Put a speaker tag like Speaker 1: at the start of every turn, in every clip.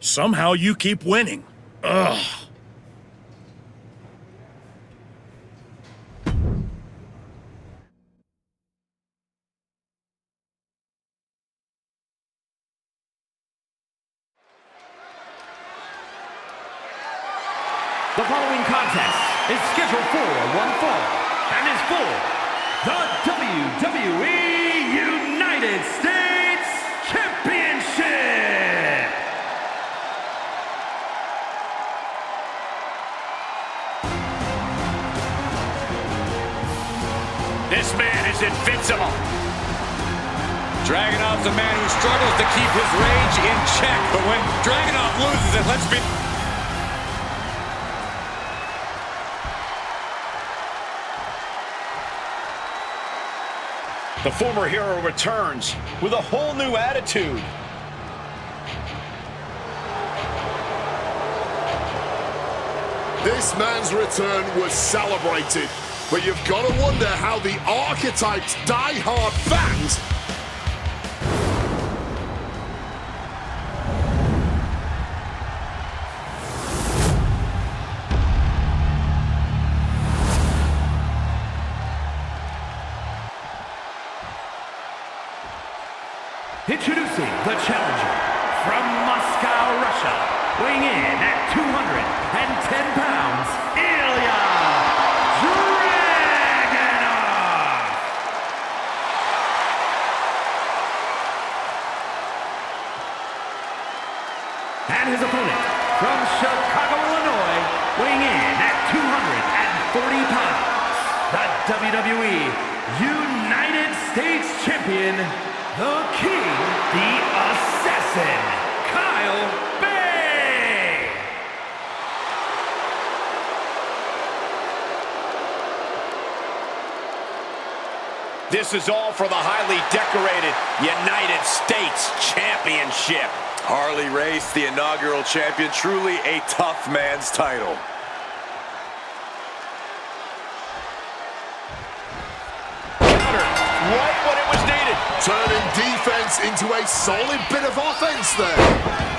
Speaker 1: Somehow you keep winning. Ugh.
Speaker 2: The following contest is scheduled for one fall and is for the WWE United States Championship.
Speaker 3: This man is invincible. Dragunov's a man who struggles to keep his rage in check, but when Dragunov loses it, let's be...
Speaker 1: The former hero returns with a whole new attitude.
Speaker 4: This man's return was celebrated, but you've got to wonder how the Archetype's die-hard fans
Speaker 2: Introducing the challenger from Moscow, Russia, weighing in at 210 pounds, Ilya Dragunov. And his opponent from Chicago, Illinois, weighing in at 240 pounds, the WWE United States Champion, the King, the Assassin, Kyle Bay!
Speaker 3: This is all for the highly decorated United States Championship.
Speaker 5: Harley Race, the inaugural champion, truly a tough man's title.
Speaker 3: Right when it was needed.
Speaker 4: turning defense into a solid bit of offense there.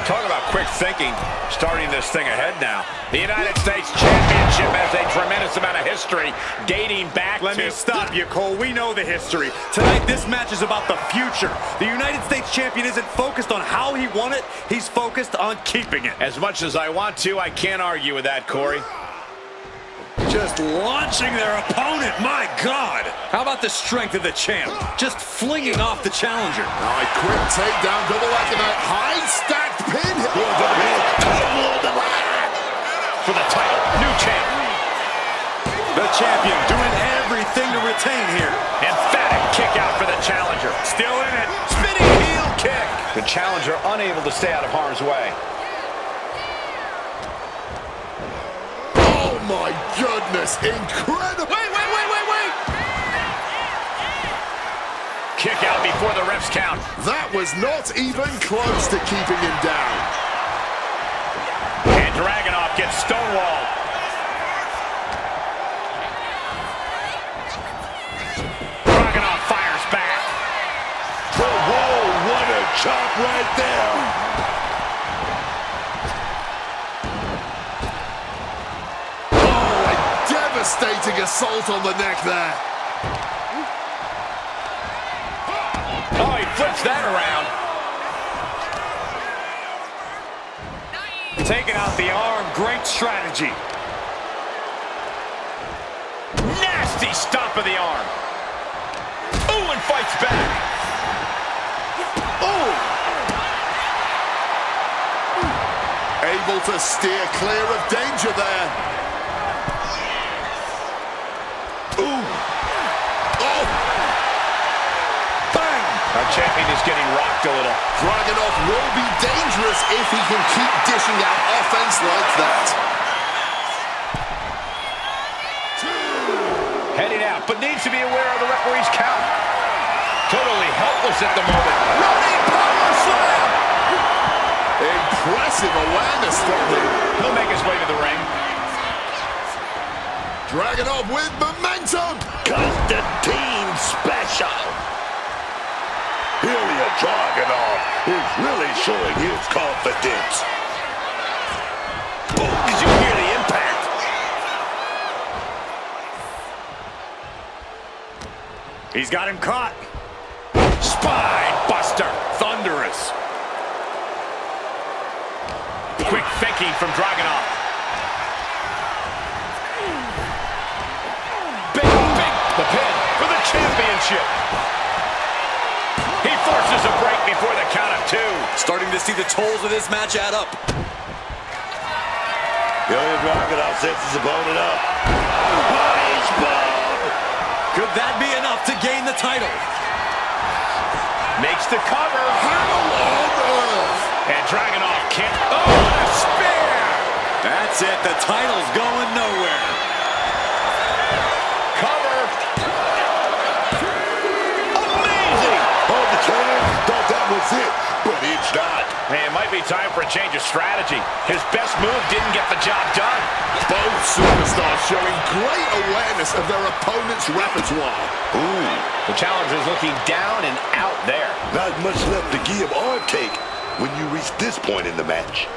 Speaker 3: Talk about quick thinking, starting this thing ahead now. The United States Championship has a tremendous amount of history dating back
Speaker 5: Let
Speaker 3: to...
Speaker 5: me stop you, Cole. We know the history. Tonight, this match is about the future. The United States Champion isn't focused on how he won it. He's focused on keeping it.
Speaker 3: As much as I want to, I can't argue with that, Corey.
Speaker 5: Just launching their opponent, my God! How about the strength of the champ? Just flinging off the challenger.
Speaker 4: Now a quick takedown, double leg, and a high stacked pin.
Speaker 3: For the title, new champ.
Speaker 5: The champion doing everything to retain here.
Speaker 3: Emphatic kick out for the challenger. Still in it. Spinning heel kick. The challenger unable to stay out of harm's way.
Speaker 4: Oh my goodness, incredible. Wait.
Speaker 3: Kick out before the ref's count.
Speaker 4: That was not even close to keeping him down.
Speaker 3: And Dragunov gets stonewalled. Dragunov fires back.
Speaker 4: Whoa, what a chop right there. Oh, a devastating assault on the neck there.
Speaker 3: Oh, he flips that around.
Speaker 5: Taking out the arm, great strategy.
Speaker 3: Nasty stomp of the arm. Ooh, and fights back.
Speaker 4: Oh! Able to steer clear of danger there. Ooh! Oh! Bang!
Speaker 3: Our champion is getting rocked a little.
Speaker 4: Dragunov will be dangerous if he can keep dishing out offense like that.
Speaker 3: Heading out, but needs to be aware of the referee's count. Totally helpless at the moment. Running power slam!
Speaker 4: Impressive awareness from him.
Speaker 3: He'll make his way to the ring.
Speaker 4: Dragunov with momentum.
Speaker 6: Constantine special. Ilya Dragunov is really showing his confidence.
Speaker 5: He's got him caught.
Speaker 3: Spine buster. Thunderous. Quick thinking from Dragunov. Big. The pin for the championship. He forces a break before the count of 2.
Speaker 5: Starting to see the tolls of this match add up.
Speaker 6: Dragunov sets his opponent up. Nice bomb!
Speaker 5: Could that be enough to gain the title?
Speaker 3: Makes the cover.
Speaker 4: How on earth?
Speaker 3: And Dragunov can't. Oh, what a spear!
Speaker 5: That's it. The title's going nowhere.
Speaker 3: Cover. Amazing!
Speaker 4: On the turn, thought that was it, but it's not.
Speaker 3: Hey, it might be time for a change of strategy. His best move didn't get the job done.
Speaker 4: Both superstars showing great awareness of their opponent's repertoire.
Speaker 3: Ooh, the challenger's looking down and out there.
Speaker 6: Not much left to give or take when you reach this point in the match.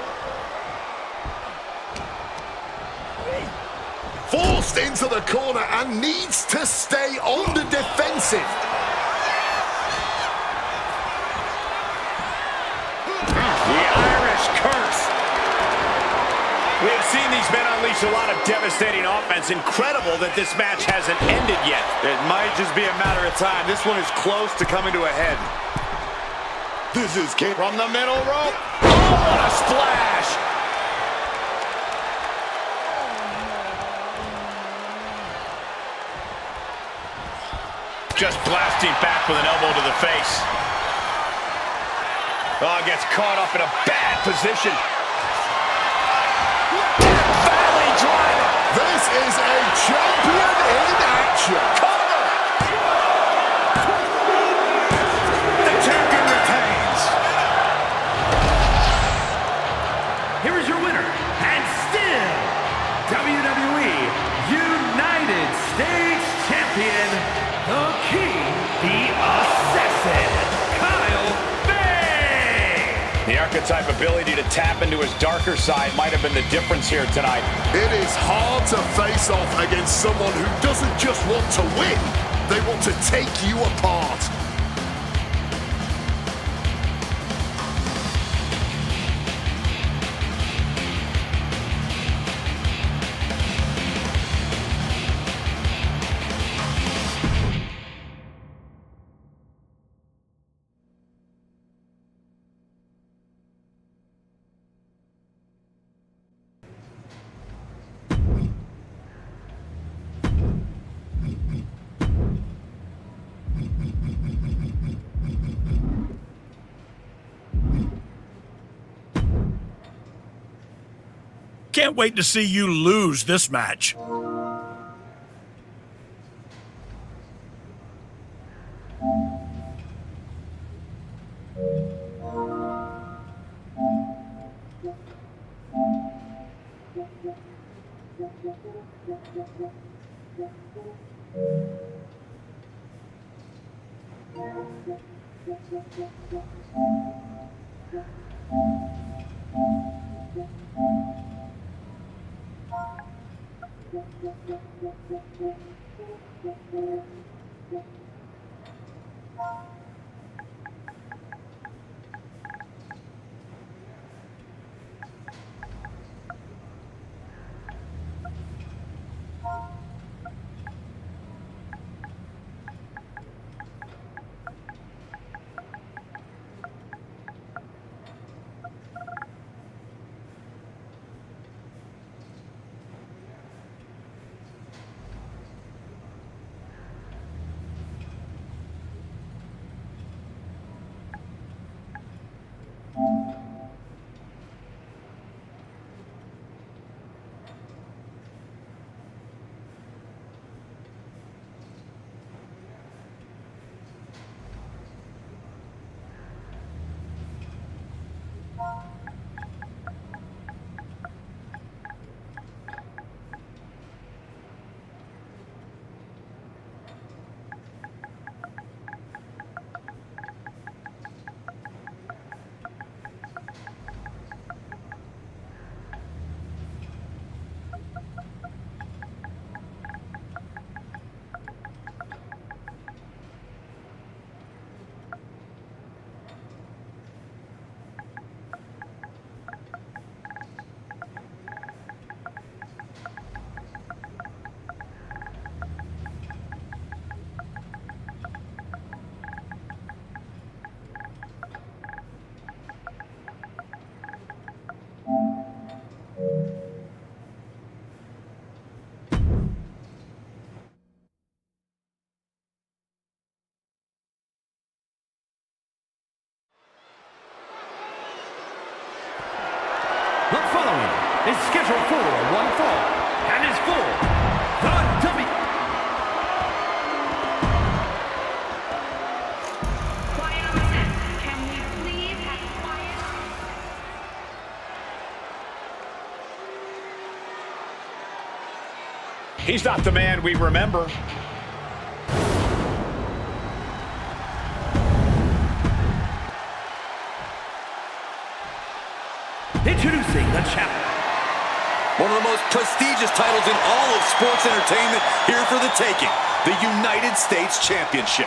Speaker 4: Forced into the corner and needs to stay on the defensive.
Speaker 3: The Irish curse. We have seen these men unleash a lot of devastating offense. Incredible that this match hasn't ended yet.
Speaker 5: It might just be a matter of time. This one is close to coming to a head.
Speaker 6: This is King.
Speaker 3: From the middle rope. Oh, what a splash! Just blasting back with an elbow to the face. Oh, gets caught up in a bad position. Valley driver.
Speaker 4: This is a champion in action.
Speaker 3: Cover.
Speaker 2: The champion retains. Here is your winner, and still WWE United States Champion, the King, the Assassin, Kyle Bay.
Speaker 3: The archetype ability to tap into his darker side might have been the difference here tonight.
Speaker 4: It is hard to face off against someone who doesn't just want to win, they want to take you apart.
Speaker 1: Can't wait to see you lose this match.
Speaker 2: is scheduled for one fall and is for the
Speaker 7: Quiet on set. Can we please have quiet?
Speaker 1: He's not the man we remember.
Speaker 2: Introducing the champion.
Speaker 5: One of the most prestigious titles in all of sports entertainment, here for the taking, the United States Championship.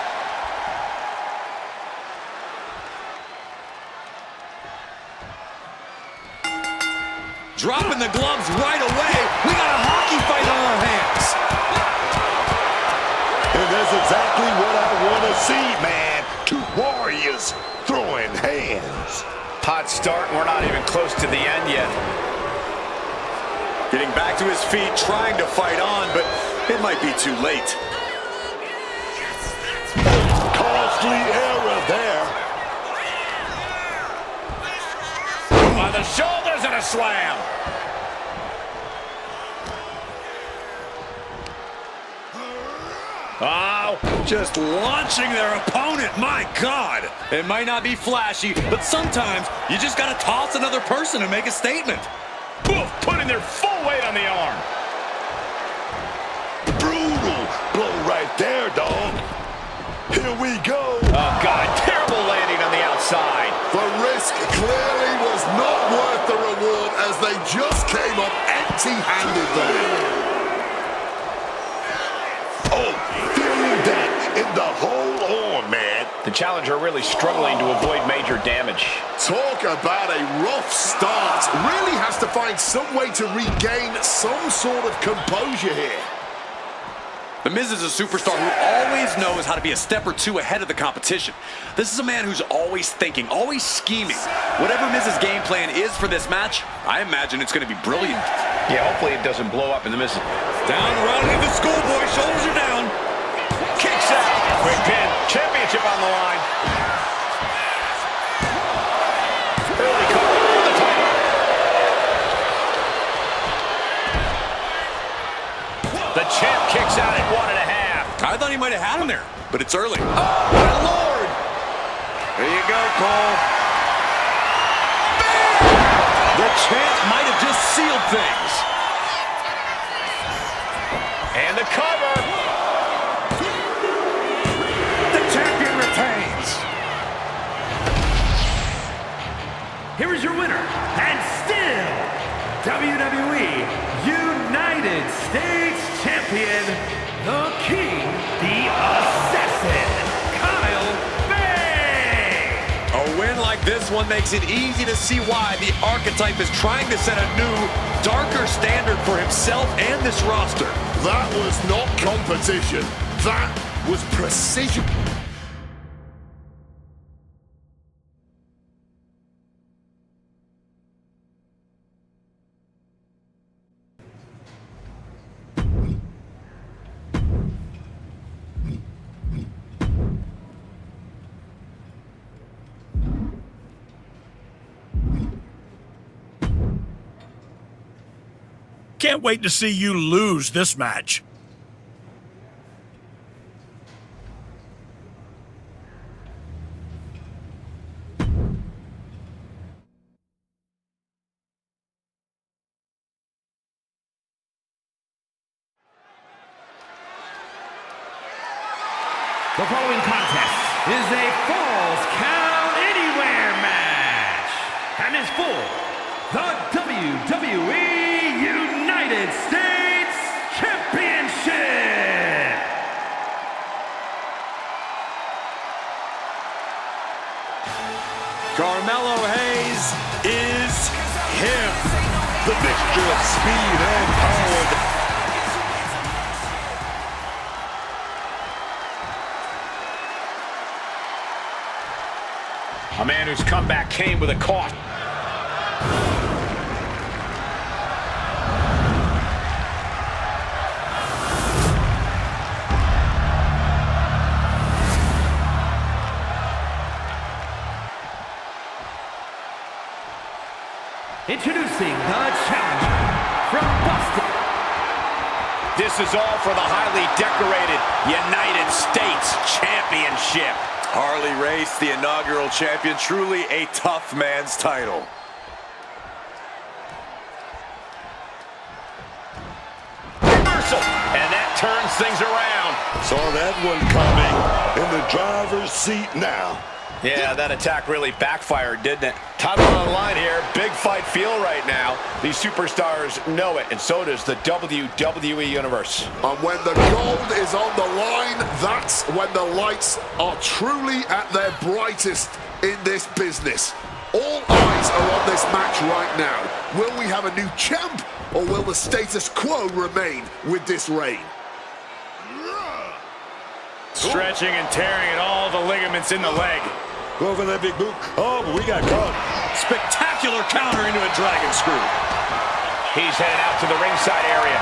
Speaker 5: Dropping the gloves right away. We got a hockey fight on our hands.
Speaker 6: And that's exactly what I want to see, man. Two warriors throwing hands.
Speaker 1: Hot start, and we're not even close to the end yet.
Speaker 5: Getting back to his feet, trying to fight on, but it might be too late.
Speaker 6: Costly error there.
Speaker 1: On the shoulders and a slam.
Speaker 5: Oh, just launching their opponent. My God. It might not be flashy, but sometimes you just got to toss another person and make a statement.
Speaker 1: Oof, putting their full weight on the arm.
Speaker 6: Brutal blow right there, dog. Here we go.
Speaker 1: Oh, God, terrible landing on the outside.
Speaker 4: The risk clearly was not worth the reward as they just came up empty-handed there.
Speaker 6: Oh, feeling that in the whole arm, man.
Speaker 1: The challenger really struggling to avoid major damage.
Speaker 4: Talk about a rough start. Really has to find some way to regain some sort of composure here.
Speaker 5: The Miz is a superstar who always knows how to be a step or two ahead of the competition. This is a man who's always thinking, always scheming. Whatever Miz's game plan is for this match, I imagine it's going to be brilliant.
Speaker 1: Yeah, hopefully it doesn't blow up in the Miz.
Speaker 5: Down, running the schoolboy, shoulders are down.
Speaker 1: Kicks out. Quick pin. Championship on the line. Early cover for the title. The champ kicks out at 1.5.
Speaker 5: I thought he might have had him there, but it's early. Oh, my Lord. There you go, Cole. The champ might have just sealed things.
Speaker 1: And the cover.
Speaker 5: The champion retains.
Speaker 2: Here is your winner, and still WWE United States Champion, the King, the Assassin, Kyle Bay.
Speaker 5: A win like this one makes it easy to see why the archetype is trying to set a new, darker standard for himself and this roster.
Speaker 4: That was not competition. That was precision.
Speaker 8: Can't wait to see you lose this match.
Speaker 2: The following contest is a Falls Count Anywhere match and is for the WWE United States Championship.
Speaker 5: Carmelo Hayes is him.
Speaker 6: The mixture of speed and power.
Speaker 1: A man whose comeback came with a cost.
Speaker 2: Introducing the challenger from Boston.
Speaker 3: This is all for the highly decorated United States Championship.
Speaker 6: Harley Race, the inaugural champion, truly a tough man's title.
Speaker 3: Reversal, and that turns things around.
Speaker 6: Saw that one coming, in the driver's seat now.
Speaker 3: Yeah, that attack really backfired, didn't it? Title on the line here. Big fight feel right now. These superstars know it, and so does the WWE Universe.
Speaker 4: And when the gold is on the line, that's when the lights are truly at their brightest in this business. All eyes are on this match right now. Will we have a new champ, or will the status quo remain with this reign?
Speaker 3: Stretching and tearing at all the ligaments in the leg.
Speaker 6: Go for that big boot. Oh, but we got caught.
Speaker 5: Spectacular counter into a dragon screw.
Speaker 3: He's headed out to the ringside area.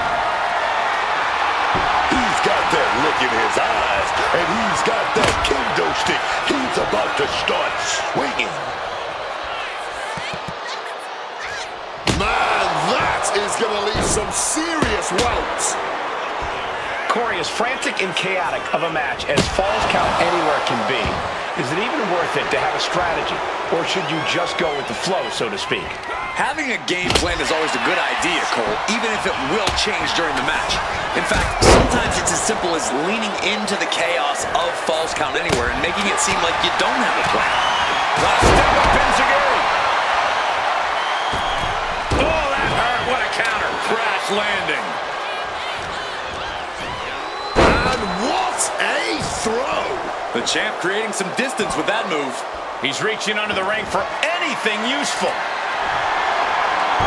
Speaker 6: He's got that look in his eyes, and he's got that kendo stick. He's about to start swinging.
Speaker 4: Man, that is going to leave some serious welts.
Speaker 1: Corey, as frantic and chaotic of a match as Falls Count Anywhere can be, is it even worth it to have a strategy? Or should you just go with the flow, so to speak?
Speaker 5: Having a game plan is always a good idea, Cole, even if it will change during the match. In fact, sometimes it's as simple as leaning into the chaos of Falls Count Anywhere and making it seem like you don't have a plan.
Speaker 3: Step up, Enziguri. Oh, that hurt. What a counter. Crash landing.
Speaker 4: And what a throw!
Speaker 5: The champ creating some distance with that move.
Speaker 3: He's reaching under the ring for anything useful.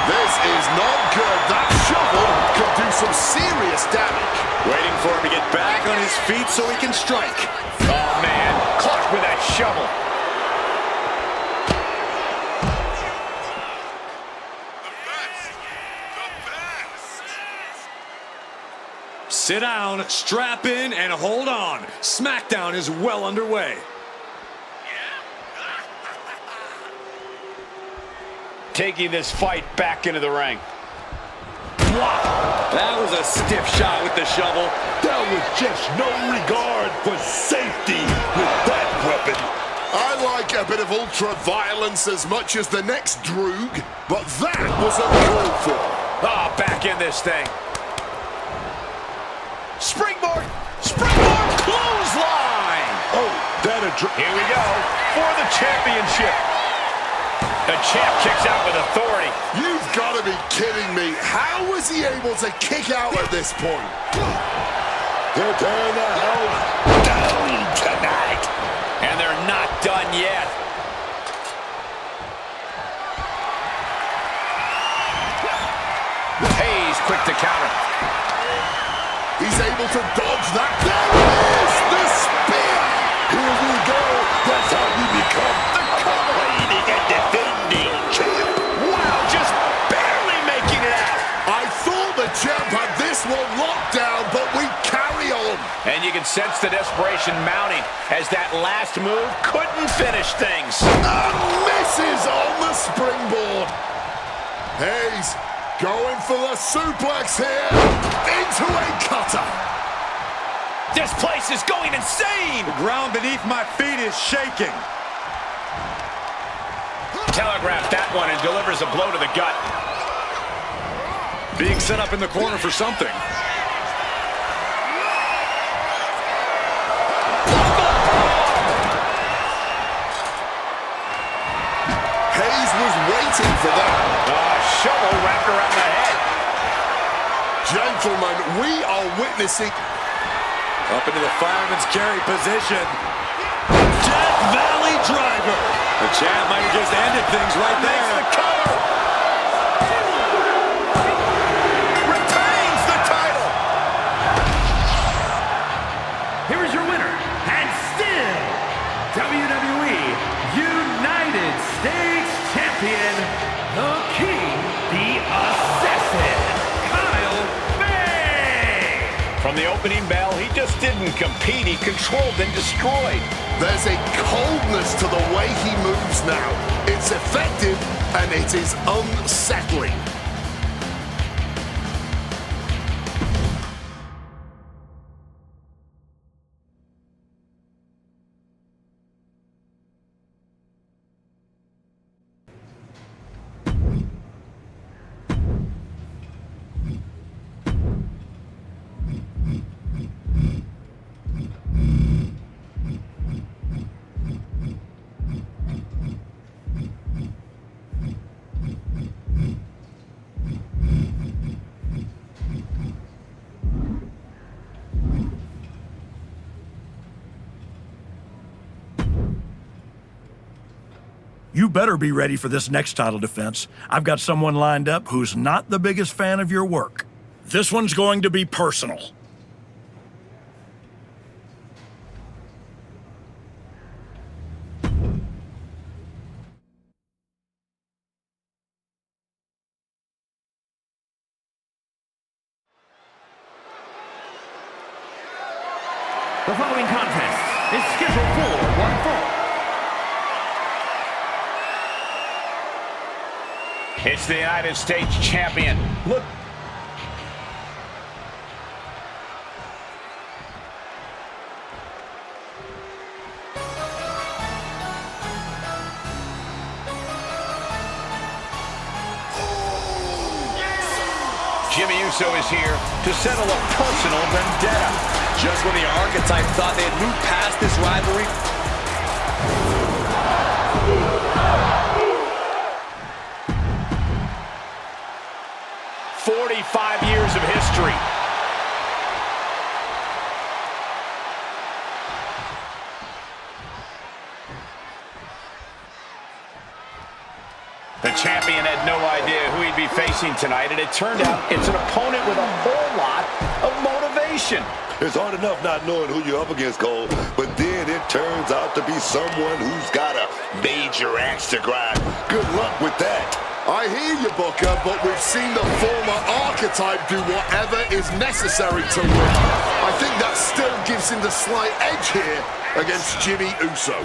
Speaker 4: This is not good. That shovel could do some serious damage.
Speaker 5: Waiting for him to get back on his feet so he can strike.
Speaker 3: Oh, man. Clutch with that shovel.
Speaker 2: Sit down, strap in, and hold on. SmackDown is well underway.
Speaker 3: Taking this fight back into the ring.
Speaker 5: Wow, that was a stiff shot with the shovel.
Speaker 6: There was just no regard for safety with that weapon.
Speaker 4: I like a bit of ultra-violence as much as the next Droog, but that was uncalled for.
Speaker 3: Ah, back in this thing. Springboard! Springboard clothesline!
Speaker 6: Oh, that
Speaker 3: Here we go for the championship. The champ kicks out with authority.
Speaker 4: You've got to be kidding me. How was he able to kick out at this point?
Speaker 6: They're tearing the house down tonight.
Speaker 3: And they're not done yet. Hayes quick to counter.
Speaker 4: He's able to dodge that. There it is! The spear!
Speaker 6: Here we go. That's how you become the reigning and defending champ.
Speaker 3: Wow, just barely making it out.
Speaker 4: I thought the champ had this one locked down, but we carry on.
Speaker 3: And you can sense the desperation mounting as that last move couldn't finish things.
Speaker 4: And misses on the springboard. Hayes going for the suplex here. Into a cutter.
Speaker 3: This place is going insane.
Speaker 2: The ground beneath my feet is shaking.
Speaker 3: Telegraphed that one and delivers a blow to the gut.
Speaker 5: Being set up in the corner for something.
Speaker 4: Hayes was waiting for that.
Speaker 3: Shovel wrapped around the head.
Speaker 4: Gentlemen, we are witnessing...
Speaker 5: Up into the fireman's carry position. Death Valley Driver. The champ might have just ended things right there.
Speaker 3: The cover. Retains the title.
Speaker 2: Here is your winner, and still WWE United States Champion, the King, the Assassin, Kyle Bay.
Speaker 3: From the opening bell, he just didn't compete. He controlled and destroyed.
Speaker 4: There's a coldness to the way he moves now. It's effective and it is unsettling.
Speaker 8: You better be ready for this next title defense. I've got someone lined up who's not the biggest fan of your work. This one's going to be personal.
Speaker 9: The following contest is scheduled for one fall.
Speaker 1: It's the United States champion. Look. Jimmy Uso is here to settle a personal vendetta.
Speaker 5: Just when the Archetype thought they had moved past this rivalry,
Speaker 1: 45 years of history. The champion had no idea who he'd be facing tonight, and it turned out it's an opponent with a whole lot of motivation.
Speaker 6: It's hard enough not knowing who you're up against, Cole, but then it turns out to be someone who's got a major axe to grind. Good luck with that.
Speaker 4: I hear you, Booker, but we've seen the former Archetype do whatever is necessary to win. I think that still gives him the slight edge here against Jimmy Uso.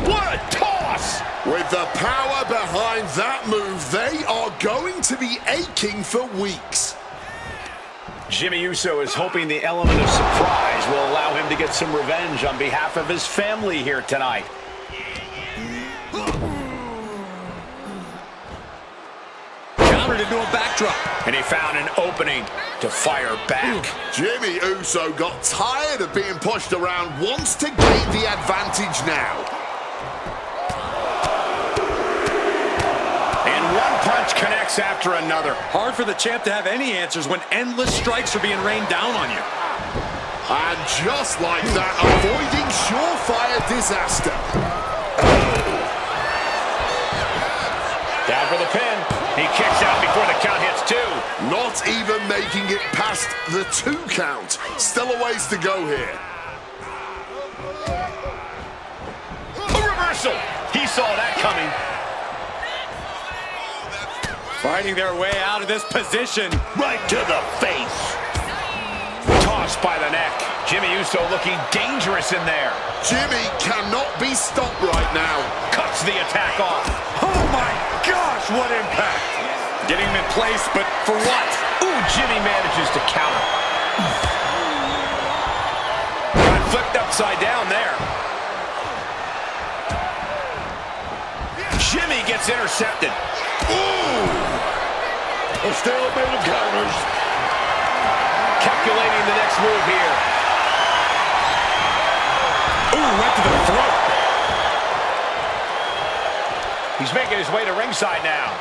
Speaker 1: What a toss!
Speaker 4: With the power behind that move, they are going to be aching for weeks.
Speaker 1: Jimmy Uso is hoping the element of surprise will allow him to get some revenge on behalf of his family here tonight.
Speaker 5: countered into a backdrop.
Speaker 1: And he found an opening to fire back.
Speaker 4: Jimmy Uso got tired of being pushed around, wants to gain the advantage now.
Speaker 1: And one punch connects after another.
Speaker 5: Hard for the champ to have any answers when endless strikes are being rained down on you.
Speaker 4: And just like that, avoiding surefire disaster.
Speaker 1: Down for the pin. He kicks out before the count hits two.
Speaker 4: Not even making it past the 2 count. Still a ways to go here.
Speaker 1: A reversal. He saw that coming.
Speaker 5: Fighting their way out of this position.
Speaker 6: Right to the face.
Speaker 1: Tossed by the neck. Jimmy Uso looking dangerous in there.
Speaker 4: Jimmy cannot be stopped right now.
Speaker 1: Cuts the attack off.
Speaker 5: Oh my gosh, what impact. Getting him in place, but for what?
Speaker 1: Ooh, Jimmy manages to counter. Got flipped upside down there. Jimmy gets intercepted.
Speaker 6: Ooh! A stalemate of counters.
Speaker 1: Calculating the next move here.
Speaker 5: Ooh, right to the throat.
Speaker 1: He's making his way to ringside now.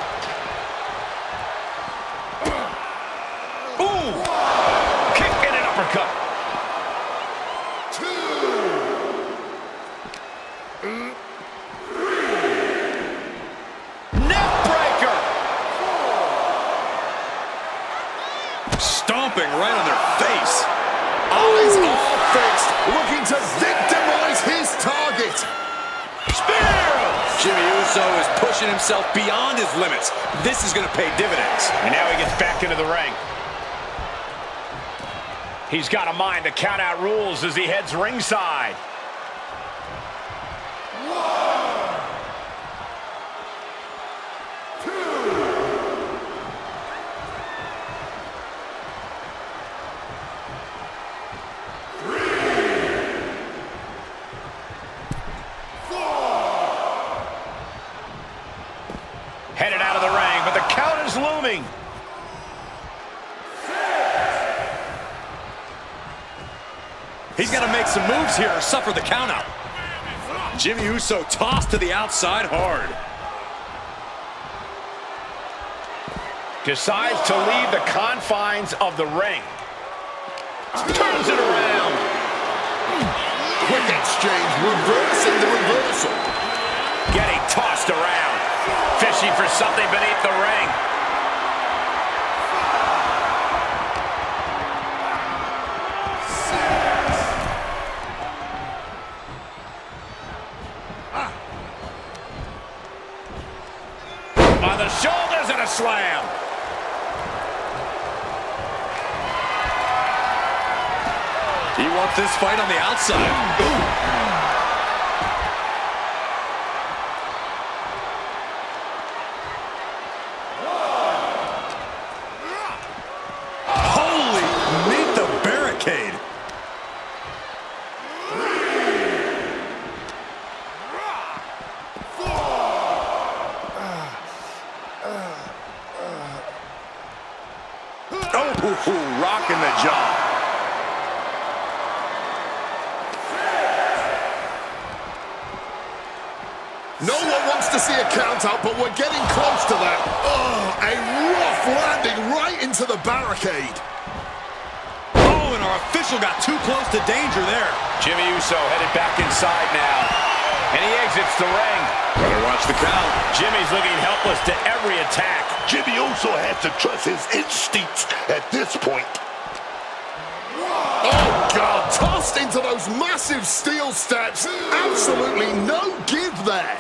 Speaker 1: Ooh! Kick and an uppercut.
Speaker 4: 2.
Speaker 1: Neck breaker.
Speaker 5: Stomping right on their face.
Speaker 4: Eyes all fixed, looking to victimize his target.
Speaker 1: Spear!
Speaker 5: Jimmy Uso is pushing himself beyond his limits. This is going to pay dividends.
Speaker 1: And now he gets back into the ring. He's got a mind to count out rules as he heads ringside.
Speaker 4: 1.
Speaker 3: coming.
Speaker 2: He's got to make some moves here or suffer the countout. Jimmy Uso tossed to the outside hard.
Speaker 1: Decides to leave the confines of the ring. Turns it around.
Speaker 4: Quick exchange, reversing the reversal.
Speaker 3: Getting tossed around. Fishing for something beneath the ring. On the shoulders and a slam.
Speaker 2: He wants this fight on the outside. Ooh.
Speaker 3: Rocking the jaw.
Speaker 4: No one wants to see a count out, but we're getting close to that. Oh, a rough landing right into the barricade.
Speaker 2: Oh, and our official got too close to danger there.
Speaker 3: Jimmy Uso headed back inside now. And he exits the ring.
Speaker 2: Better watch the count.
Speaker 3: Jimmy's looking helpless to every attack.
Speaker 6: Jimmy Uso has to trust his instincts at this point.
Speaker 4: Oh, God, tossed into those massive steel steps. Absolutely no give there.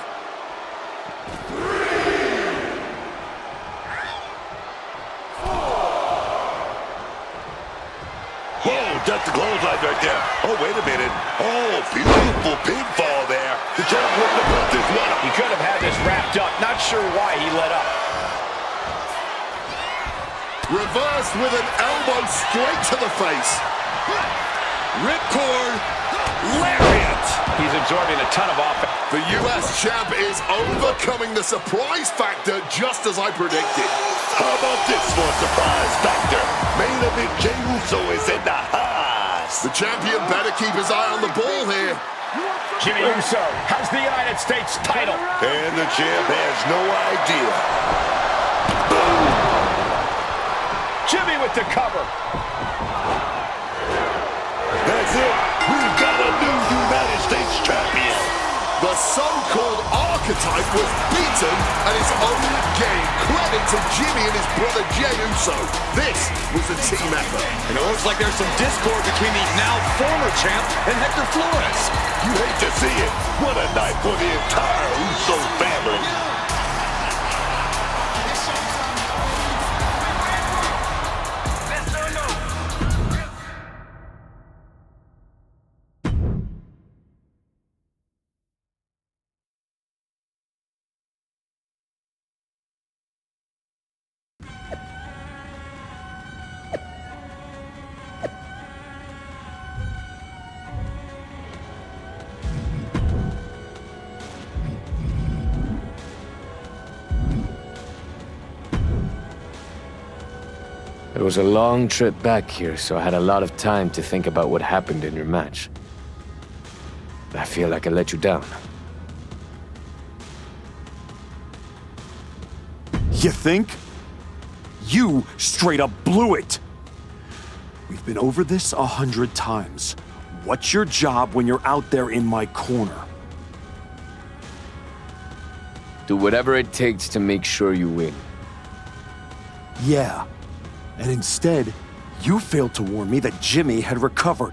Speaker 6: Whoa, that's the clothesline right there. Oh, wait a minute. Oh, beautiful pinfall there. The champ wouldn't have put this one up.
Speaker 1: He could have had this wrapped up. Not sure why he let up.
Speaker 4: Reversed with an elbow straight to the face.
Speaker 2: Ripcord, lariat.
Speaker 1: He's absorbing a ton of offense.
Speaker 4: The U.S. champ is overcoming the surprise factor just as I predicted.
Speaker 6: How about this for a surprise factor? Main event Jey Uso is in the house.
Speaker 4: The champion better keep his eye on the ball here.
Speaker 1: Jimmy Uso has the United States title.
Speaker 6: And the champ has no idea. Boom.
Speaker 1: Jimmy with the cover.
Speaker 6: That's it. We've got a new United States champion.
Speaker 4: The so-called archetype was beaten at his own game. Credit to Jimmy and his brother Jey Uso. This was a team effort.
Speaker 2: And it looks like there's some discord between the now former champ and Hector Flores.
Speaker 6: You hate to see it. What a night for the entire Uso family.
Speaker 10: It was a long trip back here, so I had a lot of time to think about what happened in your match. I feel like I let you down.
Speaker 11: You think? You straight up blew it! We've been over this 100 times. What's your job when you're out there in my corner?
Speaker 10: Do whatever it takes to make sure you win.
Speaker 11: Yeah. And instead, you failed to warn me that Jimmy had recovered.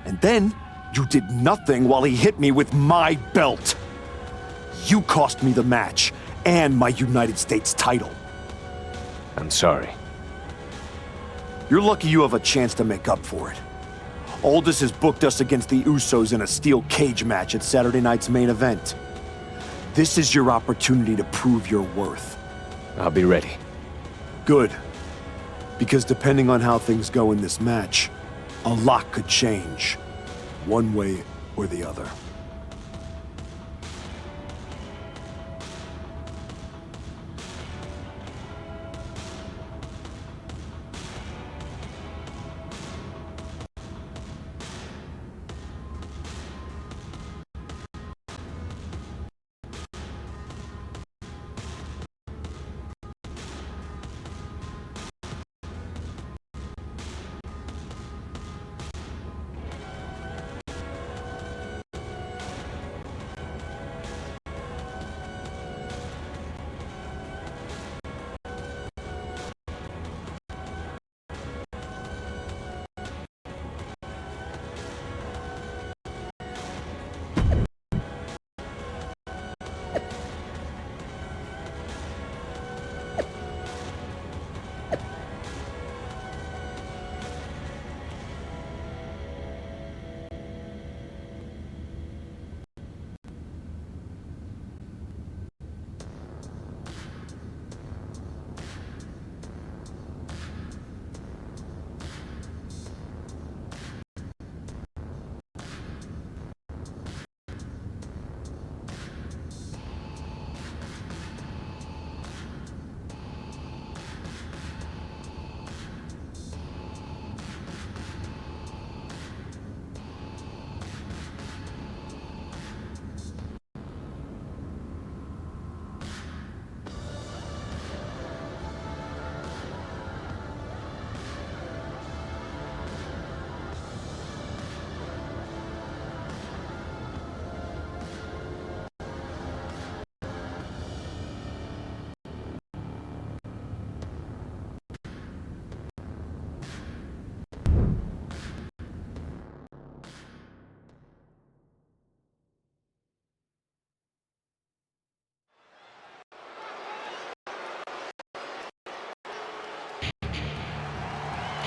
Speaker 11: And then, you did nothing while he hit me with my belt. You cost me the match and my United States title.
Speaker 10: I'm sorry.
Speaker 11: You're lucky you have a chance to make up for it. Aldous has booked us against the Usos in a steel cage match at Saturday night's main event. This is your opportunity to prove your worth.
Speaker 10: I'll be ready.
Speaker 11: Good. Because depending on how things go in this match, a lot could change, one way or the other.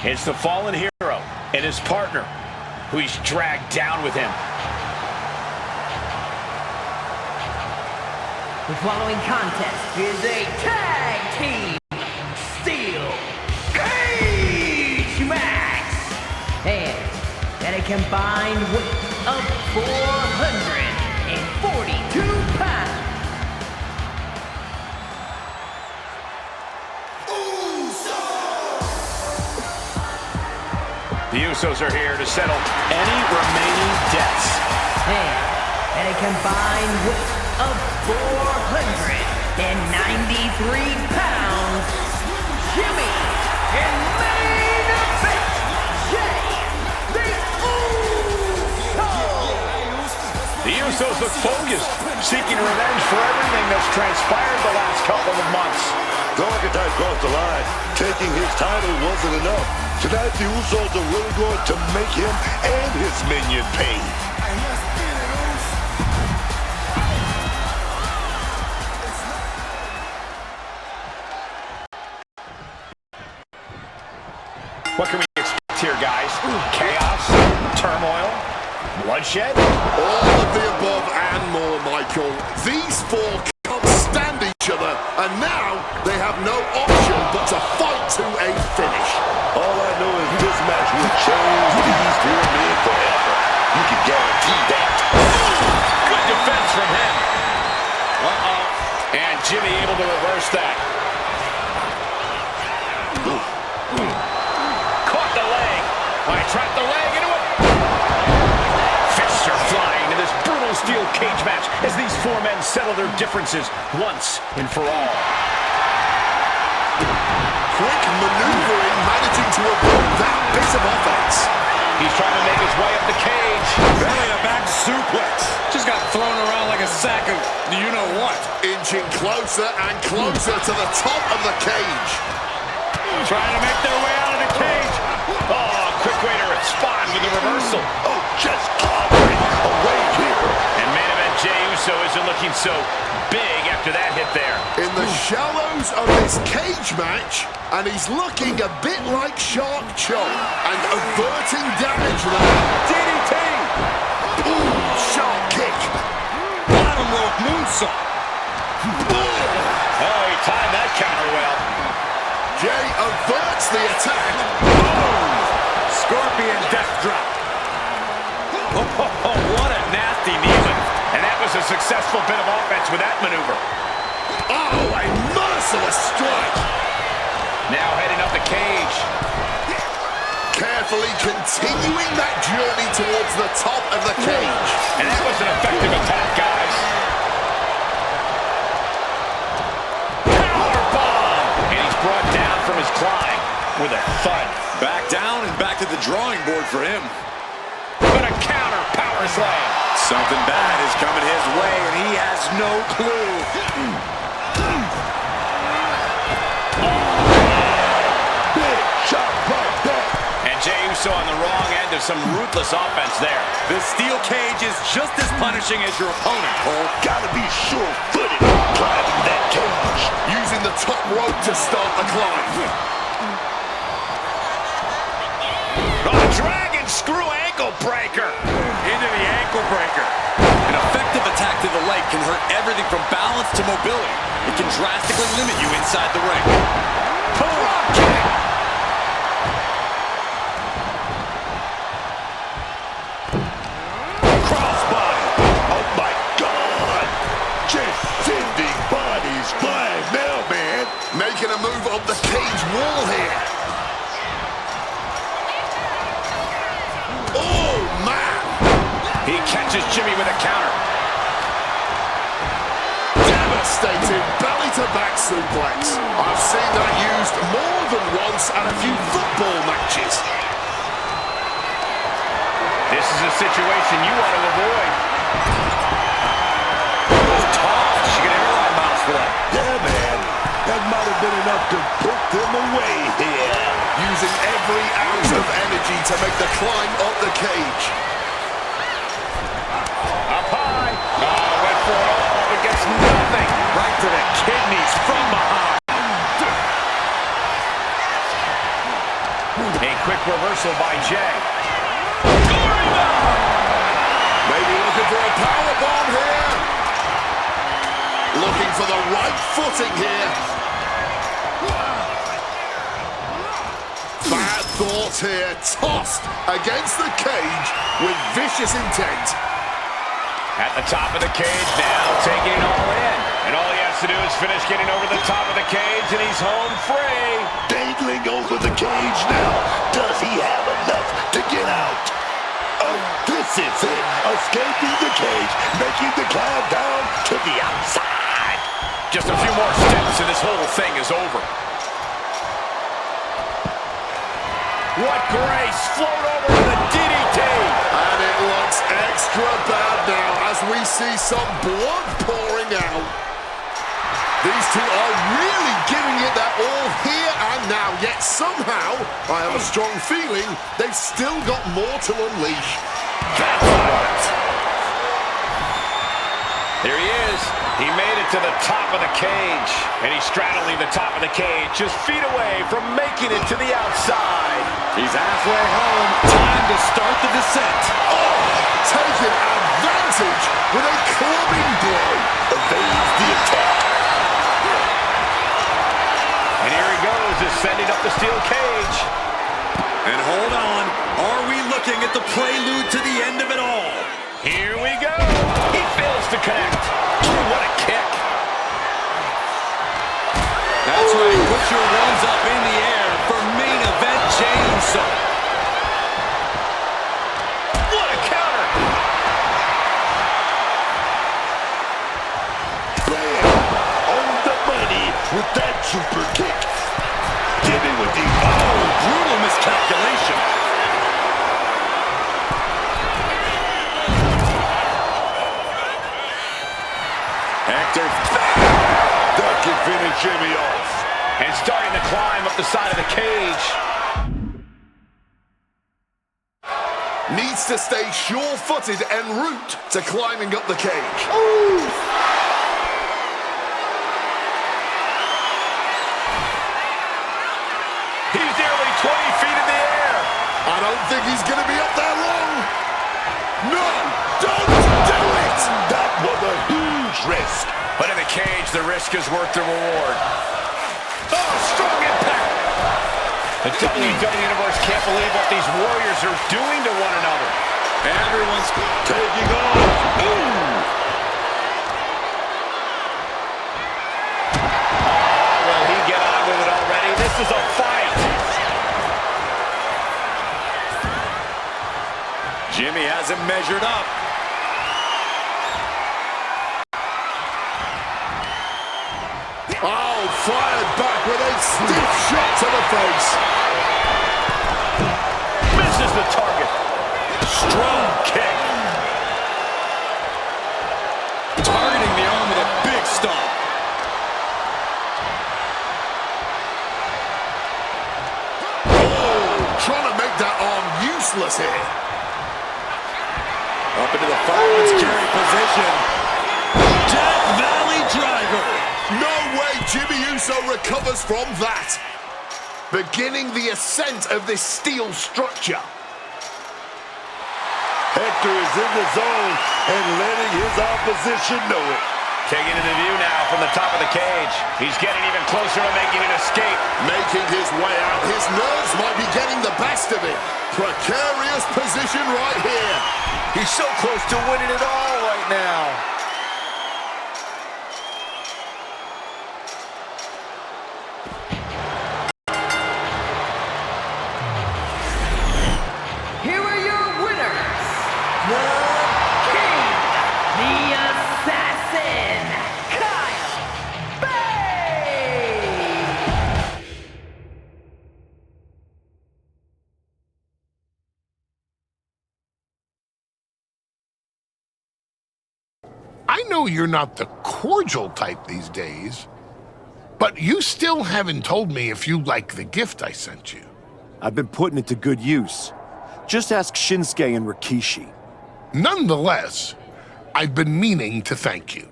Speaker 1: It's the fallen hero and his partner who he's dragged down with him.
Speaker 9: The following contest is a tag team steel cage match. And at a combined weight of 442 pounds.
Speaker 1: The Usos are here to settle any remaining debts.
Speaker 9: And at a combined weight of 493 pounds, Jimmy and main event, Jay the Usos.
Speaker 1: The Usos look focused, seeking revenge for everything that's transpired the last couple of months.
Speaker 6: The archetype crossed the line. Taking his title wasn't enough. Tonight, the Usos are really going to make him and his minion pay.
Speaker 1: What can we expect here, guys? Chaos, turmoil, bloodshed?
Speaker 4: All of the above and more, Michael. These four can't stand each other, and now they have no option but to fight to a finish.
Speaker 6: All I know is this match will change these four men forever. You can guarantee that.
Speaker 1: Good defense from him. And Jimmy able to reverse that. Caught the leg. Trapped the leg into it. Fists are flying in this brutal steel cage match as these four men settle their differences once and for all.
Speaker 4: Quick maneuvering, managing to avoid that bit of offense.
Speaker 1: He's trying to make his way up the cage.
Speaker 2: Belly to back suplex. Just got thrown around like a sack of you-know-what.
Speaker 4: Inching closer and closer to the top of the cage.
Speaker 2: Trying to make their way out of the cage.
Speaker 1: Oh, quick way to respond with a reversal.
Speaker 6: Oh, just clobbering away here.
Speaker 1: And main event Jey Uso isn't looking so big after that hit there.
Speaker 4: In the shallows of this cage match, and he's looking a bit like Shark Choke and averting damage there.
Speaker 2: DDT.
Speaker 4: Ooh, sharp kick.
Speaker 2: Bottom rope moonsault.
Speaker 1: Oh, he timed that counter well.
Speaker 4: Jey averts the attack.
Speaker 2: Boom. Scorpion death drop.
Speaker 1: Oh, what a nasty knee lift. And that was a successful bit of offense with that maneuver.
Speaker 4: Oh, a merciless strike.
Speaker 1: Now heading up the cage.
Speaker 4: Carefully continuing that journey towards the top of the cage.
Speaker 1: And that was an effective attack, guys. Powerbomb! And he's brought down from his climb with a thud.
Speaker 2: Back down and back to the drawing board for him.
Speaker 1: But a counter power slam.
Speaker 2: Something bad is coming his way, and he has no clue.
Speaker 6: Big shot right there.
Speaker 1: And Jey Uso on the wrong end of some ruthless offense there.
Speaker 2: The steel cage is just as punishing as your opponent, Cole.
Speaker 6: Gotta be sure-footed climbing that cage.
Speaker 4: Using the top rope to start the climb.
Speaker 1: Dragon screw ankle breaker.
Speaker 2: Into the ankle breaker. An effective attack to the leg can hurt everything from balance to mobility. It can drastically limit you inside the ring.
Speaker 1: Drop kick.
Speaker 6: Crossbody. Oh my God. Just sending bodies flying now, man.
Speaker 4: Making a move up the cage wall here. Oh, man.
Speaker 1: He catches Jimmy with a counter.
Speaker 4: Devastating belly-to-back suplex. I've seen that used more than once at a few football matches.
Speaker 1: This is a situation you want to avoid. Tossed. She got airline miles for that.
Speaker 6: Yeah, man. That might have been enough to put them away here.
Speaker 4: Using every ounce of energy to make the climb up the cage.
Speaker 1: Up high. Went for it all, but gets nothing. Right to the kidneys from behind. He quick reversal by Jay.
Speaker 4: Maybe looking for a powerbomb here. Looking for the right footing here. Bad thoughts here. Tossed against the cage with vicious intent.
Speaker 1: At the top of the cage now, taking it all in. And all he has to do is finish getting over the top of the cage, and he's home free.
Speaker 6: Dangling over the cage now. Does he have enough to get out? Oh, this is it. Escaping the cage, making the climb down to the outside.
Speaker 1: Just a few more steps and this whole thing is over. What grace! Float over to the DDT!
Speaker 4: And it looks extra bad now as we see some blood pouring out. These two are really giving it their all here and now, yet somehow, I have a strong feeling, they've still got more to unleash.
Speaker 1: That's what. There he is. He made it to the top of the cage. And he's straddling the top of the cage, just feet away from making it to the outside.
Speaker 2: He's halfway home. Time to start the descent.
Speaker 4: Oh, taking advantage with a clubbing blow.
Speaker 6: Evades the attack.
Speaker 1: And here he goes, ascending up the steel cage.
Speaker 2: And hold on, are we looking at the prelude to the end of it all?
Speaker 1: Here we go. He fails to connect. What a kick.
Speaker 2: That's right, put your ones up in the air for main event chainsaw.
Speaker 1: What a counter.
Speaker 6: Bam! On the money with that super kick. Jimmy with the...
Speaker 2: Oh, brutal miscalculation.
Speaker 6: Hector, that can finish Jimmy off.
Speaker 1: And starting to climb up the side of the cage.
Speaker 4: Needs to stay sure-footed en route to climbing up the cage.
Speaker 1: He's nearly 20 feet in the air.
Speaker 4: I don't think he's going to be up there long. No, don't do it!
Speaker 6: That was a huge risk.
Speaker 1: But in the cage, the risk is worth the reward. Oh, strong impact. The WWE Universe can't believe what these warriors are doing to one another.
Speaker 2: Everyone's
Speaker 6: Taking on.
Speaker 1: Will he get on with it already? This is a fight.
Speaker 2: Jimmy hasn't measured up.
Speaker 4: Oh, fired back with a stiff shot to the face.
Speaker 1: Misses the target.
Speaker 2: Strong kick. Targeting the arm with a big stomp.
Speaker 4: Oh, trying to make that arm useless here.
Speaker 2: Up into the fireman's carry position. Death Valley driver.
Speaker 4: No way Jimmy Uso recovers from that. Beginning the ascent of this steel structure.
Speaker 6: Hector is in the zone and letting his opposition know it.
Speaker 1: Taking into view now from the top of the cage. He's getting even closer to making an escape.
Speaker 4: Making his way out. His nerves might be getting the best of it. Precarious position right here.
Speaker 1: He's so close to winning it all right now.
Speaker 12: Here are your winners, the King, the Assassin, Kyle Bay!
Speaker 13: I know you're not the cordial type these days, but you still haven't told me if you like the gift I sent you.
Speaker 11: I've been putting it to good use. Just ask Shinsuke and Rikishi.
Speaker 13: Nonetheless, I've been meaning to thank you.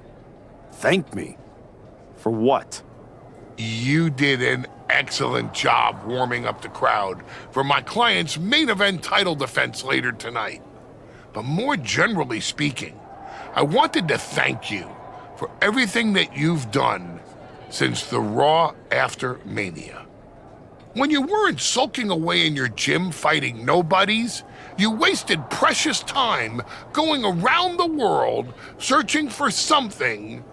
Speaker 11: Thank me? For what?
Speaker 13: You did an excellent job warming up the crowd for my client's main event title defense later tonight. But more generally speaking, I wanted to thank you for everything that you've done since the Raw after Mania. When you weren't sulking away in your gym fighting nobodies, you wasted precious time going around the world searching for something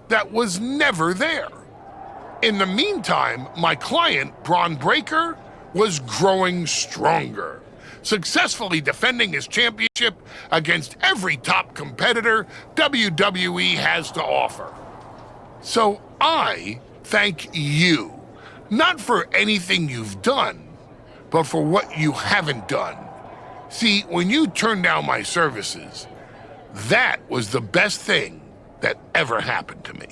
Speaker 13: that was never there. In the meantime, my client, Braun Breaker, was growing stronger, successfully defending his championship against every top competitor WWE has to offer. So I thank you, not for anything you've done, but for what you haven't done. See, when you turned down my services, that was the best thing that ever happened to me.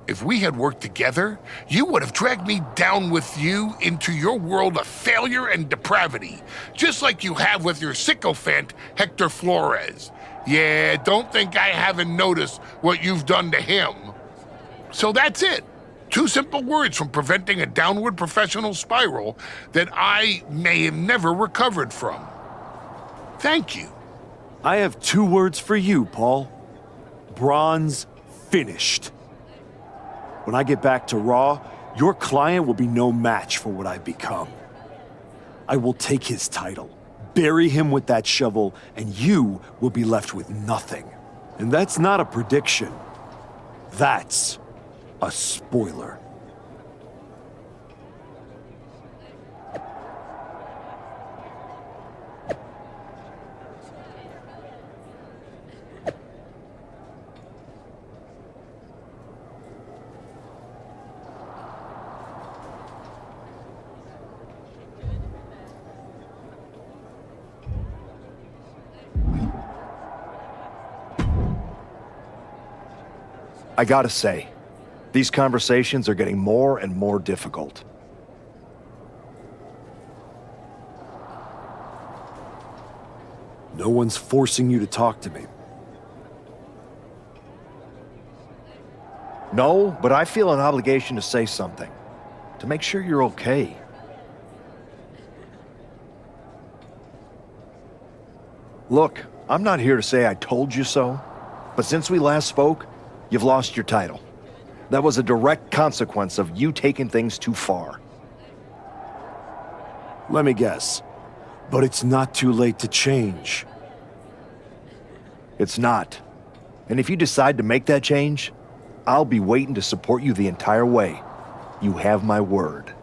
Speaker 13: If we had worked together, you would have dragged me down with you into your world of failure and depravity, just like you have with your sycophant, Hector Flores. Yeah, don't think I haven't noticed what you've done to him. So that's it. 2 simple words from preventing a downward professional spiral that I may have never recovered from. Thank you.
Speaker 11: I have 2 words for you, Paul. Braun's finished. When I get back to Raw, your client will be no match for what I've become. I will take his title, bury him with that shovel, and you will be left with nothing. And that's not a prediction. That's a spoiler.
Speaker 14: I gotta say, these conversations are getting more and more difficult.
Speaker 11: No one's forcing you to talk to me.
Speaker 14: No, but I feel an obligation to say something, to make sure you're okay. Look, I'm not here to say I told you so, but since we last spoke, you've lost your title. That was a direct consequence of you taking things too far.
Speaker 11: Let me guess. But it's not too late to change.
Speaker 14: It's not. And if you decide to make that change, I'll be waiting to support you the entire way. You have my word.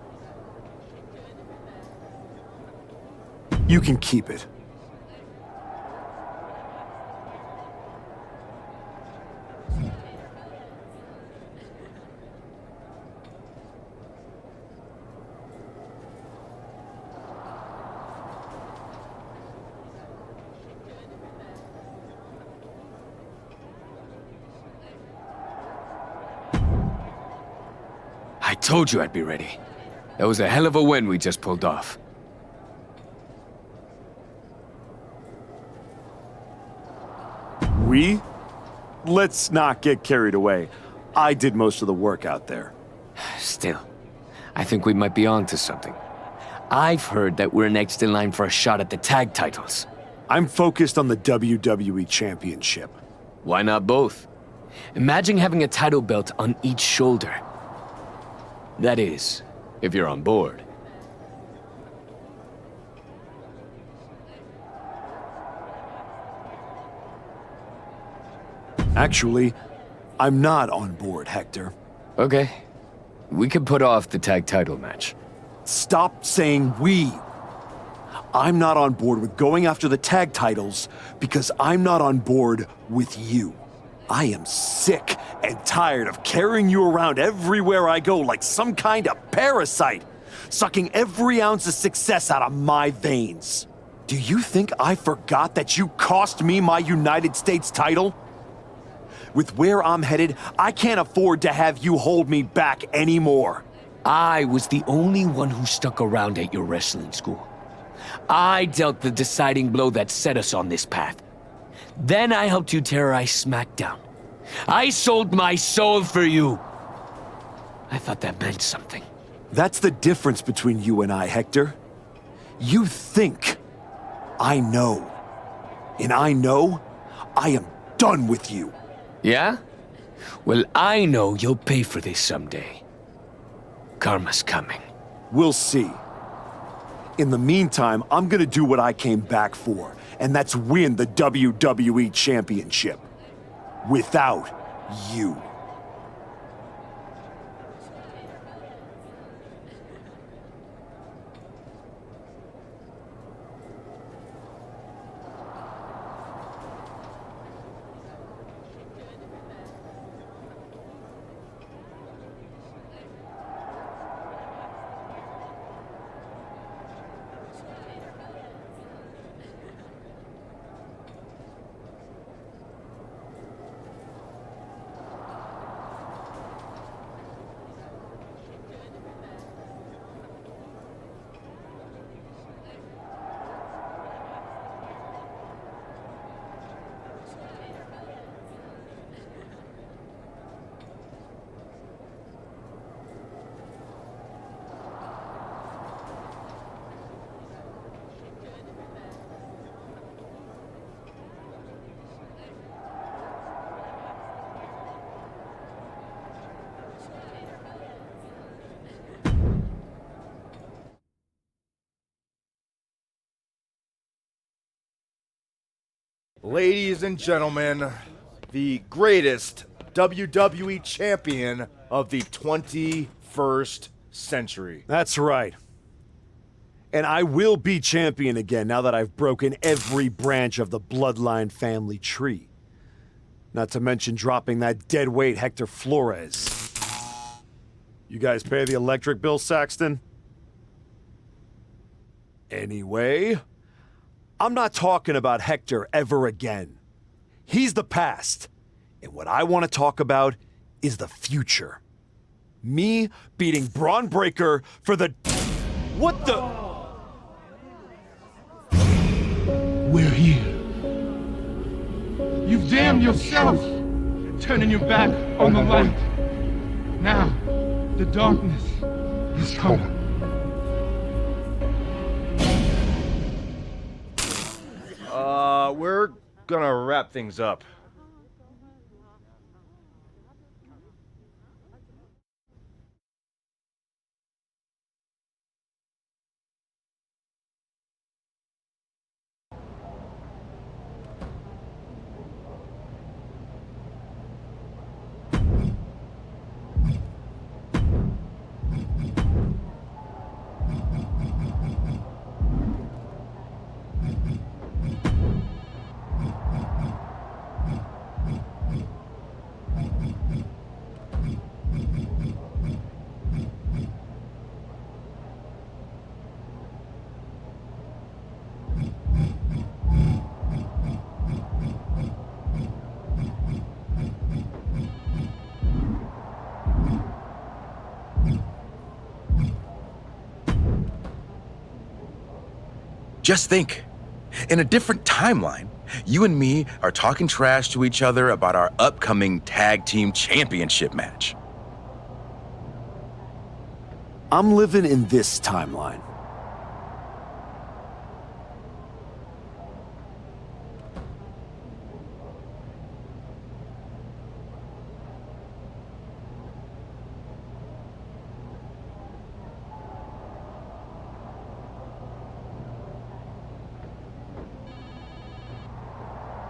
Speaker 11: You can keep it.
Speaker 10: I told you I'd be ready. That was a hell of a win we just pulled off.
Speaker 11: We? Let's not get carried away. I did most of the work out there.
Speaker 10: Still, I think we might be onto something. I've heard that we're next in line for a shot at the tag titles.
Speaker 11: I'm focused on the WWE Championship.
Speaker 10: Why not both? Imagine having a title belt on each shoulder. That is, if you're on board.
Speaker 11: Actually, I'm not on board, Hector.
Speaker 10: Okay. We can put off the tag title match.
Speaker 11: Stop saying we. I'm not on board with going after the tag titles because I'm not on board with you. I am sick and tired of carrying you around everywhere I go like some kind of parasite, sucking every ounce of success out of my veins. Do you think I forgot that you cost me my United States title? With where I'm headed, I can't afford to have you hold me back anymore.
Speaker 10: I was the only one who stuck around at your wrestling school. I dealt the deciding blow that set us on this path. Then I helped you terrorize SmackDown. I sold my soul for you. I thought that meant something.
Speaker 11: That's the difference between you and I, Hector. You think I know. And I know I am done with you.
Speaker 10: Yeah? Well, I know you'll pay for this someday. Karma's coming.
Speaker 11: We'll see. In the meantime, I'm gonna do what I came back for, and that's win the WWE Championship. Without you.
Speaker 14: Ladies and gentlemen, the greatest WWE champion of the 21st century.
Speaker 11: That's right. And I will be champion again now that I've broken every branch of the bloodline family tree. Not to mention dropping that deadweight Hector Flores. You guys pay the electric bill, Saxton? Anyway, I'm not talking about Hector ever again. He's the past. And what I want to talk about is the future. Me beating Braun Breaker for the... What the...
Speaker 15: We're here. You've damned yourself, turning your back on the light. Now, the darkness is coming.
Speaker 14: We're gonna wrap things up.
Speaker 16: Just think, in a different timeline, you and me are talking trash to each other about our upcoming tag team championship match.
Speaker 11: I'm living in this timeline.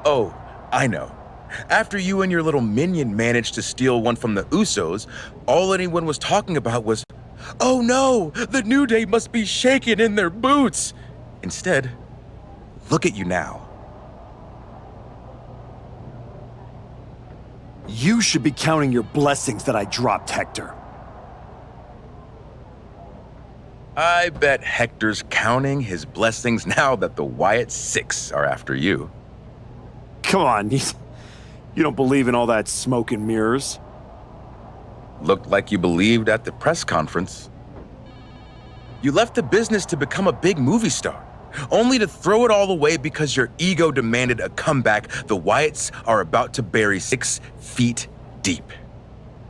Speaker 16: Oh, I know. After you and your little minion managed to steal one from the Usos, all anyone was talking about was, "Oh no, the New Day must be shaking in their boots." Instead, look at you now.
Speaker 11: You should be counting your blessings that I dropped Hector.
Speaker 16: I bet Hector's counting his blessings now that the Wyatt Six are after you.
Speaker 11: Come on, you don't believe in all that smoke and mirrors.
Speaker 16: Looked like you believed at the press conference. You left the business to become a big movie star, only to throw it all away because your ego demanded a comeback the Wyatts are about to bury 6 feet deep.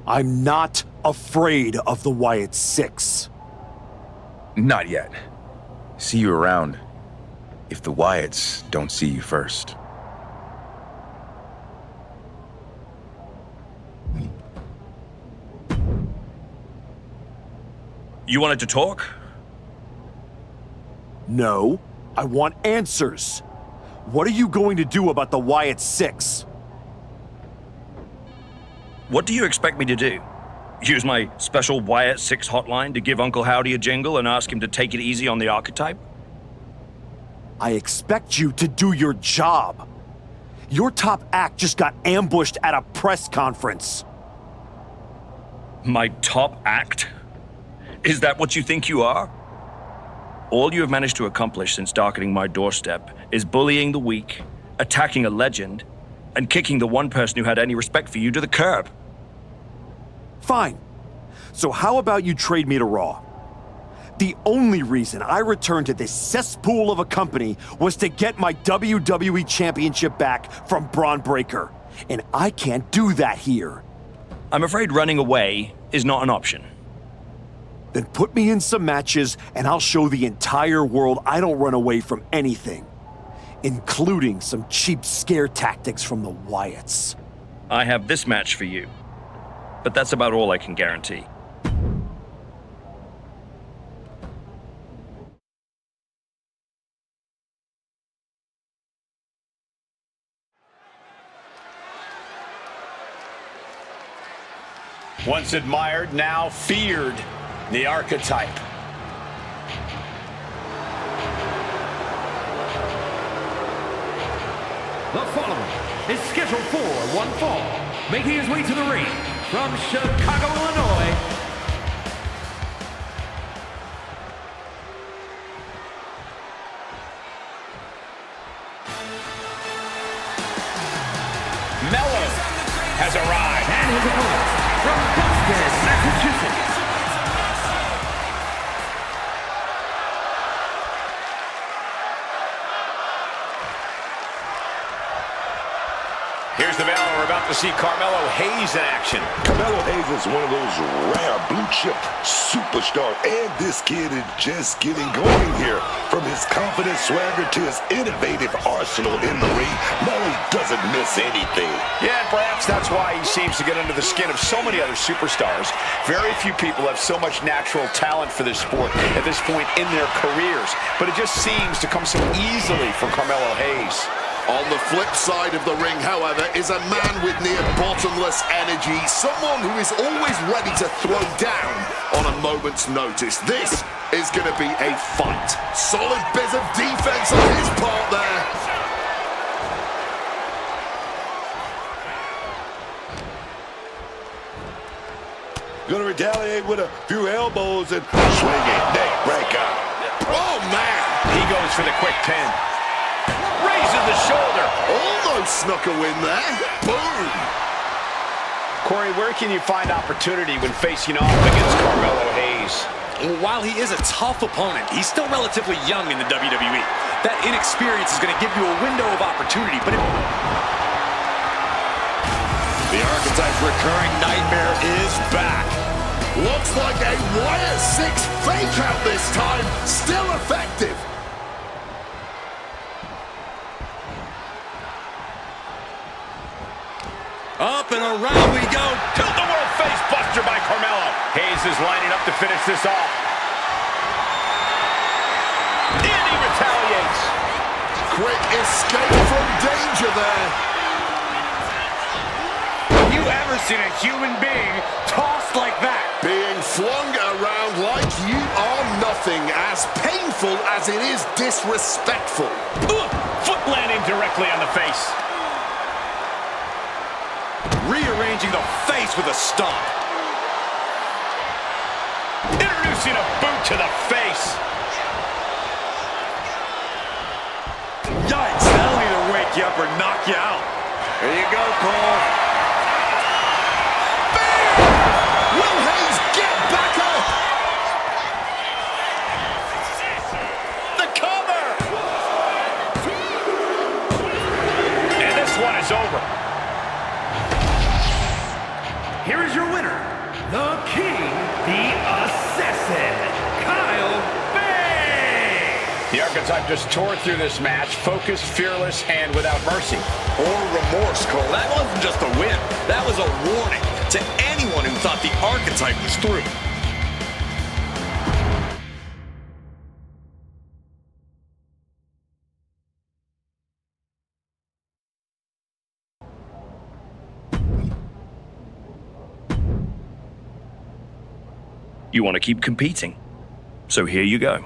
Speaker 11: I'm not afraid of the Wyatt Six.
Speaker 16: Not yet. See you around. If the Wyatts don't see you first.
Speaker 17: You wanted to talk?
Speaker 11: No, I want answers. What are you going to do about the Wyatt 6?
Speaker 17: What do you expect me to do? Use my special Wyatt 6 hotline to give Uncle Howdy a jingle and ask him to take it easy on the archetype?
Speaker 11: I expect you to do your job. Your top act just got ambushed at a press conference.
Speaker 17: My top act? Is that what you think you are? All you have managed to accomplish since darkening my doorstep is bullying the weak, attacking a legend, and kicking the one person who had any respect for you to the curb.
Speaker 11: Fine. So how about you trade me to Raw? The only reason I returned to this cesspool of a company was to get my WWE Championship back from Braun Breaker. And I can't do that here.
Speaker 17: I'm afraid running away is not an option.
Speaker 11: Then put me in some matches and I'll show the entire world I don't run away from anything. Including some cheap scare tactics from the Wyatts.
Speaker 17: I have this match for you. But that's about all I can guarantee.
Speaker 3: Once admired, now feared, the archetype.
Speaker 9: The following is scheduled for one fall, making his way to the ring from Chicago, Illinois.
Speaker 3: Mello has arrived.
Speaker 9: And his opponent from Boston, Massachusetts.
Speaker 3: Here's the battle. We're about to see Carmelo Hayes in action.
Speaker 6: Carmelo Hayes is one of those rare blue-chip superstars, and this kid is just getting going here. From his confident swagger to his innovative arsenal in the ring, Melo doesn't miss anything.
Speaker 1: Yeah, and perhaps that's why he seems to get under the skin of so many other superstars. Very few people have so much natural talent for this sport at this point in their careers, but it just seems to come so easily for Carmelo Hayes.
Speaker 4: On the flip side of the ring, however, is a man with near bottomless energy, someone who is always ready to throw down on a moment's notice. This is going to be a fight. Solid bit of defense on his part there.
Speaker 6: Gonna retaliate with a few elbows and swinging neck breaker.
Speaker 4: Oh, man.
Speaker 3: He goes for the quick pin. Raises the shoulder.
Speaker 4: Almost snuck a win there. Boom.
Speaker 1: Corey, where can you find opportunity when facing off against Carmelo Hayes?
Speaker 2: Well, while he is a tough opponent, he's still relatively young in the WWE. That inexperience is going to give you a window of opportunity, but the Archetype's recurring nightmare is back.
Speaker 4: Looks like a Wyatt 6 fake out this time. Still effective.
Speaker 2: Up and around we go.
Speaker 3: Tilt-the-world face buster by Carmelo. Hayes is lining up to finish this off. And he retaliates.
Speaker 4: Quick escape from danger there.
Speaker 3: Have you ever seen a human being tossed like that?
Speaker 4: Being flung around like you are nothing, as painful as it is disrespectful.
Speaker 3: Foot landing directly on the face.
Speaker 2: Rearranging the face with a stomp.
Speaker 3: Introducing a boot to the face.
Speaker 2: Yikes, that'll either wake you up or knock you out.
Speaker 3: There you go, Cole.
Speaker 4: Bam! Will Hayes get back up?
Speaker 3: The cover! And this one is over.
Speaker 9: Here is your winner, the King, the Assassin, Kyle
Speaker 1: Archetype just tore through this match, focused, fearless, and without mercy.
Speaker 2: Or remorse, Cole. That wasn't just a win. That was a warning to anyone who thought the Archetype was through.
Speaker 17: You want to keep competing. So here you go.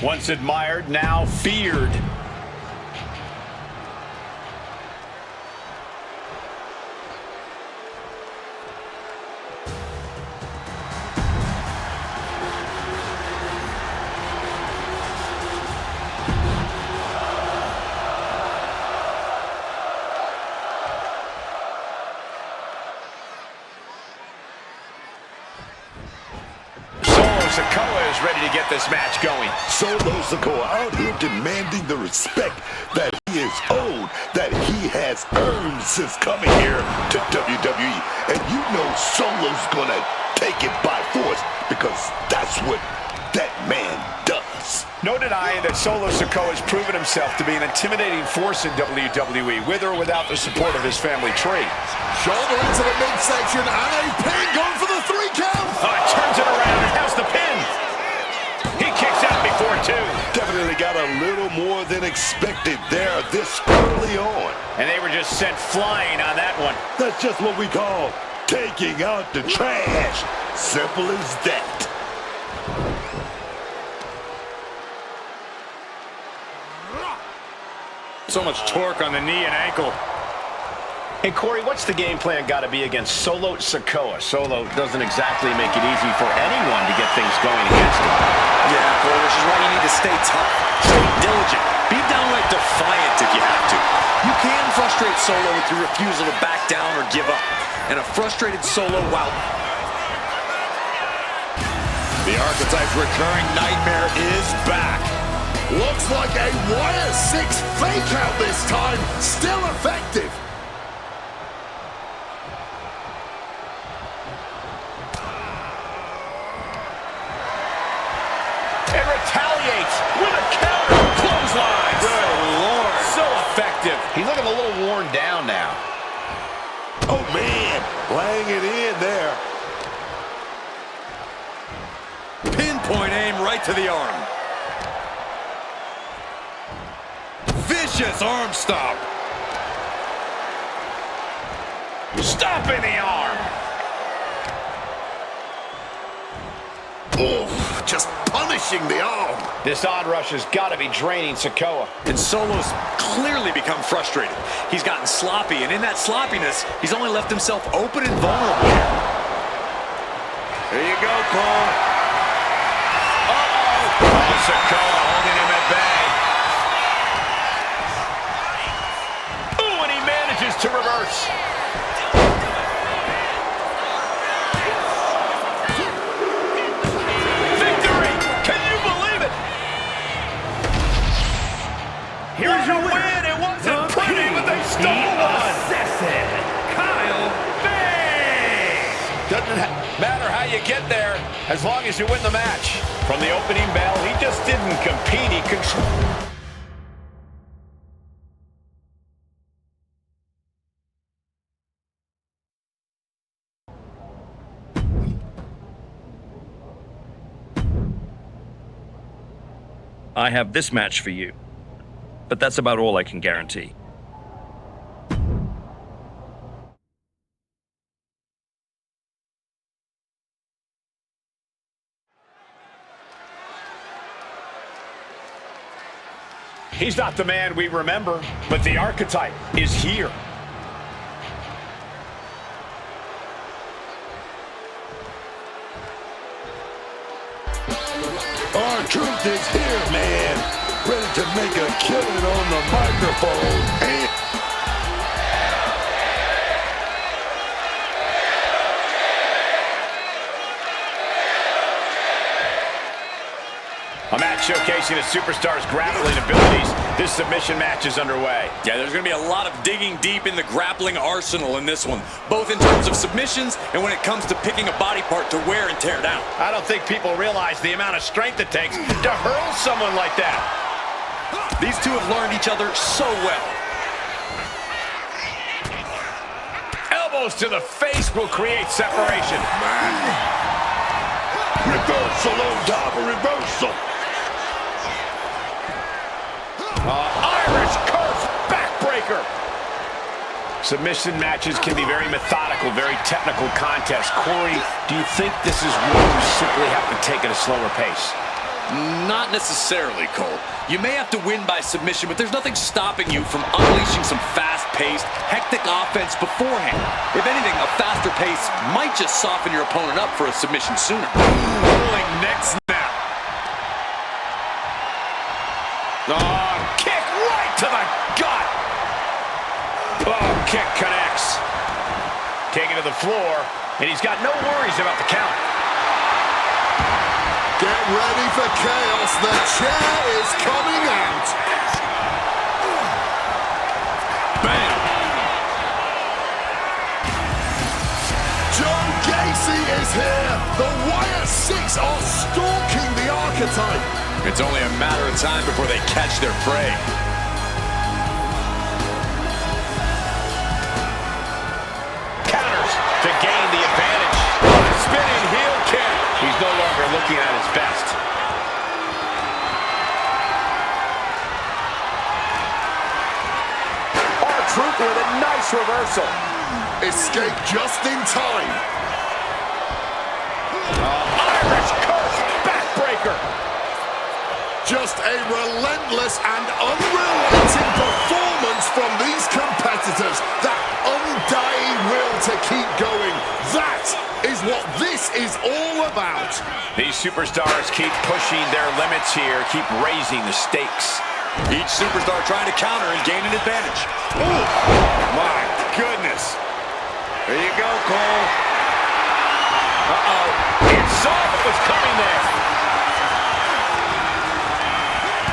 Speaker 1: Once admired, now feared. Sikoa is ready to get this match going.
Speaker 6: Solo Sikoa out here demanding the respect that he is owed, that he has earned since coming here to WWE. And you know Solo's gonna take it by force because that's what that man does.
Speaker 1: No denying that Solo Sikoa has proven himself to be an intimidating force in WWE, with or without the support of his family tree.
Speaker 4: Shoulder into the midsection and a pin going for the 3 count.
Speaker 1: Turns it around and has the pin. He kicks out before 2.
Speaker 6: Definitely got a little more than expected there this early on.
Speaker 1: And they were just sent flying on that one.
Speaker 6: That's just what we call taking out the trash. Simple as that.
Speaker 3: So much torque on the knee and ankle.
Speaker 1: Hey, Corey, what's the game plan got to be against Solo Sikoa? Solo doesn't exactly make it easy for anyone to get things going against him.
Speaker 2: Yeah, Cole, which is why you need to stay tough, stay diligent, be downright defiant if you have to. You can frustrate Solo with your refusal to back down or give up. And a frustrated Solo, wow. The Archetype's recurring nightmare is back.
Speaker 4: Looks like a wire 6 fake out this time. Still effective.
Speaker 1: And retaliates with a counter clothesline.
Speaker 2: Good Lord.
Speaker 1: So effective. He's looking a little worn down now.
Speaker 6: Oh, man. Laying it in there.
Speaker 2: Pinpoint aim right to the arm. Vicious arm stop.
Speaker 1: Stopping the arm.
Speaker 4: Oof, just punishing the arm.
Speaker 1: This onrush has got to be draining Sikoa.
Speaker 2: And Solo's clearly become frustrated. He's gotten sloppy, and in that sloppiness, he's only left himself open and vulnerable.
Speaker 3: There you go, Cole.
Speaker 1: Oh, Sikoa holding him at bay. Ooh, and he manages to reverse. Victory! Can you believe it?
Speaker 9: Here's your winner.
Speaker 1: Win. It wasn't pretty, but they stole one.
Speaker 9: Assassin, Kyle Bay.
Speaker 1: Doesn't matter how you get there, as long as you win the match. From the opening bell, he just didn't compete, he controlled.
Speaker 17: I have this match for you, but that's about all I can guarantee.
Speaker 1: He's not the man we remember, but the Archetype is here.
Speaker 6: R-Truth is here, man. Ready to make a killing on the microphone. And
Speaker 1: a match
Speaker 3: showcasing a superstar's grappling abilities, this submission match is underway.
Speaker 2: Yeah, there's going to be a lot of digging deep in the grappling arsenal in this one, both in terms of submissions and when it comes to picking a body part to wear and tear down.
Speaker 3: I don't think people realize the amount of strength it takes to hurl someone like that.
Speaker 2: These two have learned each other so well.
Speaker 3: Elbows to the face will create separation.
Speaker 6: Reversal on top of reversal.
Speaker 3: Irish curse backbreaker. Submission matches can be very methodical, very technical contests. Corey, do you think this is one you simply have to take at a slower pace?
Speaker 2: Not necessarily, Cole. You may have to win by submission, but there's nothing stopping you from unleashing some fast-paced, hectic offense beforehand. If anything, a faster pace might just soften your opponent up for a submission sooner.
Speaker 3: Rolling neck snap. Kick right to the gut. Kick connects. Taken to the floor, and he's got no worries about the count.
Speaker 4: Get ready for chaos. The chair is coming out.
Speaker 3: Bam.
Speaker 4: Joe Gacy is here. The Wyatt Six are stalking the archetype.
Speaker 2: It's only a matter of time before they catch their prey.
Speaker 3: Counters to gain the advantage. Spinning heel kick. He's no longer looking at his best. R-Truth with a nice reversal.
Speaker 4: Escape just in time.
Speaker 3: Irish curse backbreaker.
Speaker 4: Just a relentless and unrelenting performance from these competitors. That undying will to keep going. That is what this is all about.
Speaker 3: These superstars keep pushing their limits here, keep raising the stakes.
Speaker 2: Each superstar trying to counter and gain an advantage.
Speaker 3: Ooh, my goodness. There you go, Cole. It saw what was coming there.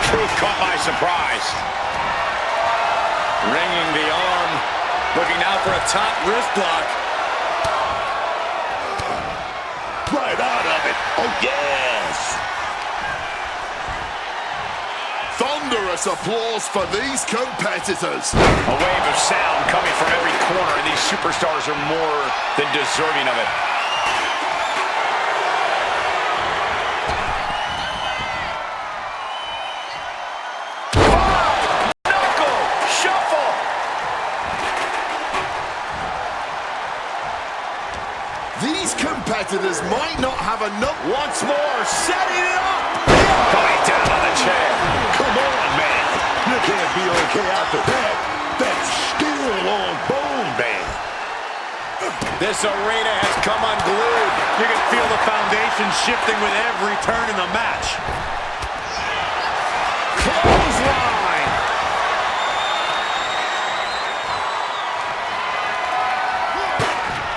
Speaker 3: Truth caught by surprise.
Speaker 2: Ringing the arm. Looking now for a top wrist block.
Speaker 6: Right out of it. Oh, yes.
Speaker 4: Thunderous applause for these competitors.
Speaker 3: A wave of sound coming from every corner, and these superstars are more than deserving of it. Knuckle shuffle.
Speaker 4: These competitors might not have enough.
Speaker 3: Once more, setting it up. Coming down on the chair.
Speaker 6: Come on, man. You can't be okay after that. That's still on bone, man.
Speaker 3: This arena has come unglued.
Speaker 2: You can feel the foundation shifting with every turn in the match.
Speaker 3: Clothesline.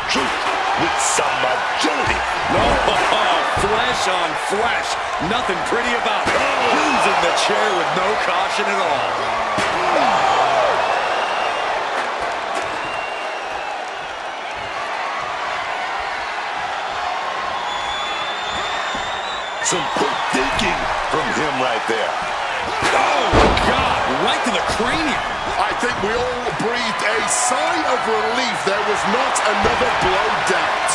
Speaker 6: Truth with some agility.
Speaker 2: Flesh on flesh. Nothing pretty about it. Losing the chair with no caution at all.
Speaker 6: Some quick thinking from him right there.
Speaker 2: Oh, God, right to the cranium.
Speaker 4: I think we all breathed a sigh of relief. There was not another blow dealt.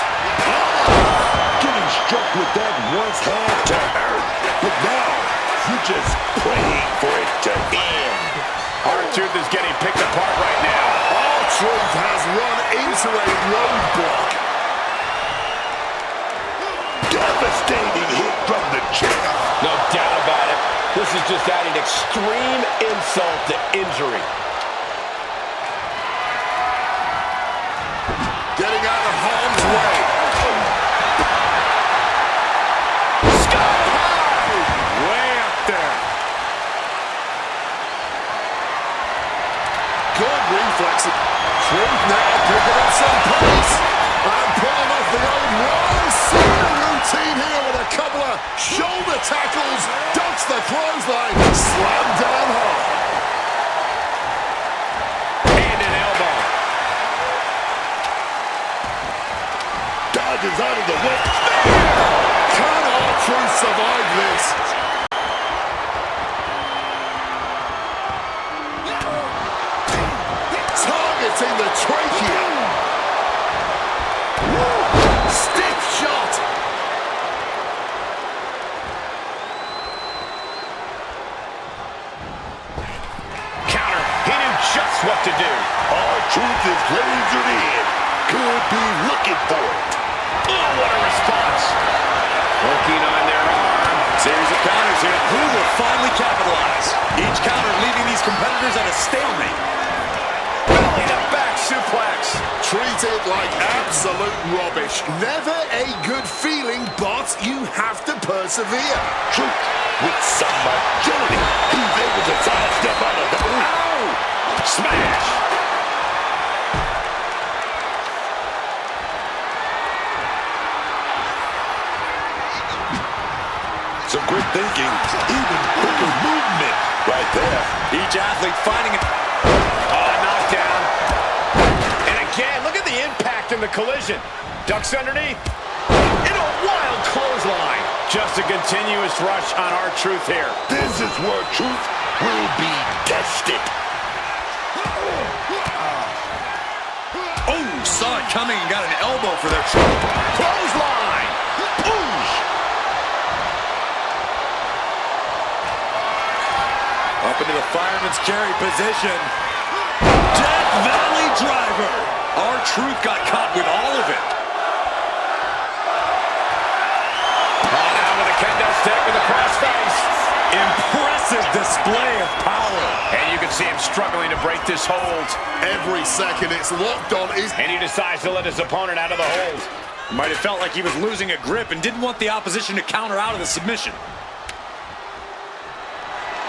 Speaker 6: Getting struck with that once had to hurt. But now, you're just praying for it to end.
Speaker 3: R-Truth is getting picked apart right now.
Speaker 4: R-Truth has run into a roadblock.
Speaker 6: Devastating hit from the chair.
Speaker 3: No doubt about it. This is just adding extreme insult to injury.
Speaker 4: Getting out of harm's way.
Speaker 3: Sky high! Way up there.
Speaker 4: Good reflexes. Truth now picking up some pace. And pulling off the old Ron Cena routine here with a couple of shoulder tackles, ducks the clothesline, slam down hard.
Speaker 3: And an elbow.
Speaker 6: Dodges out of the way.
Speaker 4: Can R-Truth survive this? Targeting the trachea. Stiff shot.
Speaker 3: Counter. He knew just what to do.
Speaker 6: R-Truth is lasered in. Could be looking for it.
Speaker 3: Oh, what a response. Working on their arm.
Speaker 5: Series of counters here. Who will finally capitalize? Each counter leaving these competitors at a stalemate.
Speaker 3: Belly to back suplex.
Speaker 4: Treated like absolute rubbish. Never a good feeling, but you have to persevere.
Speaker 6: Truth with some agility. He's able to sidestep out of the ring.
Speaker 3: Ow! Smash.
Speaker 6: Some great thinking, even quicker movement right there.
Speaker 5: Each athlete finding it.
Speaker 3: Knockdown. And again, look at the impact in the collision. Ducks underneath. In a wild clothesline. Just a continuous rush on R-Truth here.
Speaker 6: This is where Truth will be tested.
Speaker 5: Oh, saw it coming and got an elbow for their trouble.
Speaker 3: Clothesline.
Speaker 5: Up into the fireman's carry position. Death Valley driver. R-Truth got caught with all of it.
Speaker 3: Now with a kendo stick with a crossface.
Speaker 5: Impressive display of power.
Speaker 3: And you can see him struggling to break this hold.
Speaker 4: Every second it's locked on is...
Speaker 3: And he decides to let his opponent out of the hold.
Speaker 5: Might have felt like he was losing a grip and didn't want the opposition to counter out of the submission.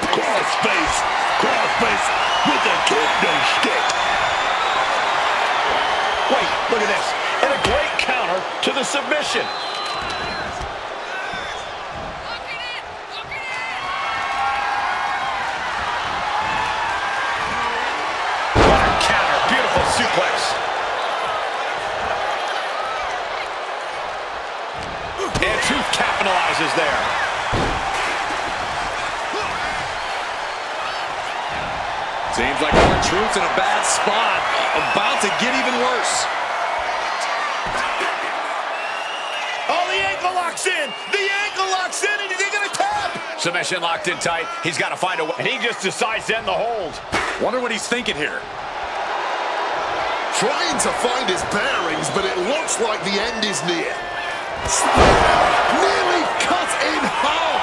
Speaker 6: Crossface with a kendo stick.
Speaker 3: Wait, look at this. And a great counter to the submission. What a counter. Beautiful suplex. And Truth capitalizes there.
Speaker 5: Seems like R-Truth's in a bad spot. About to get even worse.
Speaker 3: Oh, the ankle locks in. The ankle locks in, and he's going to tap. Submission locked in tight. He's got to find a way. And he just decides to end the hold.
Speaker 5: Wonder what he's thinking here.
Speaker 4: Trying to find his bearings, but it looks like the end is near. Nearly cut in half.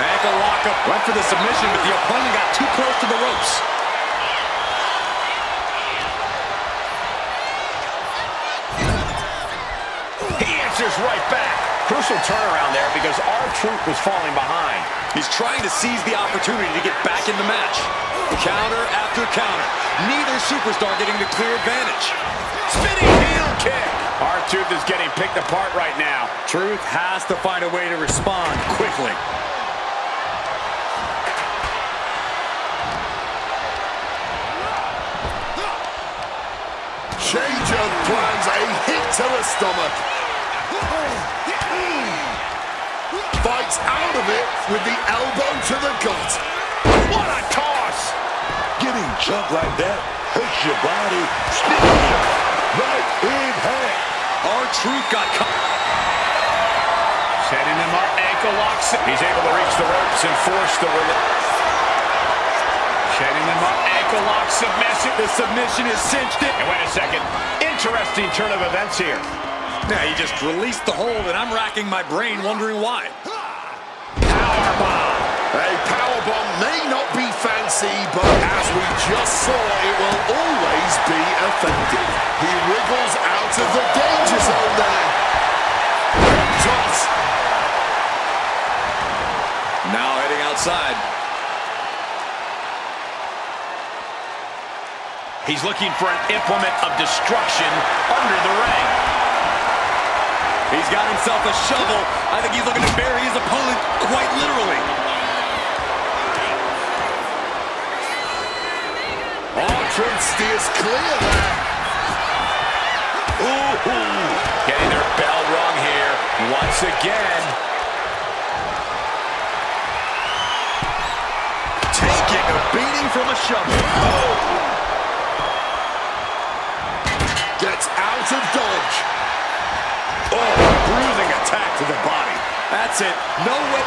Speaker 5: Ankle lockup. Went for the submission, but the opponent got too close to the ropes.
Speaker 3: He answers right back. Crucial turnaround there because R-Truth was falling behind.
Speaker 5: He's trying to seize the opportunity to get back in the match. Counter after counter. Neither superstar getting the clear advantage.
Speaker 3: Spinning heel kick. R-Truth is getting picked apart right now.
Speaker 5: Truth has to find a way to respond quickly.
Speaker 4: Change of plans, a hit to the stomach. Fights out of it with the elbow to the gut.
Speaker 3: What a toss!
Speaker 6: Getting jumped like that hurts your body. Sneaking you right in half.
Speaker 5: R-Truth got caught.
Speaker 3: Setting him up, ankle locks. He's able to reach the ropes and force the release. Setting him up, ankle lock, submission.
Speaker 5: The submission is cinched in.
Speaker 3: And wait a second. Interesting turn of events here.
Speaker 5: Now he just released the hold, and I'm racking my brain wondering why.
Speaker 3: Powerbomb.
Speaker 4: A powerbomb may not be fancy, but as we just saw, it will always be effective. He wriggles out of the danger zone there. Toss.
Speaker 5: Now heading outside.
Speaker 3: He's looking for an implement of destruction under the ring.
Speaker 5: He's got himself a shovel. I think he's looking to bury his opponent quite literally.
Speaker 4: R-Truth steers clear there.
Speaker 1: Ooh, getting their bell rung here once again.
Speaker 2: Taking a beating from a shovel. Oh.
Speaker 4: Gets out of dodge.
Speaker 2: Oh, bruising attack to the body. That's it. No way.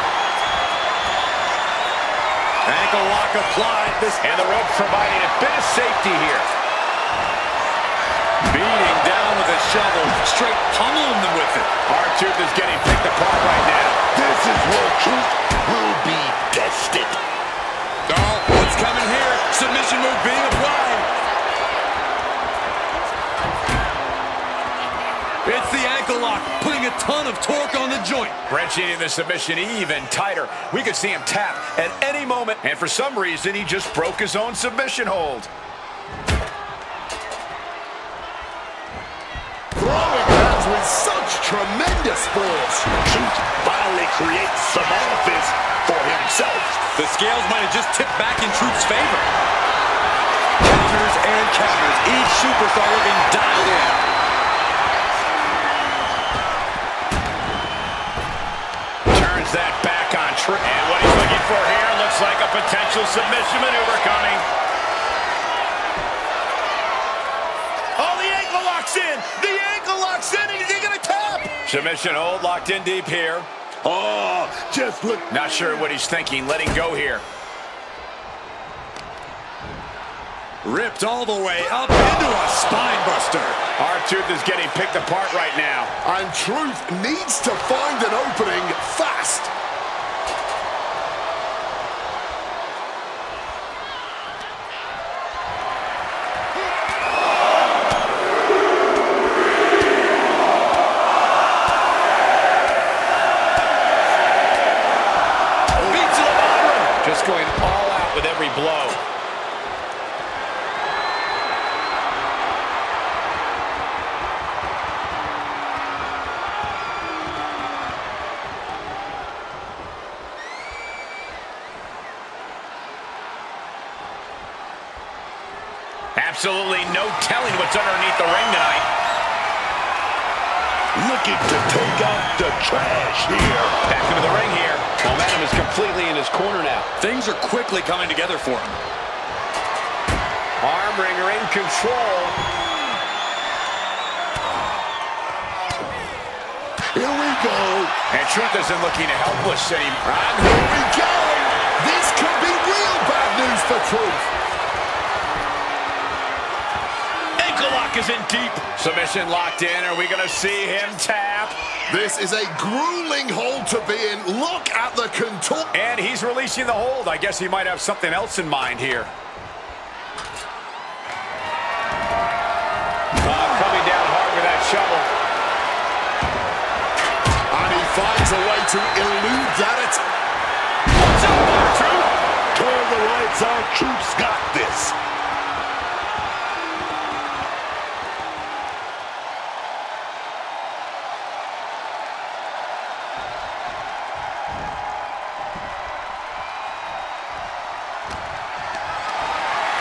Speaker 2: Ankle lock applied.
Speaker 1: And the rope providing a bit of safety here.
Speaker 5: Beating down with a shovel, straight pummeling them with it.
Speaker 1: R-Truth is getting picked apart right now.
Speaker 6: This is where truth will be tested.
Speaker 5: Oh, what's coming here? Submission move being applied. It's the ankle lock, putting a ton of torque on the joint.
Speaker 1: Wrenching the submission even tighter. We could see him tap at any moment, and for some reason, he just broke his own submission hold.
Speaker 4: Throwing hands with such tremendous force.
Speaker 6: Truth finally creates some offense for himself.
Speaker 5: The scales might have just tipped back in Truth's favor. Counters and counters. Each superstar looking dialed in.
Speaker 1: Turns that back on Truth. And what he's looking for here looks like a potential submission maneuver coming. Oh, the ankle lock's in. The ankle lock's in, and is he going to tap? Submission hold locked in deep here.
Speaker 6: Oh, just look.
Speaker 1: Not sure what he's thinking. Letting go here.
Speaker 5: Ripped all the way up into a spine buster.
Speaker 1: R-Truth is getting picked apart right now.
Speaker 4: And Truth needs to find an opening fast.
Speaker 1: Beats to the bottom. Just going all out with every blow. Absolutely no telling what's underneath the ring tonight.
Speaker 6: Looking to take out the trash here.
Speaker 1: Back into the ring here. Momentum is completely in his corner now.
Speaker 5: Things are quickly coming together for him.
Speaker 1: Arm wringer in control.
Speaker 6: Here we go.
Speaker 1: And Truth isn't looking helpless anymore.
Speaker 4: And here we go. This could be real bad news for Truth.
Speaker 1: Is in deep. Submission locked in. Are we going to see him tap?
Speaker 4: This is a grueling hold to be in. Look at the contour.
Speaker 1: And he's releasing the hold. I guess he might have something else in mind here. Coming down hard with that shovel.
Speaker 4: And he finds a way to elude that.
Speaker 1: What's up, Truth?
Speaker 6: Turn the lights on. Truth's got this.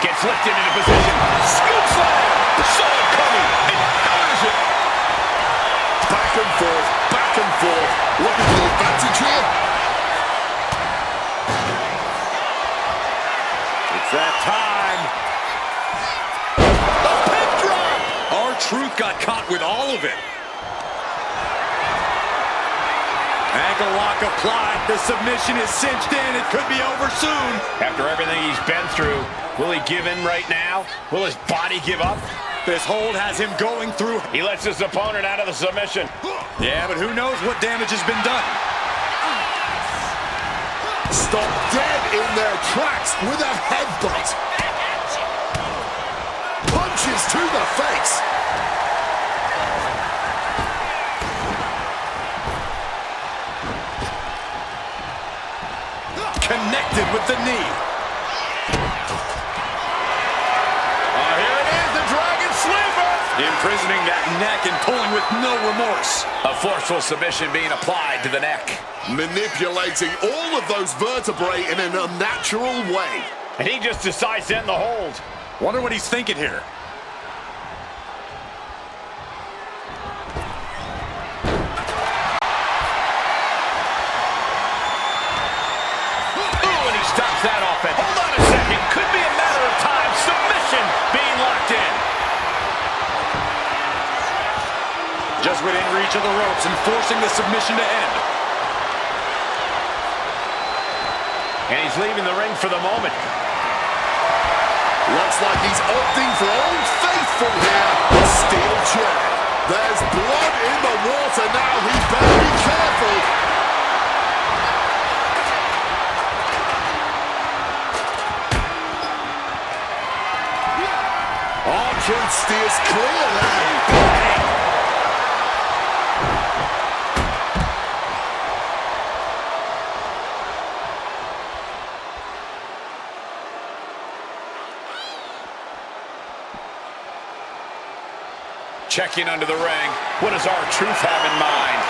Speaker 1: Gets lifted into position. Scoop slam. Saw it coming and counters it.
Speaker 4: Back and forth, back and forth. Looking for the advantage here.
Speaker 5: It's that time.
Speaker 1: A pin drop.
Speaker 5: R-Truth got caught with all of it. Ankle lock applied. The submission is cinched in. It could be over soon.
Speaker 1: After everything he's been through, will he give in right now? Will his body give up?
Speaker 5: This hold has him going through.
Speaker 1: He lets his opponent out of the submission.
Speaker 5: Yeah, but who knows what damage has been done.
Speaker 4: Stop dead in their tracks with a headbutt. Punches to the face.
Speaker 5: Connected with the knee.
Speaker 1: Here it is, the Dragon Sleeper.
Speaker 5: Imprisoning that neck and pulling with no remorse.
Speaker 1: A forceful submission being applied to the neck.
Speaker 4: Manipulating all of those vertebrae in an unnatural way.
Speaker 3: And he just decides to end the hold.
Speaker 5: Wonder what he's thinking here.
Speaker 3: Stops that offense. Hold on a second. Could be a matter of time. Submission being locked in.
Speaker 5: Just within reach of the ropes and forcing the submission to end.
Speaker 3: And he's leaving the ring for the moment.
Speaker 4: Looks like he's opting for Old Faithful here. A steel chair. There's blood in the water now. He better be careful. R-Truth steers clear there.
Speaker 1: Checking under the ring. What does R-Truth have in mind?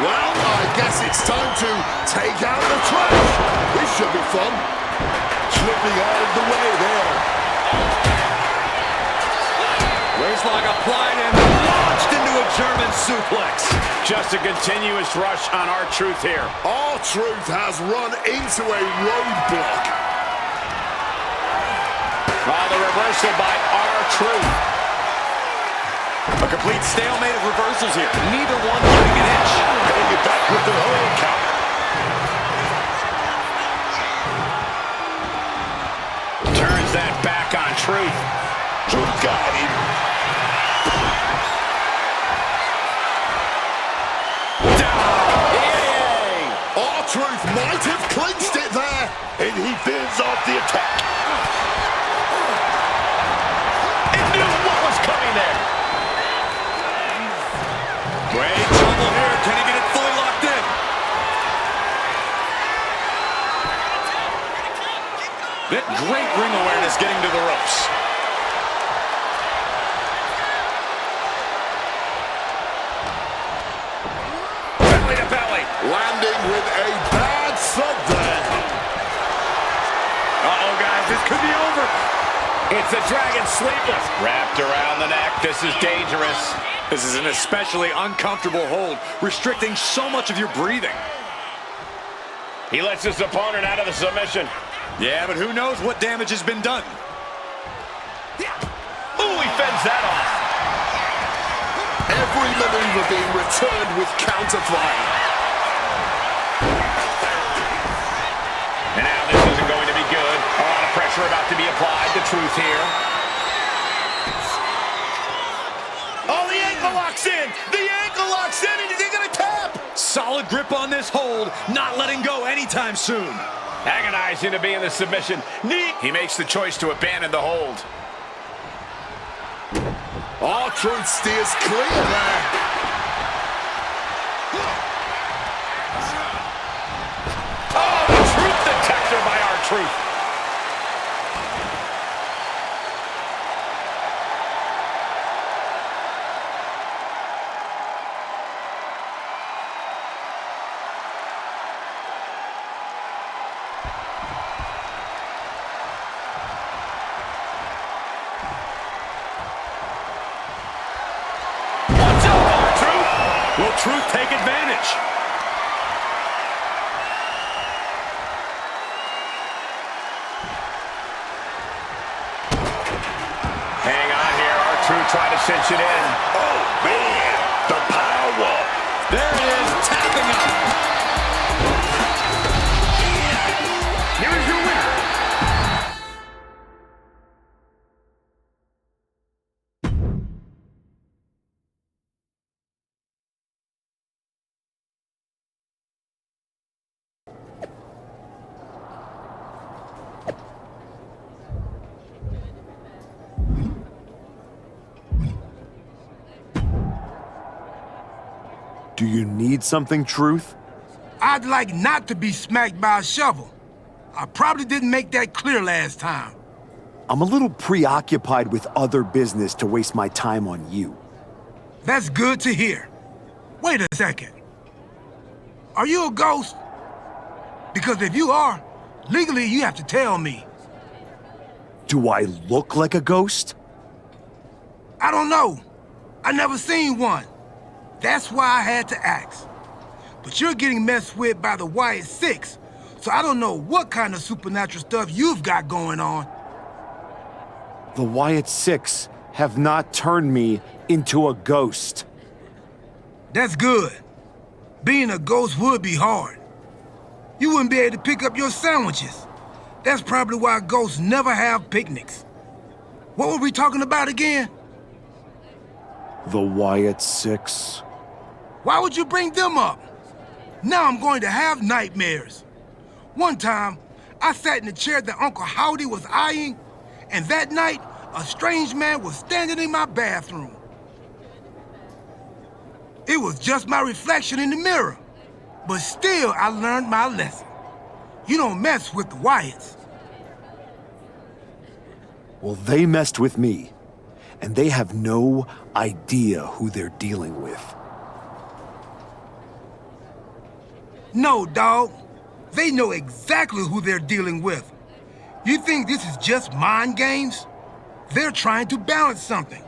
Speaker 4: Well, I guess it's time to take out the trash. This should be fun. Slipping out of the way there.
Speaker 5: Waistlock applied and launched into a German suplex.
Speaker 3: Just a continuous rush on R-Truth here.
Speaker 4: R-Truth has run into a roadblock.
Speaker 3: The reversal by R-Truth.
Speaker 5: A complete stalemate of reversals here. Neither one getting an inch.
Speaker 6: Paying it back with their own count.
Speaker 3: Turns that back on Truth.
Speaker 6: Truth got him.
Speaker 4: R-Truth might have clinched it there.
Speaker 6: And he fends off the attack.
Speaker 3: It knew what was coming there.
Speaker 5: Great juggle here. Can he get it fully locked in? That great ring awareness getting to the ropes.
Speaker 3: Belly to belly.
Speaker 4: Landing with a bad thud there.
Speaker 3: Uh-oh, guys, this could be over. It's the Dragon Sleeper. Wrapped around the neck. This is dangerous.
Speaker 5: This is an especially uncomfortable hold, restricting so much of your breathing.
Speaker 3: He lets his opponent out of the submission.
Speaker 5: Yeah, but who knows what damage has been done.
Speaker 3: Ooh, he fends that off.
Speaker 4: Every maneuver being returned with counterfire.
Speaker 3: And now this isn't going to be good. A lot of pressure about to be applied to Truth here. Oh, the ankle locks in! The ankle locks in, and he's gonna tap!
Speaker 5: Solid grip on this hold, not letting go anytime soon.
Speaker 3: Agonizing to be in the submission. Knee.
Speaker 1: He makes the choice to abandon the hold.
Speaker 4: R-Truth steers clear there.
Speaker 3: Oh, the truth detector by R-Truth.
Speaker 5: Will Truth take advantage?
Speaker 3: Hang on here, R-Truth trying to cinch it in.
Speaker 6: Oh, man, the power.
Speaker 5: There it is, tapping up.
Speaker 9: Here is your winner.
Speaker 11: Do you need something, Truth?
Speaker 15: I'd like not to be smacked by a shovel. I probably didn't make that clear last time.
Speaker 11: I'm a little preoccupied with other business to waste my time on you.
Speaker 15: That's good to hear. Wait a second. Are you a ghost? Because if you are, legally you have to tell me.
Speaker 11: Do I look like a ghost?
Speaker 15: I don't know. I never seen one. That's why I had to ask. But you're getting messed with by the Wyatt Six, so I don't know what kind of supernatural stuff you've got going on.
Speaker 11: The Wyatt Six have not turned me into a ghost.
Speaker 15: That's good. Being a ghost would be hard. You wouldn't be able to pick up your sandwiches. That's probably why ghosts never have picnics. What were we talking about again?
Speaker 11: The Wyatt Six.
Speaker 15: Why would you bring them up? Now I'm going to have nightmares. One time, I sat in the chair that Uncle Howdy was eyeing, and that night, a strange man was standing in my bathroom. It was just my reflection in the mirror. But still, I learned my lesson. You don't mess with the Wyatts.
Speaker 11: Well, they messed with me, and they have no idea who they're dealing with.
Speaker 15: No, dog. They know exactly who they're dealing with. You think this is just mind games? They're trying to balance something.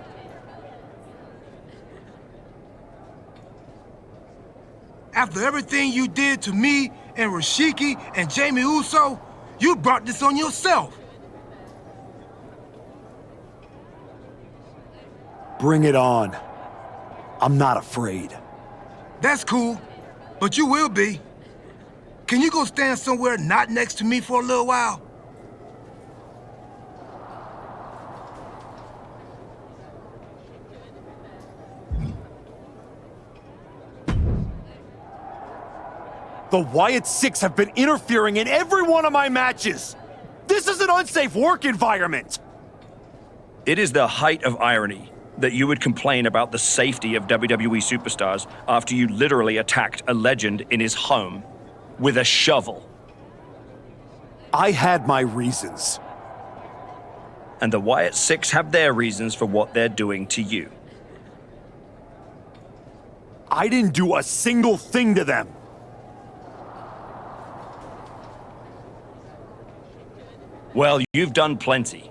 Speaker 15: After everything you did to me and Rashiki and Jamie Uso, you brought this on yourself.
Speaker 11: Bring it on. I'm not afraid.
Speaker 15: That's cool, but you will be. Can you go stand somewhere not next to me for a little while?
Speaker 11: The Wyatt Six have been interfering in every one of my matches! This is an unsafe work environment!
Speaker 17: It is the height of irony that you would complain about the safety of WWE superstars after you literally attacked a legend in his home with a shovel.
Speaker 11: I had my reasons.
Speaker 17: And the Wyatt Six have their reasons for what they're doing to you.
Speaker 11: I didn't do a single thing to them.
Speaker 17: Well, you've done plenty.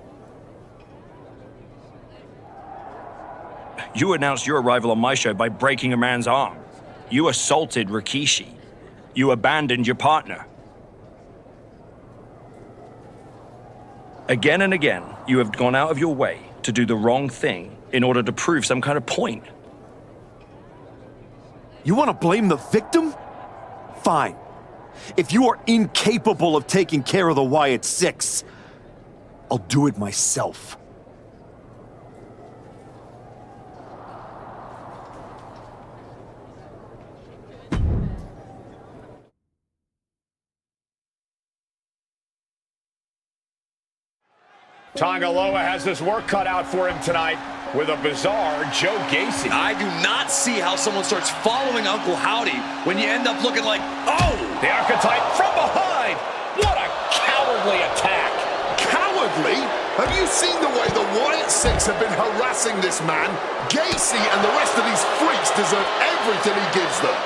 Speaker 17: You announced your arrival on my show by breaking a man's arm. You assaulted Rikishi. You abandoned your partner. Again and again, you have gone out of your way to do the wrong thing in order to prove some kind of point.
Speaker 11: You want to blame the victim? Fine. If you are incapable of taking care of the Wyatt Six, I'll do it myself.
Speaker 3: Tonga Loa has his work cut out for him tonight with a bizarre Joe Gacy.
Speaker 2: I do not see how someone starts following Uncle Howdy when you end up looking like, oh!
Speaker 3: The archetype from behind. What a cowardly attack.
Speaker 4: Cowardly? Have you seen the way the Wyatt Six have been harassing this man? Gacy and the rest of these freaks deserve everything he gives them.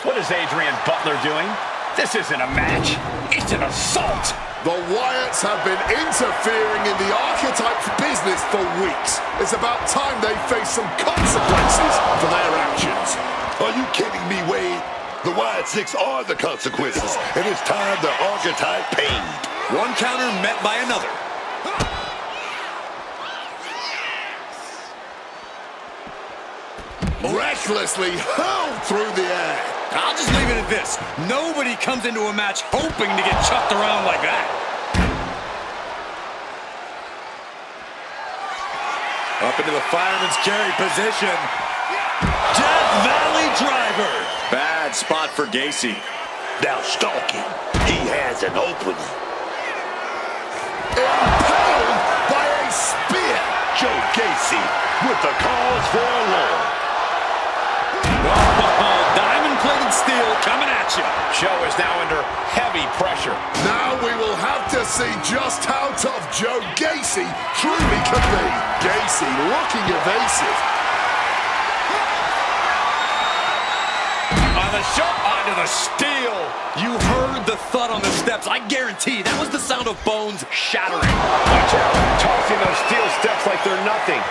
Speaker 3: What is Adrian Butler doing? This isn't a match. It's an assault.
Speaker 4: The Wyatts have been interfering in the archetype's business for weeks. It's about time they face some consequences for their actions.
Speaker 6: Are you kidding me, Wade? The Wyatt Six are the consequences, and it's time the archetype paid.
Speaker 2: One counter met by another.
Speaker 4: Recklessly hurled through the air.
Speaker 2: I'll just leave it at this. Nobody comes into a match hoping to get chucked around like that. Up into the fireman's carry position. Death Valley driver. Bad spot for Gacy.
Speaker 6: Now stalking. He has an opening.
Speaker 4: Impaled by a spear.
Speaker 6: Joe Gacy with the cause for alarm.
Speaker 2: Diamond-plated steel coming at you.
Speaker 3: Joe is now under heavy pressure.
Speaker 4: Now we will have to to see just how tough Joe Gacy truly can be. Gacy looking evasive.
Speaker 3: On the shot, onto the steel.
Speaker 5: You heard the thud on the steps. I guarantee that was the sound of bones shattering.
Speaker 3: Watch out, tossing those steel steps like they're nothing.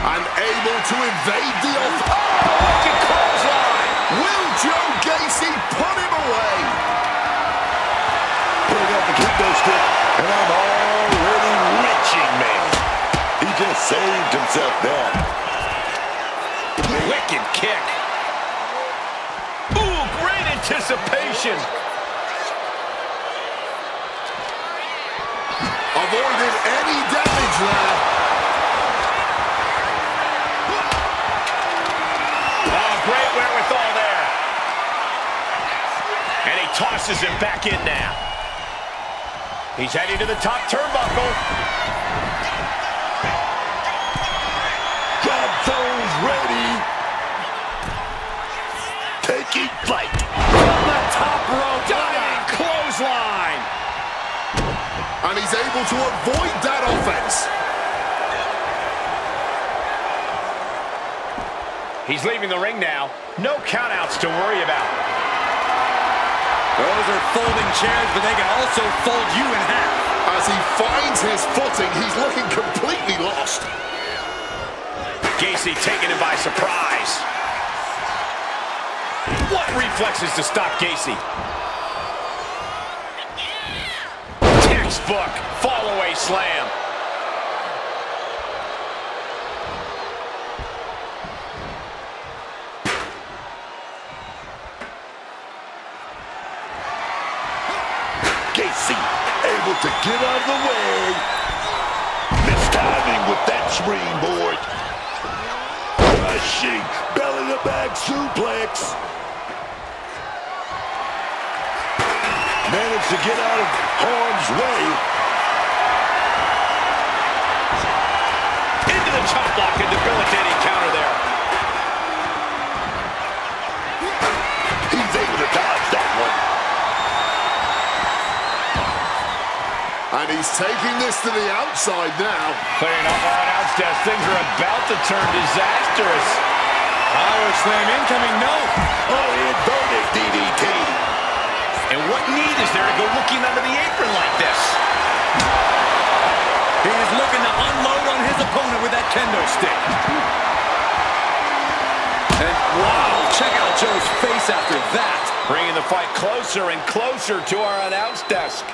Speaker 4: And able to evade the wicked clothesline. Will Joe Gacy put him away?
Speaker 6: Putting up the kendo stick, and I'm already reaching, man. He just saved himself there.
Speaker 3: Wicked kick. Ooh, great anticipation.
Speaker 4: Avoided any damage there.
Speaker 3: Oh, great wherewithal there. And he tosses him back in now. He's heading to the top turnbuckle.
Speaker 6: Job zone's ready. Taking flight.
Speaker 3: From the top rope, diving clothesline.
Speaker 4: And he's able to avoid that offense.
Speaker 3: He's leaving the ring now. No countouts to worry about.
Speaker 5: Those are folding chairs, but they can also fold you in half.
Speaker 4: As he finds his footing, he's looking completely lost.
Speaker 3: Gacy taking him by surprise. What reflexes to stop Gacy? Textbook fall-away slam.
Speaker 6: Gacy able to get out of the way. Mistiming with that springboard. Crushing belly-to-back suplex. Managed to get out of harm's way.
Speaker 3: Into the chop block, a debilitating counter there.
Speaker 6: He's able to dodge that one.
Speaker 4: And he's taking this to the outside now.
Speaker 3: Clearing up our announce desk. Things are about to turn disastrous.
Speaker 5: Power slam incoming, no.
Speaker 6: Oh, inverted DDT.
Speaker 3: And what need is there to go looking under the apron like this?
Speaker 5: He is looking to unload on his opponent with that kendo stick. And wow, check out Joe's face after that.
Speaker 3: Bringing the fight closer and closer to our announce desk.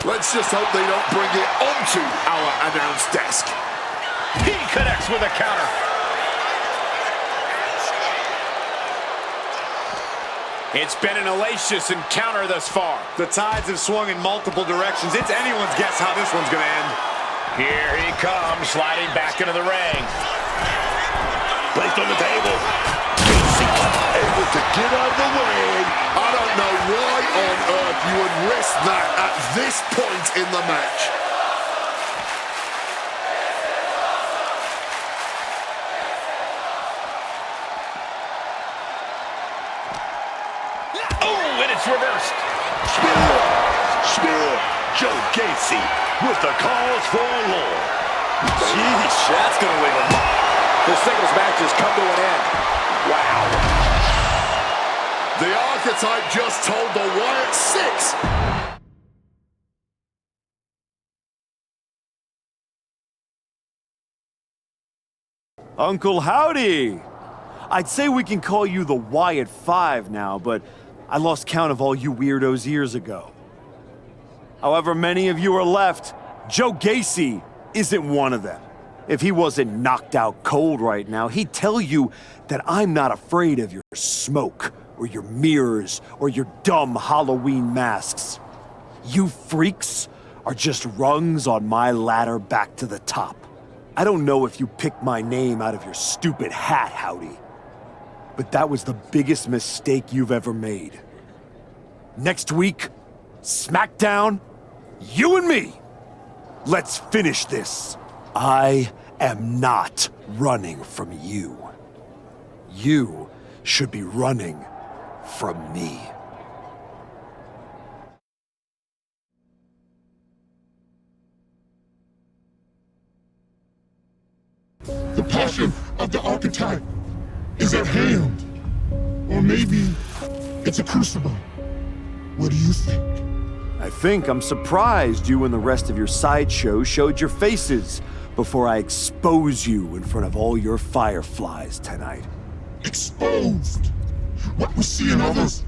Speaker 4: Let's just hope they don't bring it onto our announce desk.
Speaker 3: He connects with a counter. It's been an hellacious encounter thus far.
Speaker 5: The tides have swung in multiple directions. It's anyone's guess how this one's going to end.
Speaker 3: Here he comes, sliding back into the ring.
Speaker 6: Placed on the table. Gacy able to get out of the way.
Speaker 4: I don't know why on earth you would risk that at this point in the match.
Speaker 3: Oh, and it's reversed.
Speaker 6: Spear. Joe Gacy with the cause for alarm.
Speaker 5: Sheesh, that's going to leave him. The singles match has come to an end. Wow.
Speaker 4: The archetype just told the Wyatt 6.
Speaker 11: Uncle Howdy! I'd say we can call you the Wyatt 5 now, but I lost count of all you weirdos years ago. However many of you are left, Joe Gacy isn't one of them. If he wasn't knocked out cold right now, he'd tell you that I'm not afraid of your smoke, or your mirrors, or your dumb Halloween masks. You freaks are just rungs on my ladder back to the top. I don't know if you picked my name out of your stupid hat, Howdy, but that was the biggest mistake you've ever made. Next week, SmackDown, you and me. Let's finish this. I am not running from you. You should be running from me.
Speaker 18: destruction of the archetype is at hand. Or maybe it's a crucible. What do you think?
Speaker 11: I think I'm surprised you and the rest of your sideshow showed your faces before I expose you in front of all your fireflies tonight.
Speaker 18: Exposed. What we see in others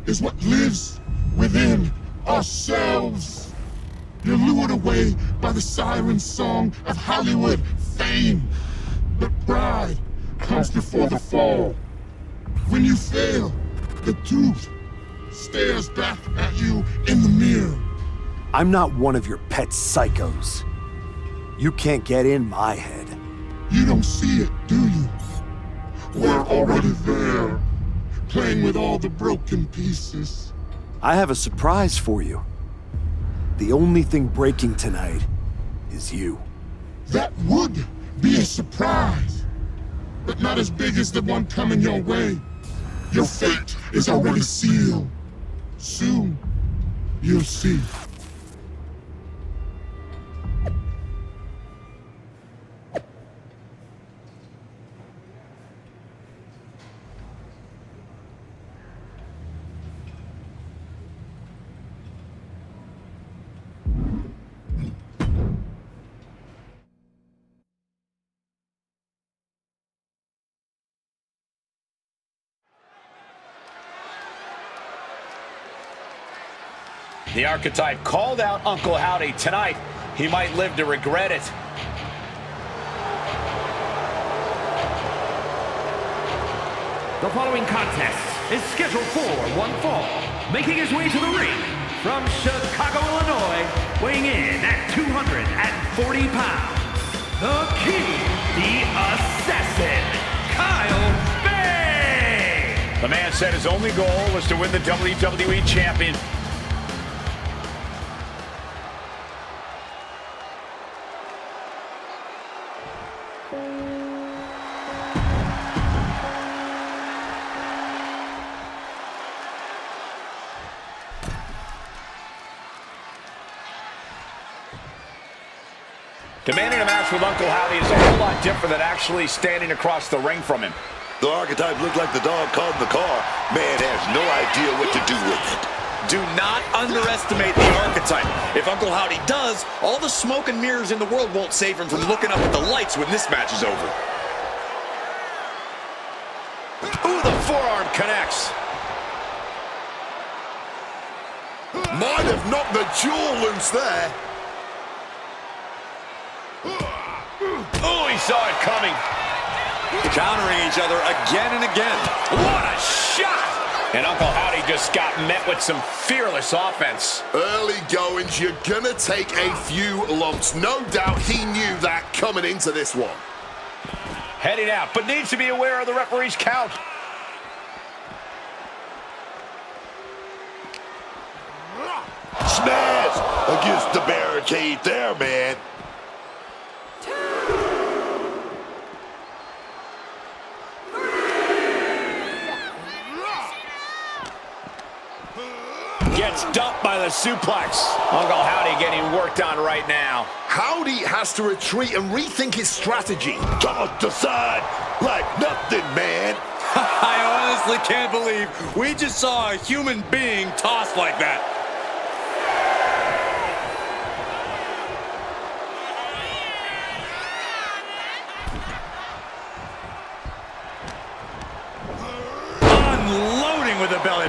Speaker 18: is what lives within ourselves. You're lured away by the siren song of Hollywood fame. But pride comes before the fall. When you fail, the truth stares back at you in the mirror.
Speaker 11: I'm not one of your pet psychos. You can't get in my head.
Speaker 18: You don't see it, do you? We're already there, playing with all the broken pieces.
Speaker 11: I have a surprise for you. The only thing breaking tonight is you.
Speaker 18: That would be a surprise, but not as big as the one coming your way. Your fate is already sealed. Soon, you'll see.
Speaker 3: The archetype called out Uncle Howdy tonight. He might live to regret it.
Speaker 9: The following contest is scheduled for one fall. Making his way to the ring from Chicago, Illinois, weighing in at 240 pounds, the King, the Assassin, Kyle Bay!
Speaker 3: The man said his only goal was to win the WWE Champion. Demanding a match with Uncle Howdy is a whole lot different than actually standing across the ring from him.
Speaker 6: The archetype looked like the dog caught in the car. Man has no idea what to do with it.
Speaker 2: Do not underestimate the archetype. If Uncle Howdy does, all the smoke and mirrors in the world won't save him from looking up at the lights when this match is over.
Speaker 3: Ooh, the forearm connects.
Speaker 4: Might have knocked the jaw loose there.
Speaker 3: Oh, he saw it coming.
Speaker 2: Countering each other again and again.
Speaker 3: What a shot! And Uncle Howdy just got met with some fearless offense.
Speaker 4: Early goings, you're gonna take a few lumps. No doubt he knew that coming into this one.
Speaker 3: Heading out, but needs to be aware of the referee's count.
Speaker 6: Smash against the barricade there, man.
Speaker 3: Gets dumped by the suplex. Uncle Howdy getting worked on right now.
Speaker 4: Howdy has to retreat and rethink his strategy.
Speaker 6: Tossed aside like nothing, man.
Speaker 2: I honestly can't believe we just saw a human being tossed like that. Unloading with the belly.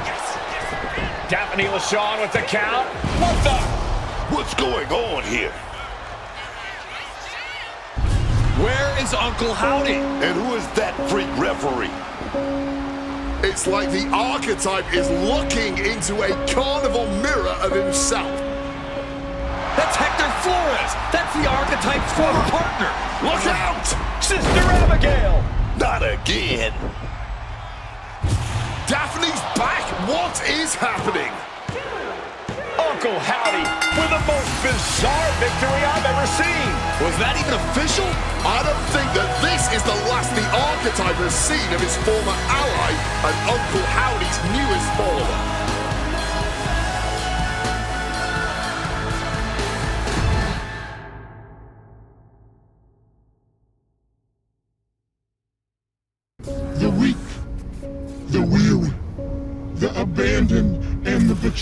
Speaker 3: Daphne LaShawn with the count. What the?
Speaker 6: What's going on here?
Speaker 2: Where is Uncle Howdy?
Speaker 6: And who is that freak referee?
Speaker 4: It's like the archetype is looking into a carnival mirror of himself.
Speaker 2: That's Hector Flores. That's the archetype's former partner.
Speaker 4: Look out!
Speaker 3: Sister Abigail!
Speaker 6: Not again.
Speaker 4: Daphne's back. What is happening?
Speaker 3: Uncle Howdy with the most bizarre victory I've ever seen.
Speaker 2: Was that even official?
Speaker 4: I don't think that this is the last the archetype has seen of his former ally and Uncle Howdy's newest follower.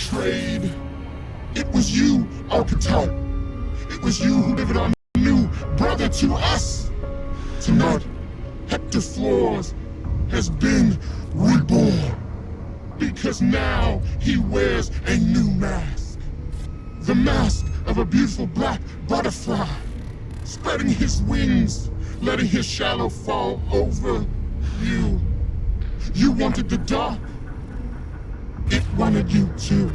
Speaker 18: betrayed. It was you, archetype. It was you who delivered our new brother to us. Tonight, Hector Flores has been reborn. Because now he wears a new mask. The mask of a beautiful black butterfly, spreading his wings, letting his shadow fall over you. You wanted the dark. It wanted you too.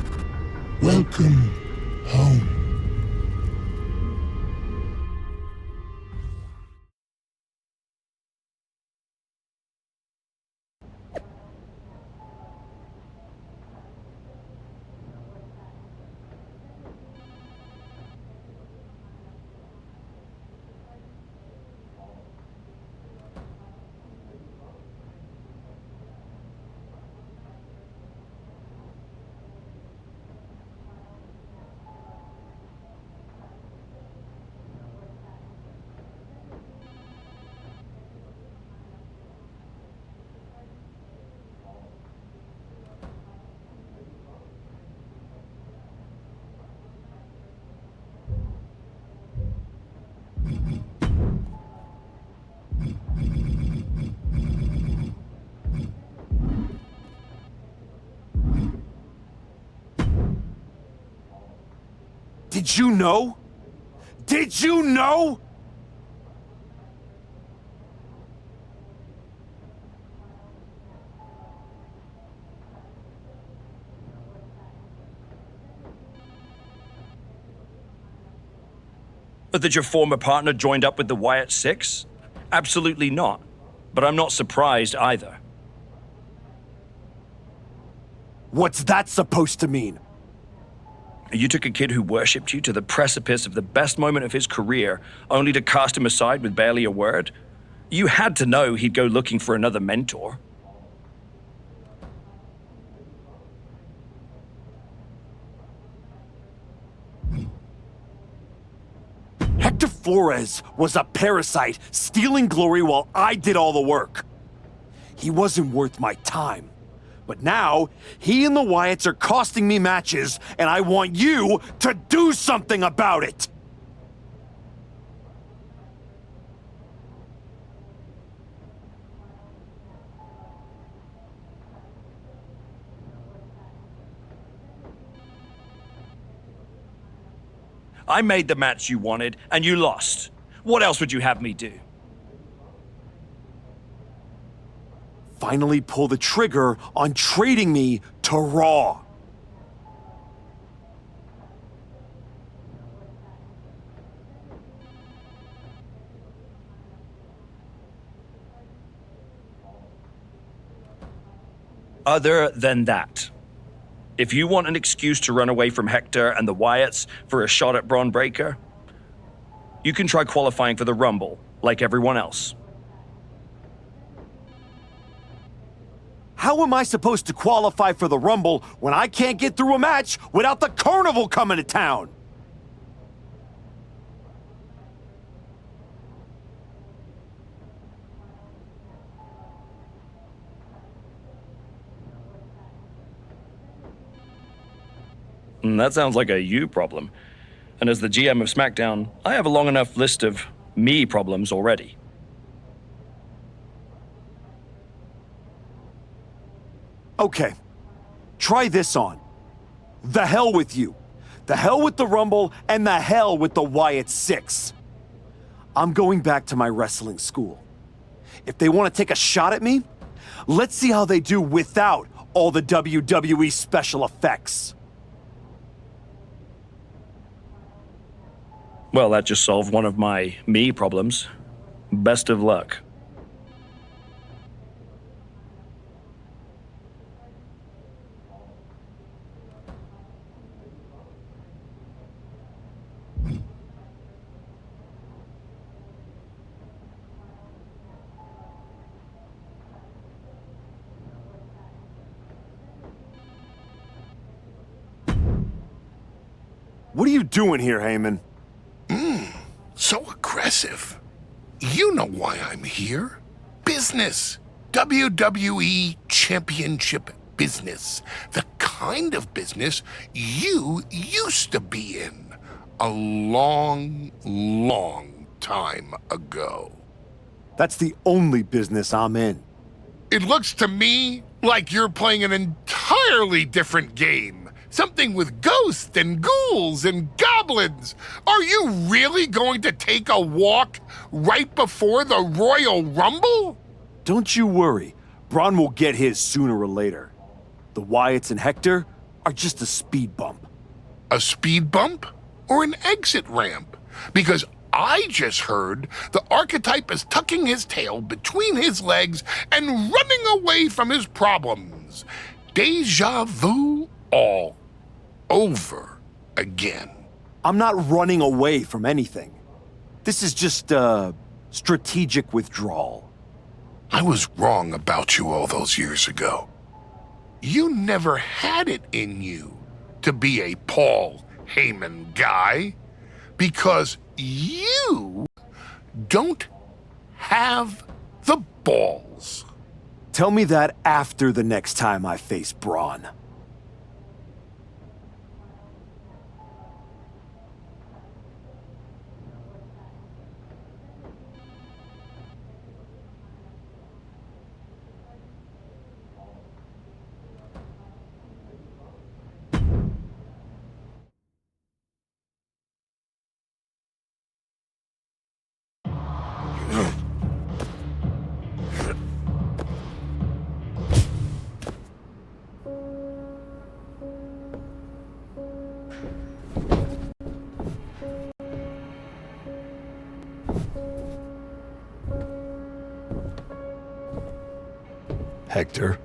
Speaker 18: Welcome home.
Speaker 11: Did you know? Did you know?
Speaker 17: But that your former partner joined up with the Wyatt Six? Absolutely not. But I'm not surprised either.
Speaker 11: What's that supposed to mean?
Speaker 17: You took a kid who worshipped you to the precipice of the best moment of his career, only to cast him aside with barely a word? You had to know he'd go looking for another mentor.
Speaker 11: Hector Flores was a parasite, stealing glory while I did all the work. He wasn't worth my time. But now, he and the Wyatts are costing me matches, and I want you to do something about it!
Speaker 17: I made the match you wanted, and you lost. What else would you have me do?
Speaker 11: Finally pull the trigger on trading me to Raw.
Speaker 17: Other than that, if you want an excuse to run away from Hector and the Wyatts for a shot at Braun Breaker, you can try qualifying for the Rumble, like everyone else.
Speaker 11: How am I supposed to qualify for the Rumble when I can't get through a match without the Carnival coming to town?
Speaker 17: That sounds like a you problem. And as the GM of SmackDown, I have a long enough list of me problems already.
Speaker 11: Okay, try this on. The hell with you. The hell with the Rumble, and the hell with the Wyatt Six. I'm going back to my wrestling school. If they want to take a shot at me, let's see how they do without all the WWE special effects.
Speaker 17: Well, that just solved one of my me problems. Best of luck.
Speaker 11: What are you doing here, Heyman?
Speaker 13: So aggressive. You know why I'm here. Business. WWE Championship business. The kind of business you used to be in a long, long time ago.
Speaker 11: That's the only business I'm in.
Speaker 13: It looks to me like you're playing an entirely different game. Something with ghosts and ghouls and goblins. Are you really going to take a walk right before the Royal Rumble?
Speaker 11: Don't you worry. Braun will get his sooner or later. The Wyatts and Hector are just a speed bump.
Speaker 13: A speed bump or an exit ramp? Because I just heard the archetype is tucking his tail between his legs and running away from his problems. Deja vu all over again.
Speaker 11: I'm not running away from anything. This is just a strategic withdrawal.
Speaker 13: I was wrong about you all those years ago. You never had it in you to be a Paul Heyman guy because you don't have the balls.
Speaker 11: Tell me that after the next time I face Braun.
Speaker 14: Hector?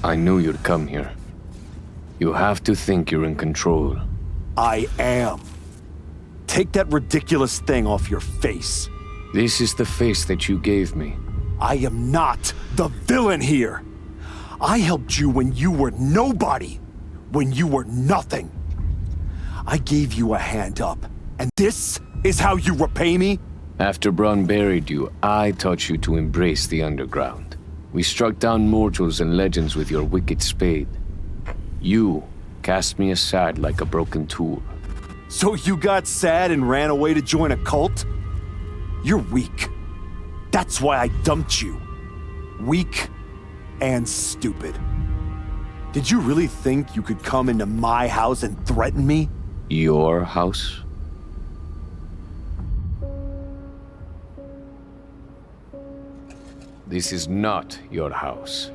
Speaker 10: I knew you'd come here. You have to think you're in control.
Speaker 11: I am. Take that ridiculous thing off your face.
Speaker 10: This is the face that you gave me.
Speaker 11: I am not the villain here. I helped you when you were nobody, when you were nothing. I gave you a hand up, and this is how you repay me?
Speaker 10: After Braun buried you, I taught you to embrace the underground. We struck down mortals and legends with your wicked spade. You cast me aside like a broken tool.
Speaker 11: So you got sad and ran away to join a cult? You're weak. That's why I dumped you. Weak and stupid. Did you really think you could come into my house and threaten me?
Speaker 10: Your house? This is not your house.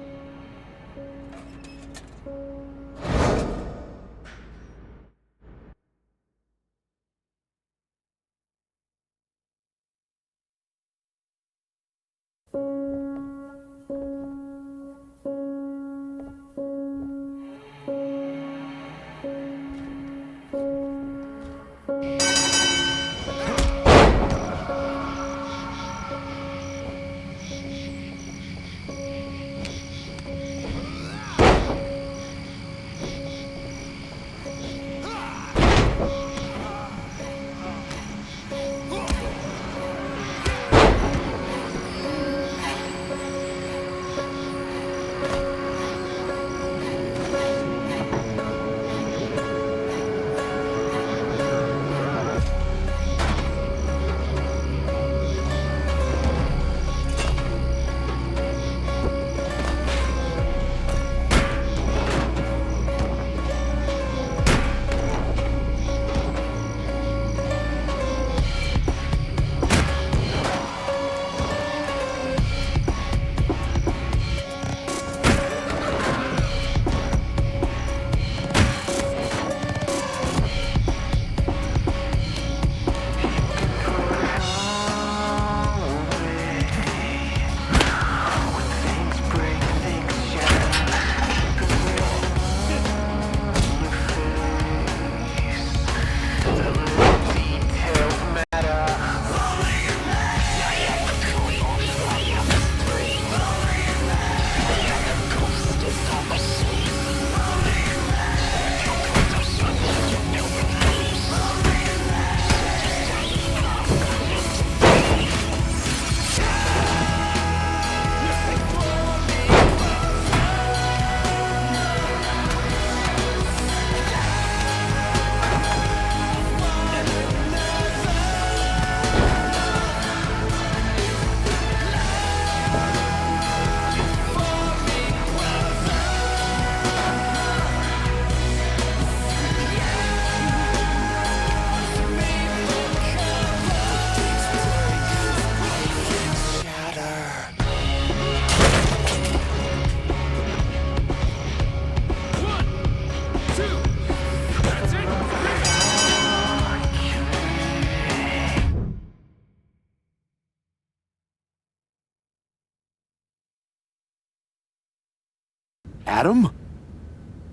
Speaker 11: Adam?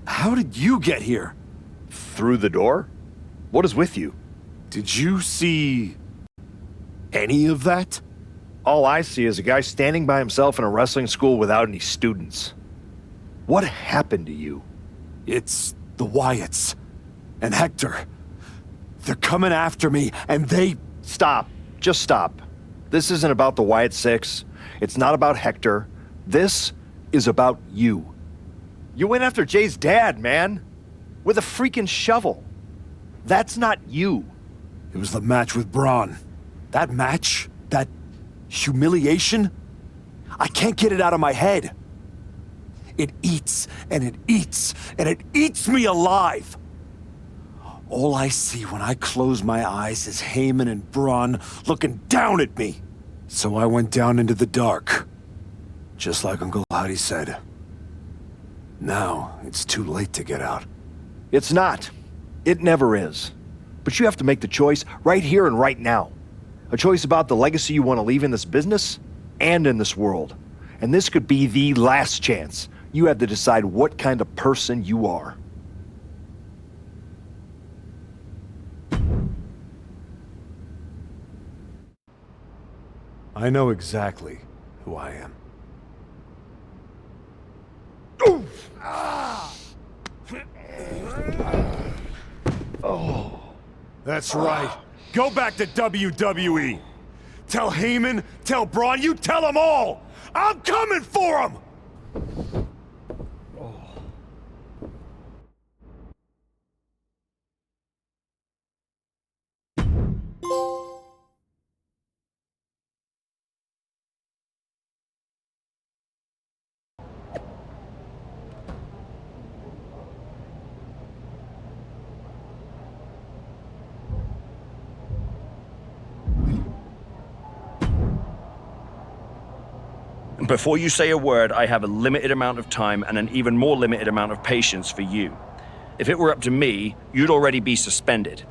Speaker 11: How did you get here?
Speaker 14: Through the door? What is with you?
Speaker 11: Did you see any of that?
Speaker 14: All I see is a guy standing by himself in a wrestling school without any students. What happened to you?
Speaker 11: It's the Wyatts and Hector. They're coming after me, and they...
Speaker 14: Stop. Just stop. This isn't about the Wyatt Six. It's not about Hector. This is about you. You went after Jay's dad, man. With a freaking shovel. That's not you.
Speaker 11: It was the match with Braun. That match? That humiliation? I can't get it out of my head. It eats, and it eats, and it eats me alive. All I see when I close my eyes is Heyman and Braun looking down at me. So I went down into the dark. Just like Uncle Howdy said. Now, it's too late to get out.
Speaker 14: It's not. It never is. But you have to make the choice right here and right now. A choice about the legacy you want to leave in this business and in this world. And this could be the last chance. You have to decide what kind of person you are.
Speaker 11: I know exactly who I am. Oh. That's right. Go back to WWE. Tell Heyman, tell Braun, you tell them all! I'm coming for them!
Speaker 17: Before you say a word, I have a limited amount of time and an even more limited amount of patience for you. If it were up to me, you'd already be suspended.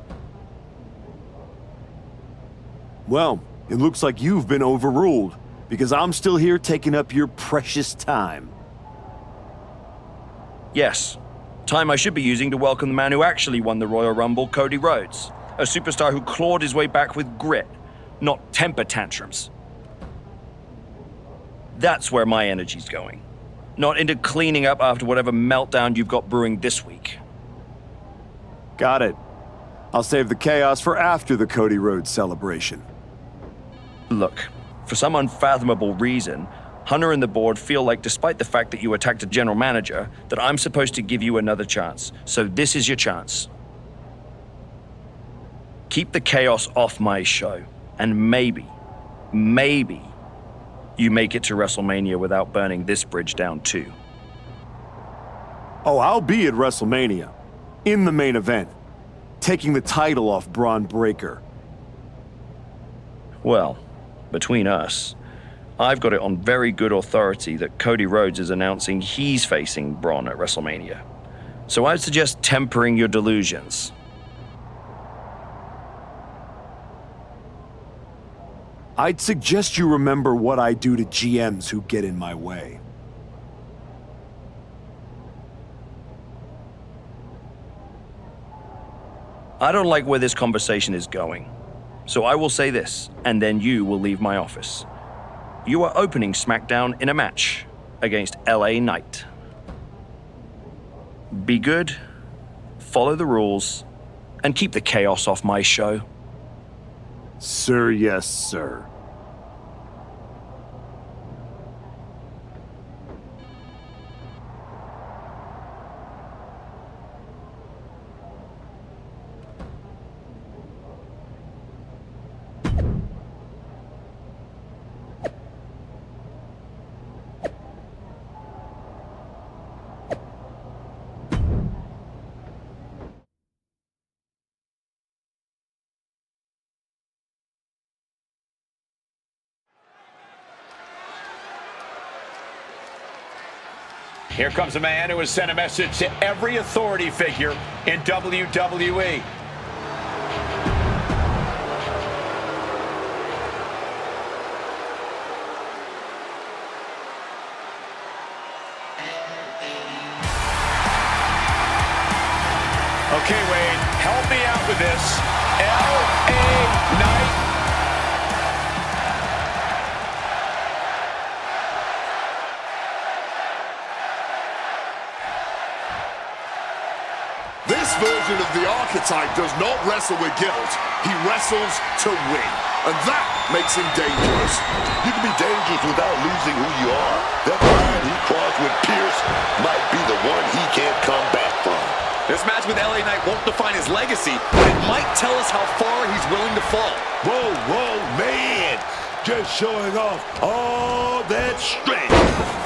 Speaker 11: Well, it looks like you've been overruled, because I'm still here taking up your precious time.
Speaker 17: Yes. Time I should be using to welcome the man who actually won the Royal Rumble, Cody Rhodes. A superstar who clawed his way back with grit, not temper tantrums. That's where my energy's going. Not into cleaning up after whatever meltdown you've got brewing this week.
Speaker 11: Got it. I'll save the chaos for after the Cody Rhodes celebration.
Speaker 17: Look, for some unfathomable reason, Hunter and the board feel like despite the fact that you attacked a general manager, that I'm supposed to give you another chance. So this is your chance. Keep the chaos off my show, and maybe, you make it to WrestleMania without burning this bridge down too.
Speaker 11: Oh, I'll be at WrestleMania. In the main event. Taking the title off Braun Breaker.
Speaker 17: Well, between us, I've got it on very good authority that Cody Rhodes is announcing he's facing Braun at WrestleMania. So I'd suggest tempering your delusions.
Speaker 11: I'd suggest you remember what I do to GMs who get in my way.
Speaker 17: I don't like where this conversation is going. So I will say this, and then you will leave my office. You are opening SmackDown in a match against LA Knight. Be good, follow the rules, and keep the chaos off my show.
Speaker 11: Sir, yes, sir.
Speaker 3: Here comes a man who has sent a message to every authority figure in WWE. Okay, Wade, help me out with this. L.A. Knight.
Speaker 4: This version of the archetype does not wrestle with guilt. He wrestles to win. And that makes him dangerous.
Speaker 6: You can be dangerous without losing who you are. That line he crossed with Pierce might be the one he can't come back from.
Speaker 2: This match with LA Knight won't define his legacy, but it might tell us how far he's willing to fall.
Speaker 6: Whoa, whoa, man. Just showing off all that strength.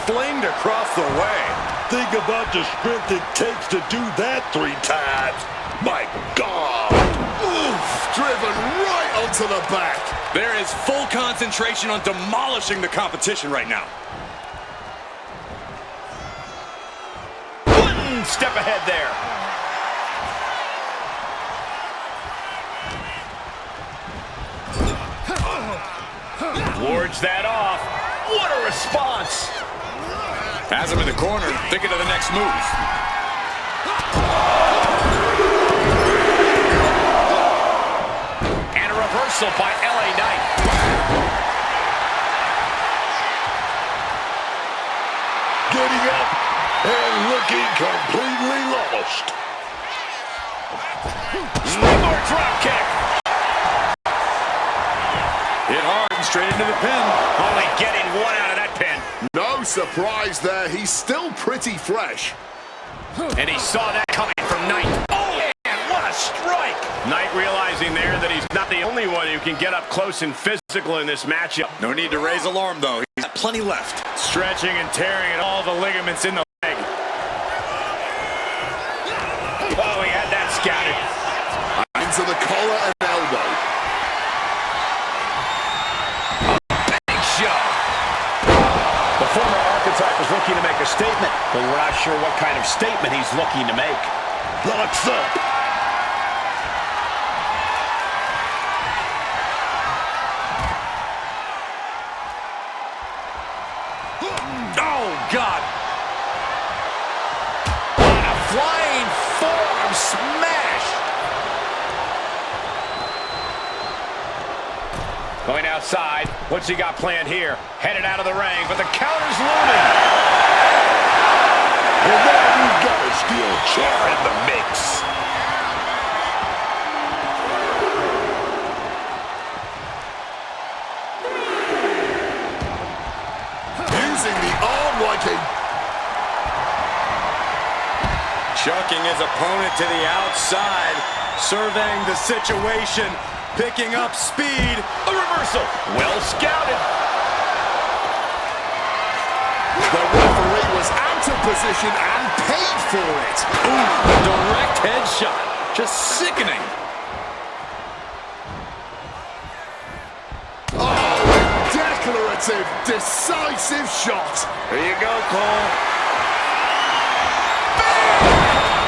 Speaker 2: Flamed across the way.
Speaker 6: Think about the strength it takes to do that 3 times. My God.
Speaker 4: Oof, driven right onto the back.
Speaker 2: There is full concentration on demolishing the competition right now.
Speaker 3: One step ahead there. Wards that off. What a response.
Speaker 2: Has him in the corner, thinking of the next move.
Speaker 3: And a reversal by LA Knight.
Speaker 6: Getting up and looking completely lost.
Speaker 3: Springboard drop kick.
Speaker 2: Hit hard and straight into the pin.
Speaker 3: Only getting one out of that pin.
Speaker 4: No surprise there. He's still pretty fresh.
Speaker 3: And he saw that coming from Knight. Oh, man, what a strike. Knight realizing there that he's not the only one who can get up close and physical in this matchup.
Speaker 2: No need to raise alarm, though. He's got plenty left.
Speaker 3: Stretching and tearing at all the ligaments in the leg. Oh, he had that scouted.
Speaker 4: Into the collar and elbow.
Speaker 3: Big show. The former archetype is looking to make a statement, but we're not sure what kind of statement he's looking to make.
Speaker 6: Locks up.
Speaker 2: Oh, God.
Speaker 3: What a flying forearm smash. Going outside. What's he got planned here? Headed out of the ring, but the counter's looming.
Speaker 6: And now we've got a steel chair in the mix.
Speaker 4: Using the arm like a...
Speaker 2: Chucking his opponent to the outside. Surveying the situation. Picking up speed.
Speaker 3: A reversal. Well scouted.
Speaker 4: The referee was out of position and paid for it.
Speaker 2: Ooh, a direct headshot. Just sickening.
Speaker 4: Oh, a declarative, decisive shot.
Speaker 3: Here you go, Cole.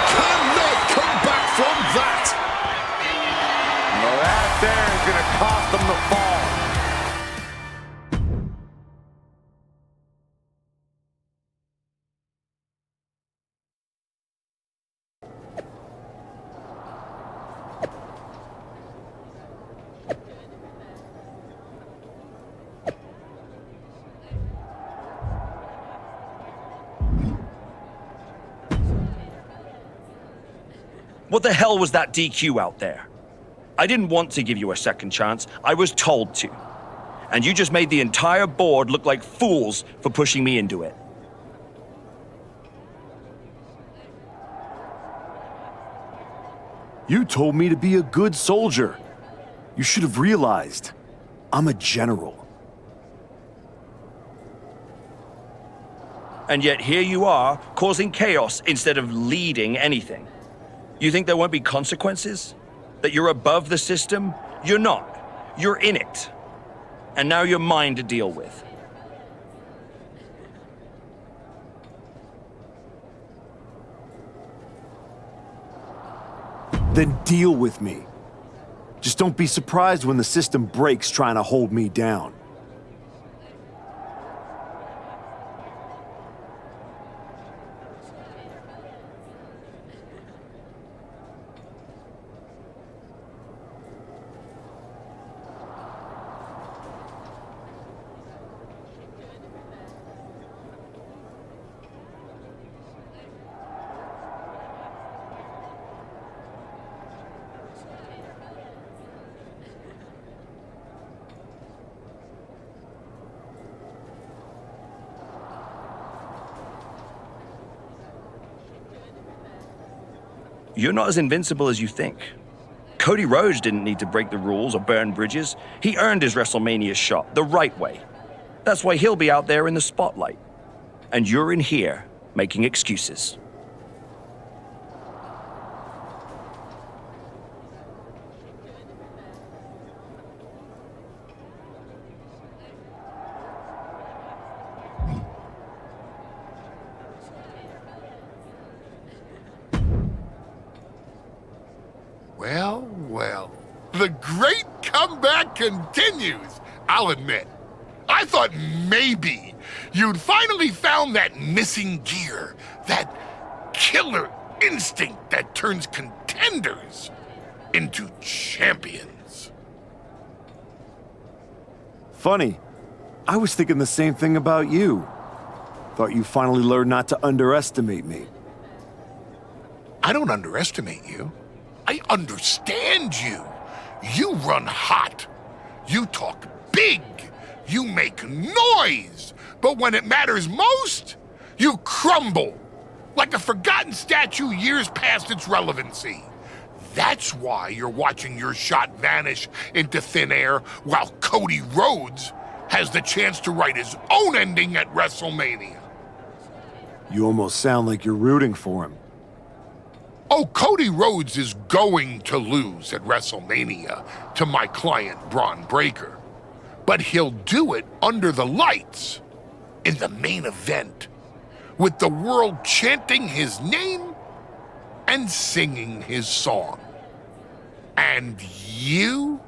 Speaker 4: Cannot come back from that.
Speaker 2: Well, that there is going to cost them the fall.
Speaker 17: What the hell was that DQ out there? I didn't want to give you a second chance. I was told to. And you just made the entire board look like fools for pushing me into it.
Speaker 11: You told me to be a good soldier. You should have realized. I'm a general.
Speaker 17: And yet here you are, causing chaos instead of leading anything. You think there won't be consequences? That you're above the system? You're not. You're in it. And now you're mine to deal with.
Speaker 11: then deal with me. Just don't be surprised when the system breaks trying to hold me down.
Speaker 17: You're not as invincible as you think. Cody Rhodes didn't need to break the rules or burn bridges. He earned his WrestleMania shot the right way. That's why he'll be out there in the spotlight. And you're in here making excuses.
Speaker 13: Well, well, the great comeback continues, I'll admit. I thought maybe you'd finally found that missing gear, that killer instinct that turns contenders into champions.
Speaker 11: Funny, I was thinking the same thing about you. Thought you finally learned not to underestimate me.
Speaker 13: I don't underestimate you. I understand you. You run hot. You talk big. You make noise. But when it matters most, you crumble. Like a forgotten statue years past its relevancy. That's why you're watching your shot vanish into thin air while Cody Rhodes has the chance to write his own ending at WrestleMania.
Speaker 11: You almost sound like you're rooting for him.
Speaker 13: Oh, Cody Rhodes is going to lose at WrestleMania to my client, Braun Breaker. But he'll do it under the lights, in the main event, with the world chanting his name and singing his song. And you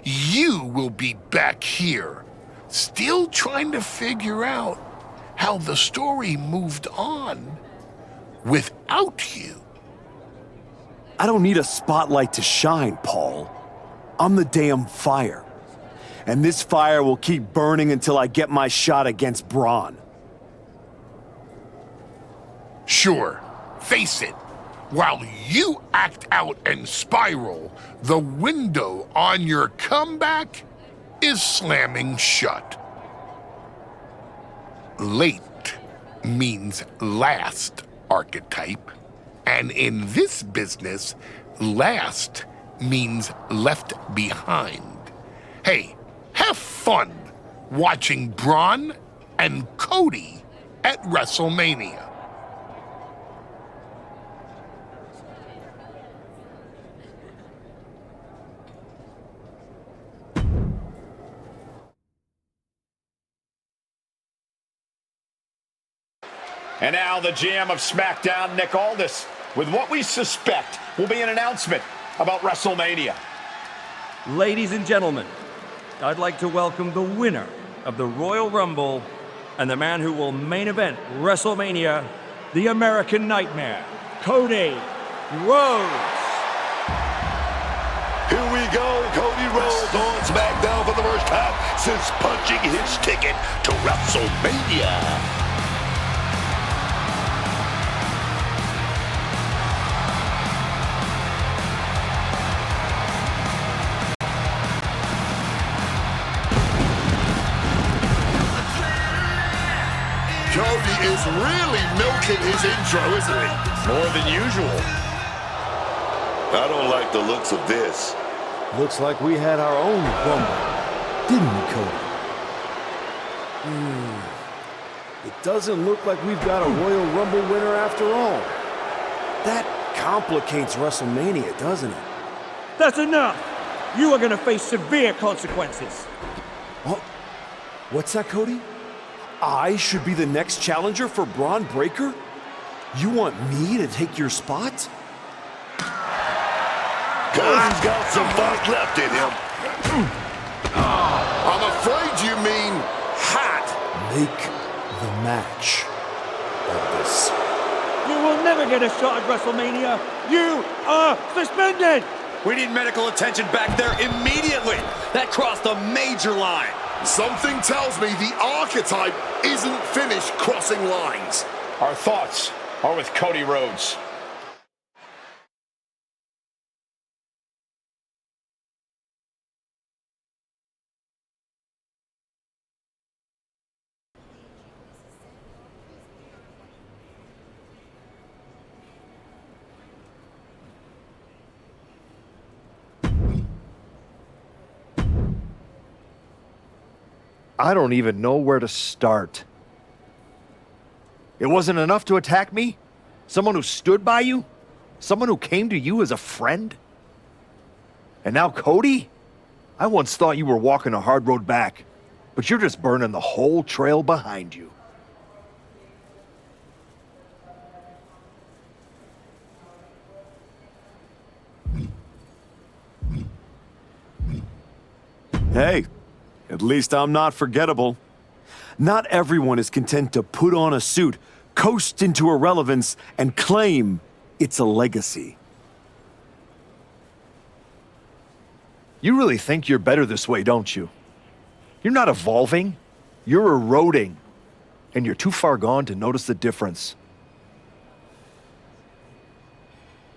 Speaker 13: will be back here, still trying to figure out how the story moved on without you.
Speaker 11: I don't need a spotlight to shine, Paul. I'm the damn fire. And this fire will keep burning until I get my shot against Braun.
Speaker 13: Sure, face it. While you act out and spiral, the window on your comeback is slamming shut. Late means last, archetype. And in this business, last means left behind. Hey, have fun watching Braun and Cody at WrestleMania.
Speaker 1: And now the GM of SmackDown, Nick Aldis, with what we suspect will be an announcement about WrestleMania.
Speaker 17: Ladies and gentlemen, I'd like to welcome the winner of the Royal Rumble and the man who will main event WrestleMania, the American Nightmare, Cody Rhodes.
Speaker 6: Here we go, Cody Rhodes on SmackDown for the first time since punching his ticket to WrestleMania.
Speaker 4: Cody is really milking his intro, isn't he?
Speaker 1: More than usual.
Speaker 6: I don't like the looks of this.
Speaker 11: Looks like we had our own Rumble, didn't we, Cody? It doesn't look like we've got a Royal Rumble winner after all. That complicates WrestleMania, doesn't it?
Speaker 17: That's enough! You are gonna face severe consequences.
Speaker 11: What? What's that, Cody? I should be the next challenger for Braun Breaker? You want me to take your spot?
Speaker 6: Cody's got some fight left in him.
Speaker 4: I'm afraid you mean had.
Speaker 11: Make the match of this.
Speaker 9: You will never get a shot at WrestleMania. You are suspended.
Speaker 2: We need medical attention back there immediately. That crossed a major line.
Speaker 4: Something tells me the archetype isn't finished crossing lines.
Speaker 3: Our thoughts are with Cody Rhodes.
Speaker 14: I don't even know where to start. It wasn't enough to attack me? Someone who stood by you? Someone who came to you as a friend? And now Cody? I once thought you were walking a hard road back, but you're just burning the whole trail behind you.
Speaker 11: Hey, at least I'm not forgettable. Not everyone is content to put on a suit, coast into irrelevance, and claim it's a legacy.
Speaker 14: You really think you're better this way, don't you? You're not evolving, you're eroding, and you're too far gone to notice the difference.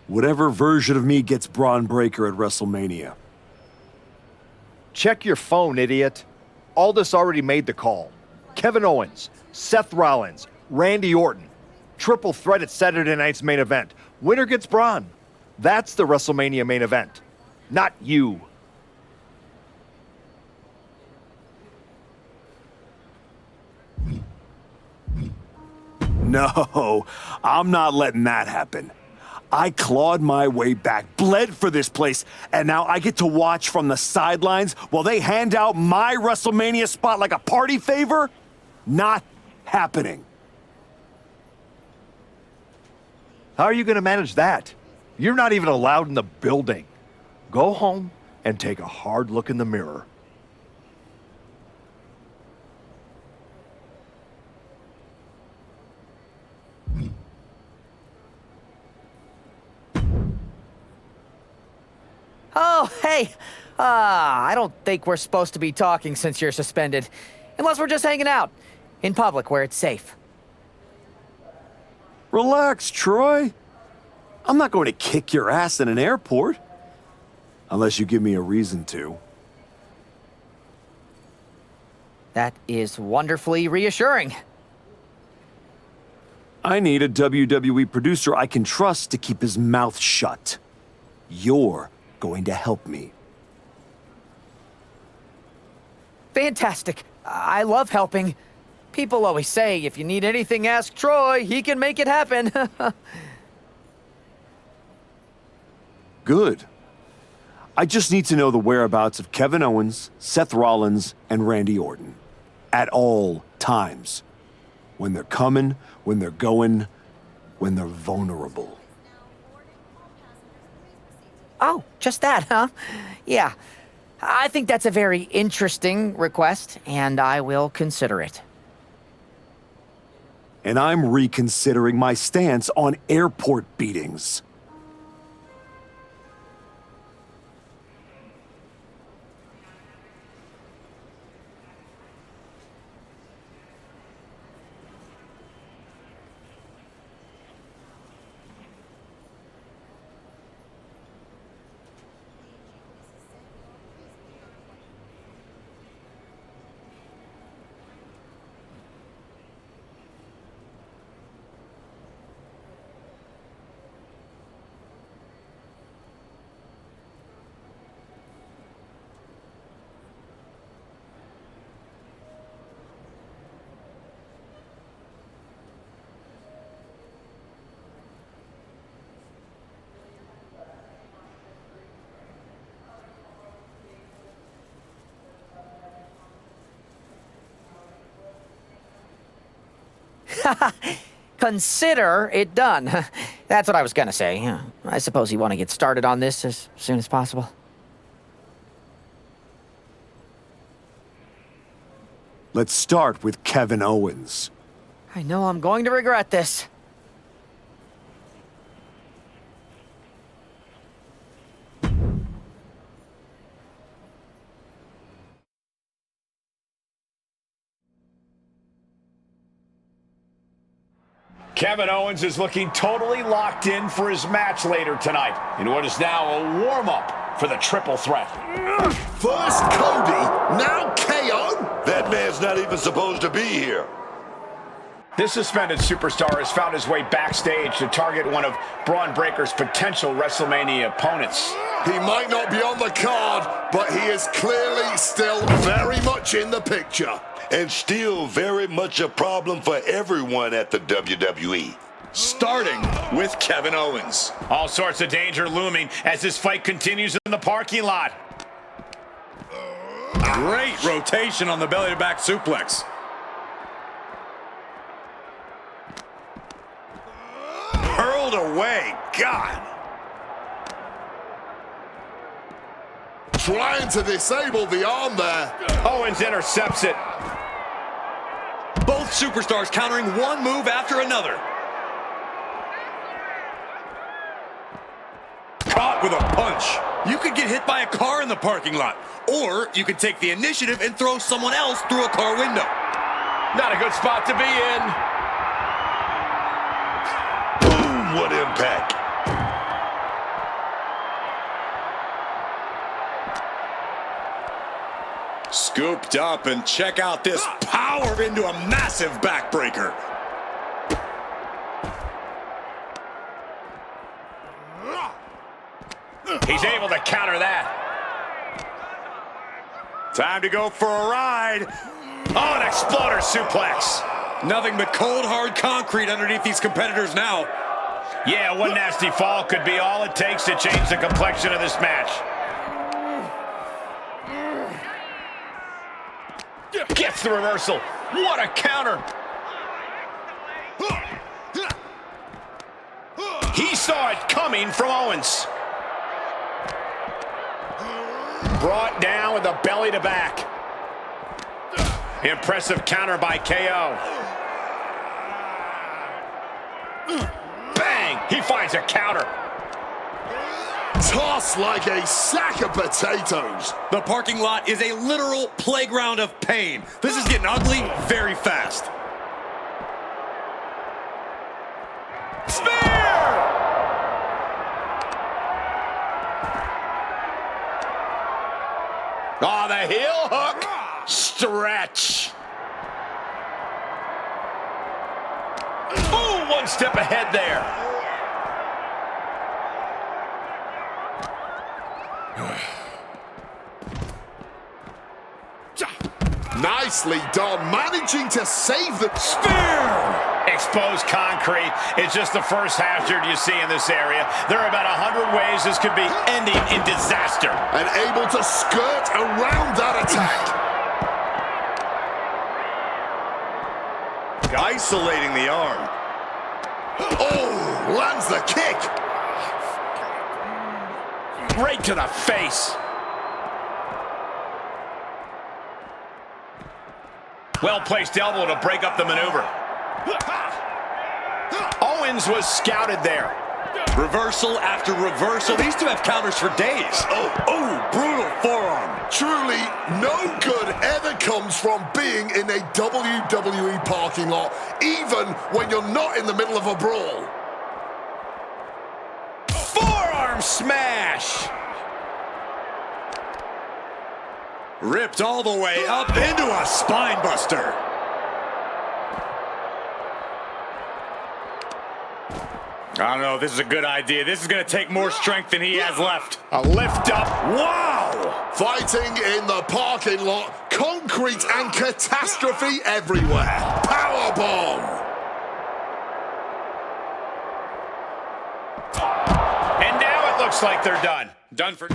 Speaker 11: Whatever version of me gets Braun Breaker at WrestleMania.
Speaker 14: Check your phone, idiot. Aldis already made the call. Kevin Owens, Seth Rollins, Randy Orton. Triple threat at Saturday night's main event. Winner gets Braun. That's the WrestleMania main event. Not you.
Speaker 11: No, I'm not letting that happen. I clawed my way back, bled for this place, and now I get to watch from the sidelines while they hand out my WrestleMania spot like a party favor? Not happening.
Speaker 14: How are you going to manage that? You're not even allowed in the building. Go home and take a hard look in the mirror.
Speaker 19: Oh, hey. I don't think we're supposed to be talking since you're suspended. Unless we're just hanging out. In public, where it's safe.
Speaker 11: Relax, Troy. I'm not going to kick your ass in an airport. Unless you give me a reason to.
Speaker 19: That is wonderfully reassuring.
Speaker 11: I need a WWE producer I can trust to keep his mouth shut. You're going to help me.
Speaker 19: Fantastic. I love helping. People always say, if you need anything, ask Troy. He can make it happen.
Speaker 11: Good. I just need to know the whereabouts of Kevin Owens, Seth Rollins, and Randy Orton. At all times. When they're coming, when they're going, when they're vulnerable.
Speaker 19: Oh, just that, huh? Yeah. I think that's a very interesting request, and I will consider it.
Speaker 11: And I'm reconsidering my stance on airport beatings.
Speaker 19: Consider it done. That's what I was gonna say. Yeah. I suppose you want to get started on this as soon as possible.
Speaker 11: Let's start with Kevin Owens.
Speaker 19: I know I'm going to regret this.
Speaker 3: Kevin Owens is looking totally locked in for his match later tonight in what is now a warm-up for the triple threat.
Speaker 6: First Cody, now KO? That man's not even supposed to be here.
Speaker 3: This suspended superstar has found his way backstage to target one of Braun Breaker's potential WrestleMania opponents.
Speaker 4: He might not be on the card, but he is clearly still very much in the picture.
Speaker 6: And still very much a problem for everyone at the WWE.
Speaker 2: Starting with Kevin Owens.
Speaker 3: All sorts of danger looming as this fight continues in the parking lot.
Speaker 2: Great rotation on the belly-to-back suplex. Hurled away. God.
Speaker 4: Trying to disable the arm there.
Speaker 3: Owens intercepts it.
Speaker 2: Both superstars countering one move after another. Caught with a punch. You could get hit by a car in the parking lot, or you could take the initiative and throw someone else through a car window.
Speaker 3: Not a good spot to be in.
Speaker 6: Boom, what impact.
Speaker 2: Scooped up, and check out this power into a massive backbreaker.
Speaker 3: He's able to counter that.
Speaker 2: Time to go for a ride.
Speaker 3: Oh, an exploder suplex.
Speaker 2: Nothing but cold, hard concrete underneath these competitors now.
Speaker 3: Yeah, one nasty fall could be all it takes to change the complexion of this match. Gets the reversal. What a counter. He saw it coming from Owens. Brought down with the belly to back. Impressive counter by KO. Bang! He finds a counter.
Speaker 4: Tossed like a sack of potatoes.
Speaker 2: The parking lot is a literal playground of pain. This is getting ugly very fast.
Speaker 3: Spear! Oh, the heel hook. Stretch. Ooh, one step ahead there.
Speaker 4: Nicely done, managing to save the
Speaker 3: spear. Exposed concrete is just the first hazard you see in this area. There are about 100 ways this could be ending in disaster.
Speaker 4: And able to skirt around that attack.
Speaker 2: Isolating the arm.
Speaker 4: Oh, lands the kick.
Speaker 3: Right to the face. Well-placed elbow to break up the maneuver. Owens was scouted there.
Speaker 2: Reversal after reversal. These two have counters for days. Oh, brutal forearm.
Speaker 4: Truly, no good ever comes from being in a WWE parking lot, even when you're not in the middle of a brawl.
Speaker 3: Forearm smash.
Speaker 2: Ripped all the way up into a spine buster. I don't know if this is a good idea. This is going to take more strength than he has left.
Speaker 3: A lift up.
Speaker 4: Wow! Fighting in the parking lot. Concrete and catastrophe everywhere. Powerbomb.
Speaker 3: And now it looks like they're done.
Speaker 2: Done for...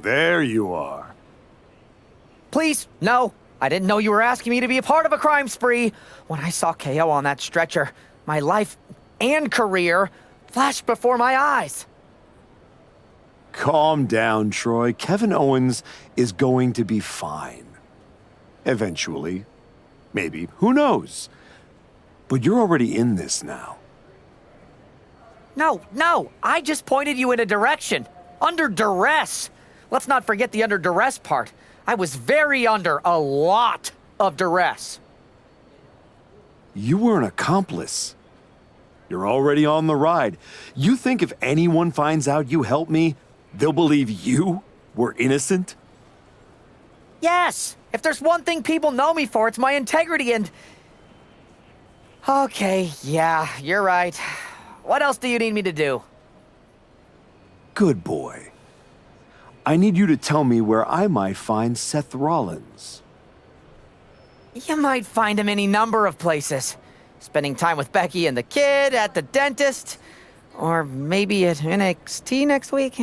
Speaker 11: There you are.
Speaker 19: Please, no. I didn't know you were asking me to be a part of a crime spree. When I saw KO on that stretcher, my life and career flashed before my eyes.
Speaker 11: Calm down, Troy. Kevin Owens is going to be fine. Eventually. Maybe. Who knows? But you're already in this now.
Speaker 19: No. I just pointed you in a direction. Under duress. Let's not forget the under duress part. I was very under a lot of duress.
Speaker 11: You were an accomplice. You're already on the ride. You think if anyone finds out you helped me, they'll believe you were innocent?
Speaker 19: Yes! If there's one thing people know me for, it's my integrity and... Okay, yeah, you're right. What else do you need me to do?
Speaker 11: Good boy. I need you to tell me where I might find Seth Rollins.
Speaker 19: You might find him any number of places. Spending time with Becky and the kid, at the dentist, or maybe at NXT next week.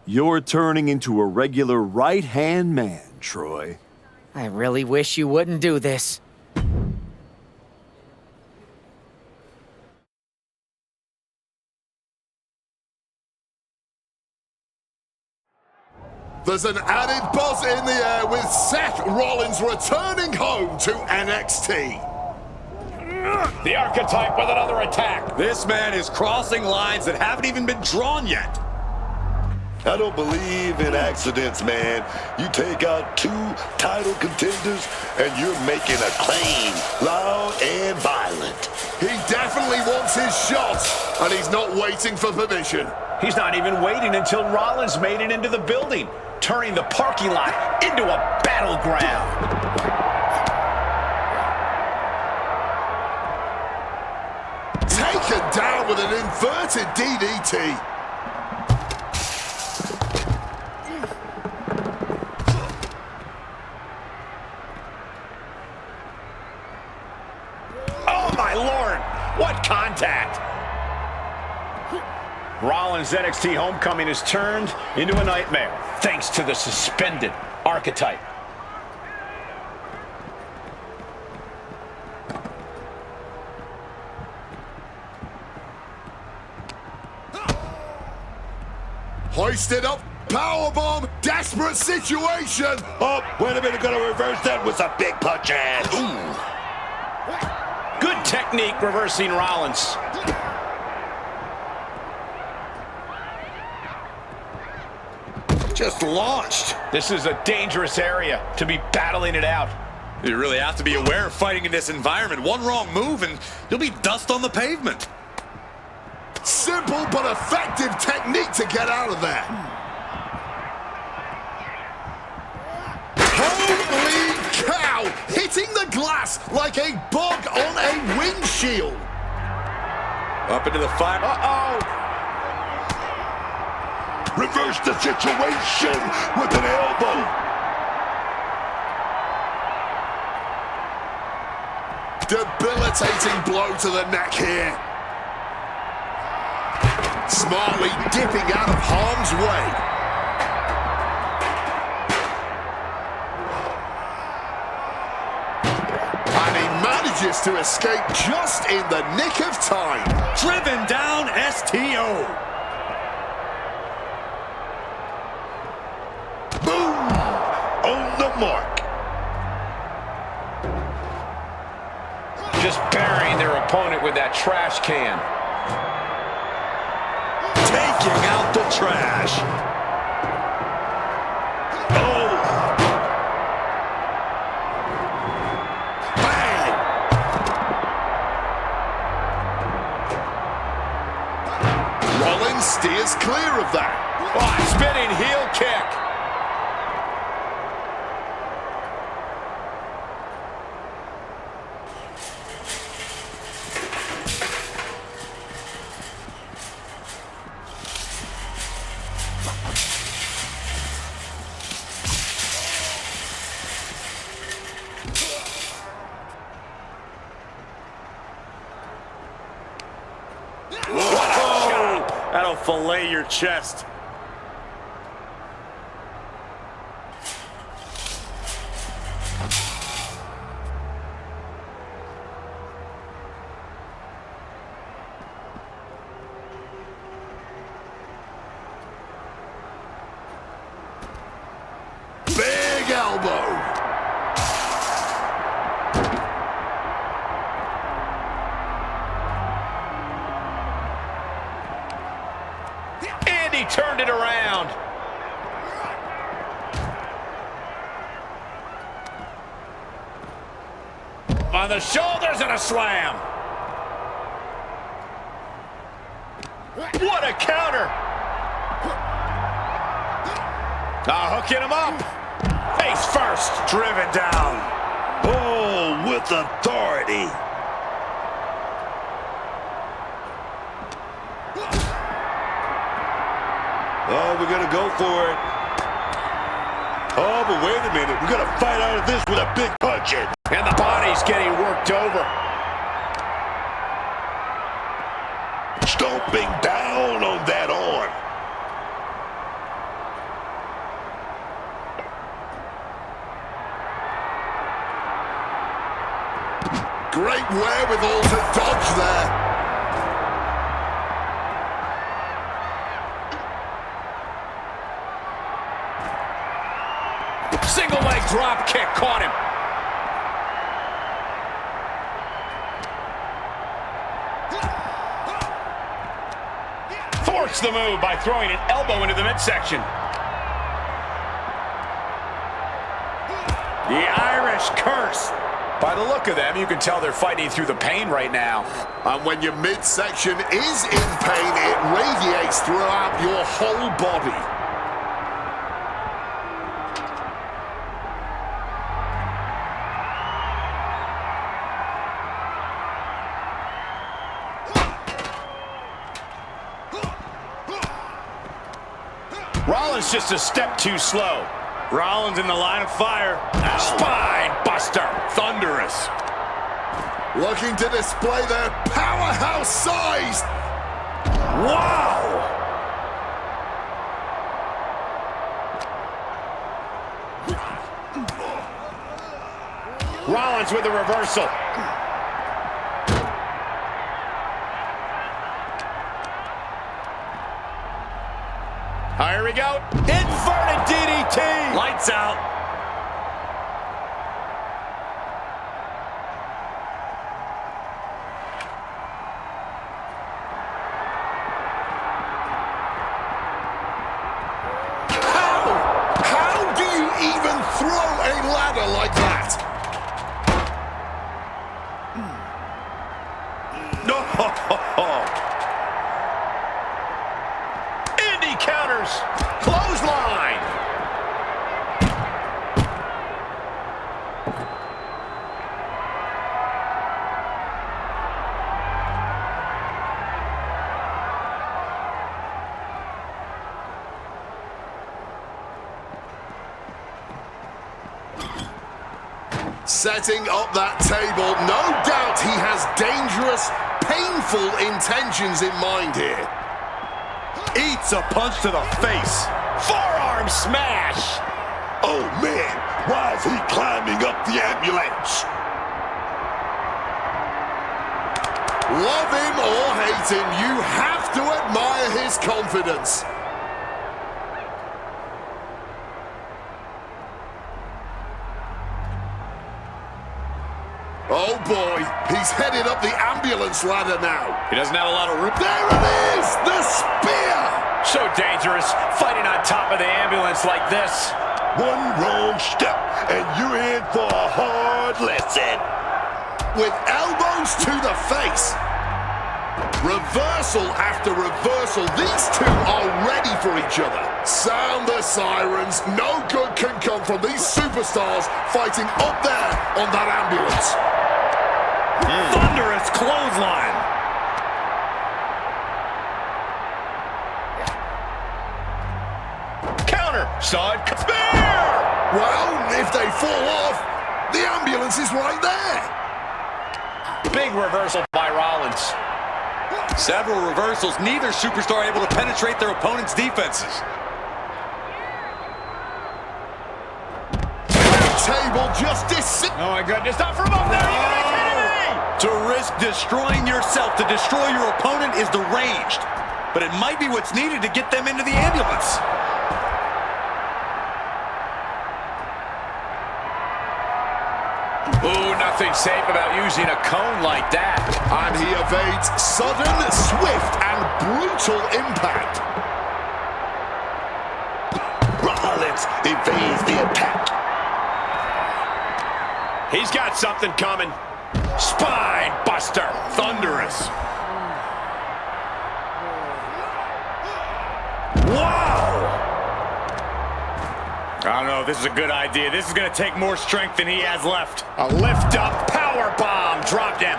Speaker 11: You're turning into a regular right-hand man, Troy.
Speaker 19: I really wish you wouldn't do this.
Speaker 4: There's an added buzz in the air with Seth Rollins returning home to NXT.
Speaker 3: The Archetype with another attack.
Speaker 2: This man is crossing lines that haven't even been drawn yet.
Speaker 6: I don't believe in accidents, man. You take out 2 title contenders and you're making a claim, loud and violent.
Speaker 4: He definitely wants his shot, and he's not waiting for permission.
Speaker 3: He's not even waiting until Rollins made it into the building, turning the parking lot into a battleground.
Speaker 4: Taken down with an inverted DDT.
Speaker 3: Oh, my Lord! What contact! Rollins' NXT homecoming has turned into a nightmare, thanks to the suspended Archetype.
Speaker 4: Hoisted up, powerbomb, desperate situation.
Speaker 6: Oh, wait a minute, gonna reverse that with a big punch in. Ooh.
Speaker 3: Good technique reversing Rollins.
Speaker 2: Just launched.
Speaker 3: This is a dangerous area to be battling it out.
Speaker 2: You really have to be aware of fighting in this environment. One wrong move and you'll be dust on the pavement.
Speaker 4: Simple but effective technique to get out of there. Holy cow! Hitting the glass like a bug on a windshield.
Speaker 2: Up into the fire.
Speaker 4: Uh-oh!
Speaker 6: Reverse the situation with an elbow.
Speaker 4: Debilitating blow to the neck here. Smartly dipping out of harm's way. And he manages to escape just in the nick of time.
Speaker 2: Driven down STO.
Speaker 6: Boom! On the mark.
Speaker 3: Just burying their opponent with that trash can.
Speaker 2: Taking out the trash.
Speaker 6: Oh! Bang!
Speaker 4: Rollins steers clear of that.
Speaker 3: Oh, spinning heel kick.
Speaker 2: That'll fillet your chest.
Speaker 4: elbow.
Speaker 3: And he turned it around. On the shoulders and a slam. What a counter. Hooking him up. Face first.
Speaker 6: Driven down. Oh, with authority. Oh, we're going to go for it. Oh, but wait a minute. We're going to fight out of this with a big punch in.
Speaker 3: And the body's getting worked over.
Speaker 6: Stomping down on that arm.
Speaker 4: Great wherewithal to dodge there.
Speaker 3: Single leg drop kick caught him. Forced the move by throwing an elbow into the midsection. The Irish curse. By the look of them, you can tell they're fighting through the pain right now.
Speaker 4: And when your midsection is in pain, it radiates throughout your whole body.
Speaker 3: Rollins just a step too slow. Rollins in the line of fire. Spine buster. Thunderous.
Speaker 4: Looking to display their powerhouse size.
Speaker 3: Wow! Rollins with a reversal. Here we go. Inverted DDT. Lights out.
Speaker 4: How do you even throw a ladder like that?
Speaker 3: No. Indy counters. Clothesline.
Speaker 4: Setting up that table, no doubt he has dangerous, painful intentions in mind here.
Speaker 3: Eats a punch to the face. Forearm smash.
Speaker 6: Oh, man. Why is he climbing up the ambulance?
Speaker 4: Love him or hate him, you have to admire his confidence. Oh boy, he's headed up the ambulance ladder now.
Speaker 3: He doesn't have a lot of room.
Speaker 4: There it is, the spear!
Speaker 3: So dangerous, fighting on top of the ambulance like this.
Speaker 6: One wrong step, and you're in for a hard lesson.
Speaker 4: With elbows to the face. Reversal after reversal. These two are ready for each other. Sound the sirens. No good can come from these superstars fighting up there on that ambulance.
Speaker 3: Thunderous clothesline. Counter. Side spear.
Speaker 4: Well, if they fall off, the ambulance is right there.
Speaker 3: Big reversal by Rollins.
Speaker 5: Several reversals, neither superstar able to penetrate their opponent's defenses.
Speaker 4: Table just
Speaker 3: Oh my goodness, not from up there. You gotta be kidding me!
Speaker 5: To risk destroying yourself to destroy your opponent is deranged. But it might be what's needed to get them into the ambulance.
Speaker 3: Ooh, nothing safe about using a cone like that.
Speaker 4: And he evades sudden, swift, and brutal impact.
Speaker 6: Rollins evades the attack.
Speaker 3: He's got something coming. Spine buster. Thunderous. Wow!
Speaker 5: I don't know if this is a good idea. This is going to take more strength than he has left.
Speaker 3: A lift up power bomb dropped him.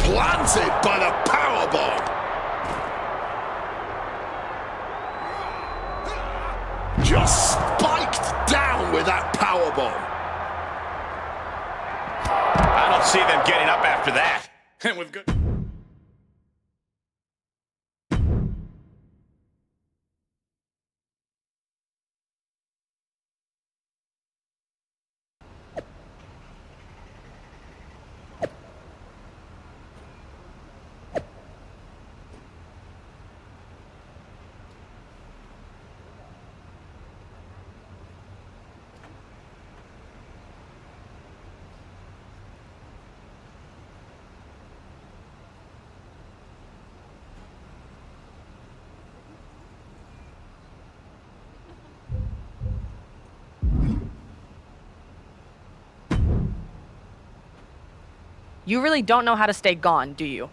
Speaker 4: Planted by the power bomb. Just spiked down with that power bomb.
Speaker 3: I don't see them getting up after that.
Speaker 5: And we've got...
Speaker 20: You really don't know how to stay gone, do you?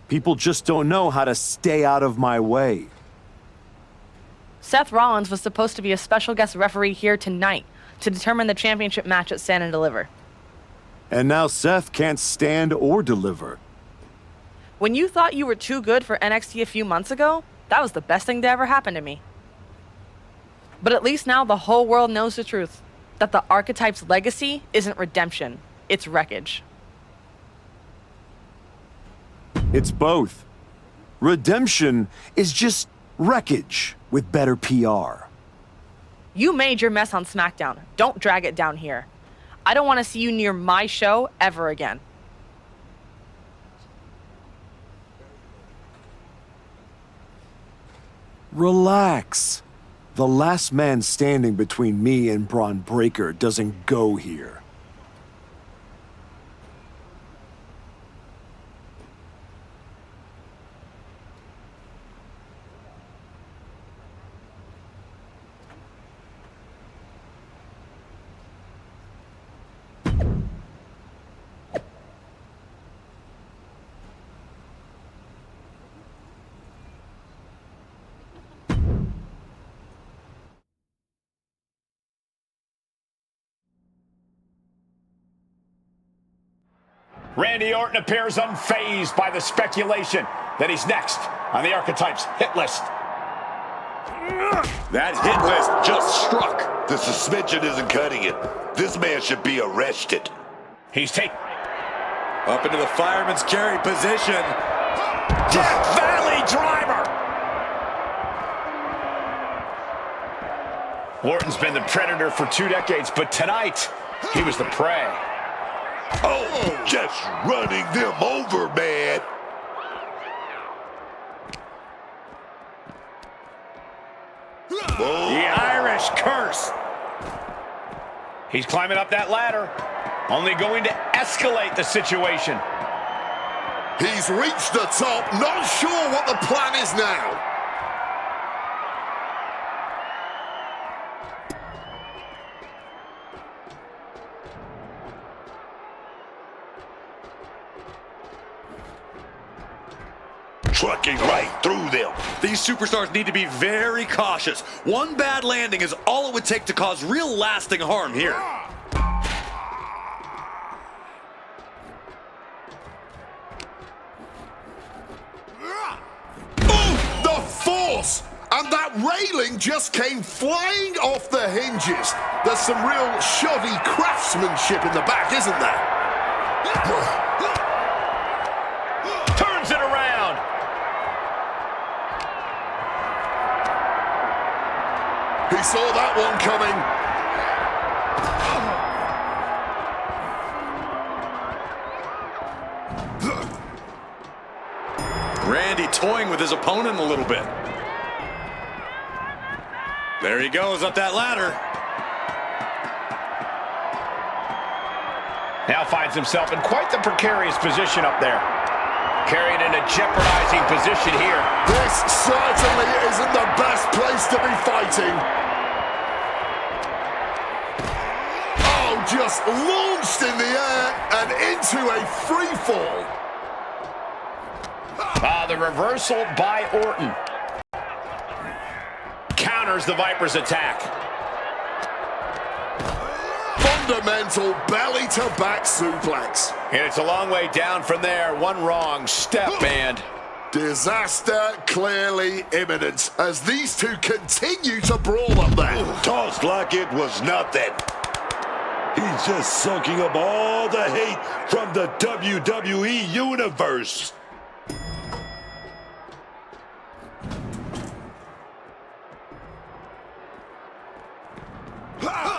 Speaker 11: People just don't know how to stay out of my way.
Speaker 20: Seth Rollins was supposed to be a special guest referee here tonight to determine the championship match at Stand and Deliver.
Speaker 11: And now Seth can't stand or deliver.
Speaker 20: When you thought you were too good for NXT a few months ago, that was the best thing to ever happen to me. But at least now the whole world knows the truth. That the Archetype's legacy isn't redemption, it's wreckage.
Speaker 11: It's both. Redemption is just wreckage with better PR.
Speaker 20: You made your mess on SmackDown. Don't drag it down here. I don't want to see you near my show ever again.
Speaker 11: Relax. The last man standing between me and Braun Breaker doesn't go here.
Speaker 3: Randy Orton appears unfazed by the speculation that he's next on the Archetype's hit list.
Speaker 6: That hit list just struck. The suspension isn't cutting it. This man should be arrested.
Speaker 3: He's taken
Speaker 5: up into the fireman's carry position.
Speaker 3: Death Valley driver. Orton's been the predator for 2 decades, but tonight he was the prey.
Speaker 6: Oh, just running them over, man.
Speaker 3: The Irish curse. He's climbing up that ladder, only going to escalate the situation.
Speaker 4: He's reached the top, not sure what the plan is now.
Speaker 6: Trucking right through them.
Speaker 5: These superstars need to be very cautious. One bad landing is all it would take to cause real lasting harm here.
Speaker 4: Ooh, the force! And that railing just came flying off the hinges. There's some real shovey craftsmanship in the back, isn't there?
Speaker 3: Turns it around.
Speaker 4: He saw that one coming.
Speaker 5: Randy toying with his opponent a little bit.
Speaker 2: There he goes up that ladder.
Speaker 3: Now finds himself in quite the precarious position up there. Carried in a jeopardizing position here.
Speaker 4: This certainly isn't the best place to be fighting. Oh, just launched in the air and into a free fall.
Speaker 3: The reversal by Orton. Counters the Viper's attack.
Speaker 4: Fundamental belly-to-back suplex.
Speaker 3: And it's a long way down from there. One wrong step, and
Speaker 4: disaster clearly imminent as these two continue to brawl up there.
Speaker 6: Tossed like it was nothing. He's just soaking up all the hate from the WWE Universe.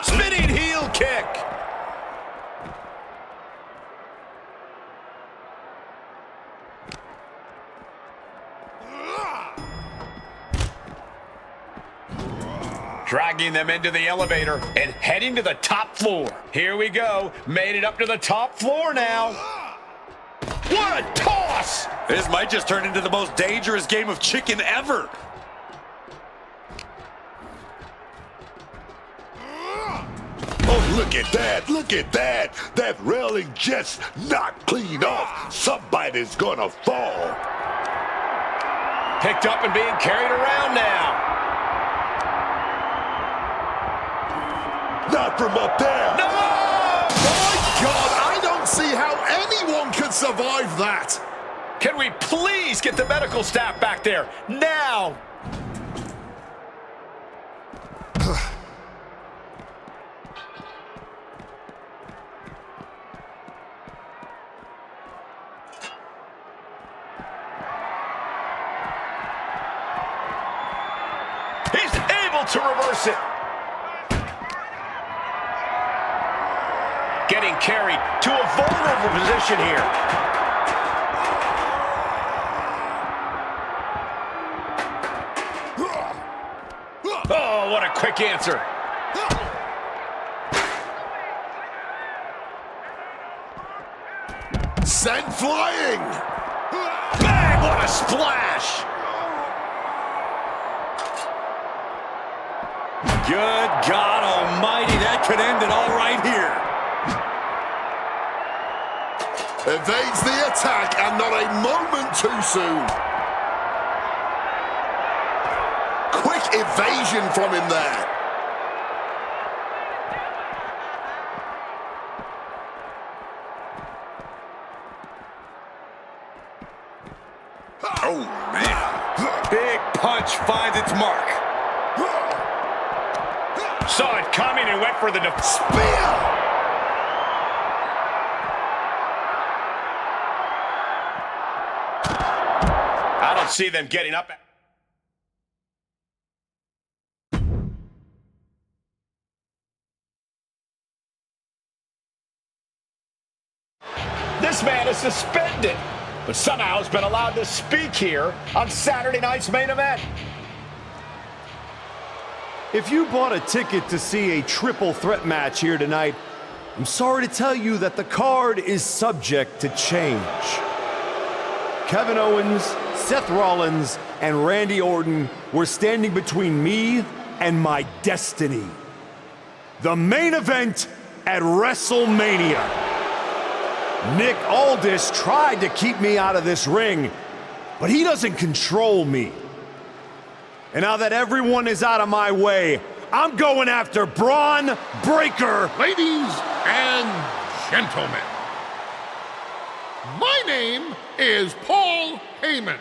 Speaker 3: Spinning heel kick. Dragging them into the elevator and heading to the top floor. Here we go. Made it up to the top floor now. What a toss!
Speaker 2: This might just turn into the most dangerous game of chicken ever.
Speaker 6: Oh, look at that, look at that. That railing just knocked clean off. Somebody's gonna fall.
Speaker 3: Picked up and being carried around now.
Speaker 6: Not from up there.
Speaker 4: No! My God, I don't see how anyone could survive that.
Speaker 3: Can we please get the medical staff back there now? He's able to reverse it. Getting carried to a vulnerable position here. Oh, what a quick answer.
Speaker 4: Sent flying.
Speaker 3: Bang, what a splash.
Speaker 2: Good God almighty, that could end it all right here.
Speaker 4: Evades the attack and not a moment too soon. Quick evasion from him there.
Speaker 2: Oh, man. Big punch finds its mark.
Speaker 3: Saw it coming and went for the
Speaker 4: spear.
Speaker 3: I don't see them getting up. This man is suspended, but somehow has been allowed to speak here on Saturday night's main event.
Speaker 11: If you bought a ticket to see a triple threat match here tonight, I'm sorry to tell you that the card is subject to change. Kevin Owens, Seth Rollins, and Randy Orton were standing between me and my destiny. The main event at WrestleMania. Nick Aldis tried to keep me out of this ring, but he doesn't control me. And now that everyone is out of my way, I'm going after Braun Breaker.
Speaker 13: Ladies and gentlemen, my name is Paul Heyman,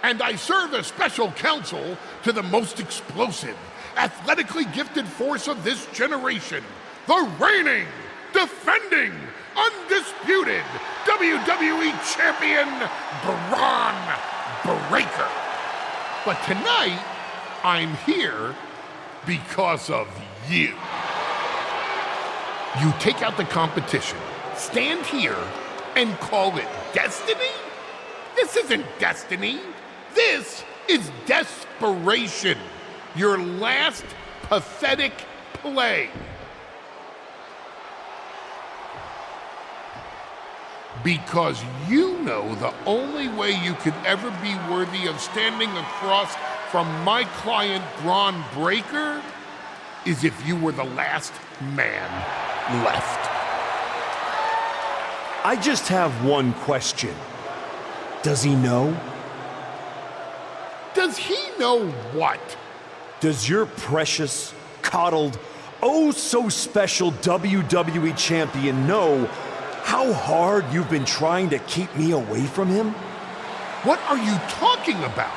Speaker 13: and I serve as special counsel to the most explosive, athletically gifted force of this generation, the reigning, defending, undisputed WWE Champion, Braun Breaker. But tonight, I'm here because of you. You take out the competition, stand here, and call it destiny? This isn't destiny. This is desperation. your last pathetic play. Because you know the only way you could ever be worthy of standing across from my client Braun Breaker is if you were the last man left.
Speaker 11: I just have one question. Does he know?
Speaker 13: Does he know what?
Speaker 11: Does your precious, coddled, oh so special WWE champion know how hard you've been trying to keep me away from him?
Speaker 13: What are you talking about?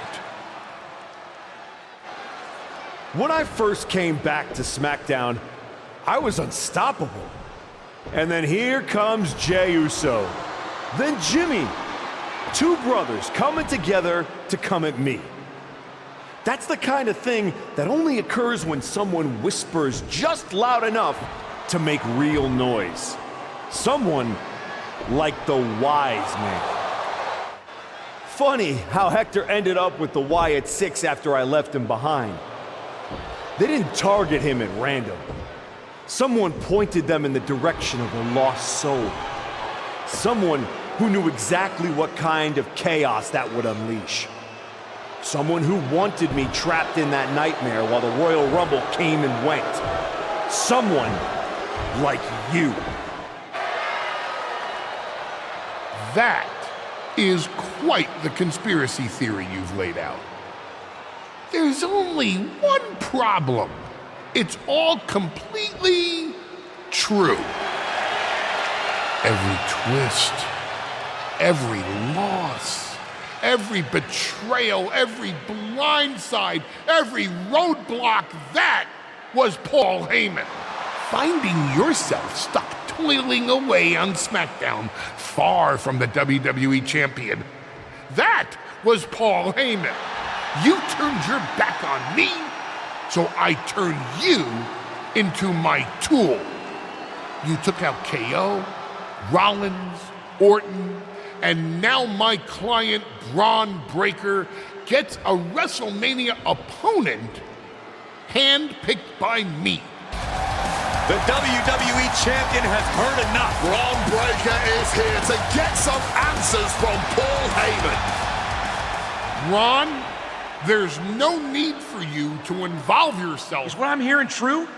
Speaker 11: When I first came back to SmackDown, I was unstoppable. And then here comes Jey Uso. Then Jimmy. Two brothers coming together to come at me. That's the kind of thing that only occurs when someone whispers just loud enough to make real noise. Someone like the wise man. Funny how Hector ended up with the Wyatt Six after I left him behind. They didn't target him at random. Someone pointed them in the direction of a lost soul. Someone who knew exactly what kind of chaos that would unleash. Someone who wanted me trapped in that nightmare while the Royal Rumble came and went. Someone like you.
Speaker 13: That is quite the conspiracy theory you've laid out. There's only one problem. It's all completely true. Every twist, every loss, every betrayal, every blindside, every roadblock, that was Paul Heyman. Finding yourself stuck toiling away on SmackDown, far from the WWE champion. That was Paul Heyman. You turned your back on me, so I turned you into my tool. You took out KO, Rollins, Orton, and now my client Braun Breaker gets a WrestleMania opponent handpicked by me.
Speaker 2: The WWE champion has heard enough.
Speaker 4: Braun Breaker is here to get some answers from Paul Heyman.
Speaker 13: Braun, there's no need for you to involve yourself.
Speaker 21: Is what I'm hearing true?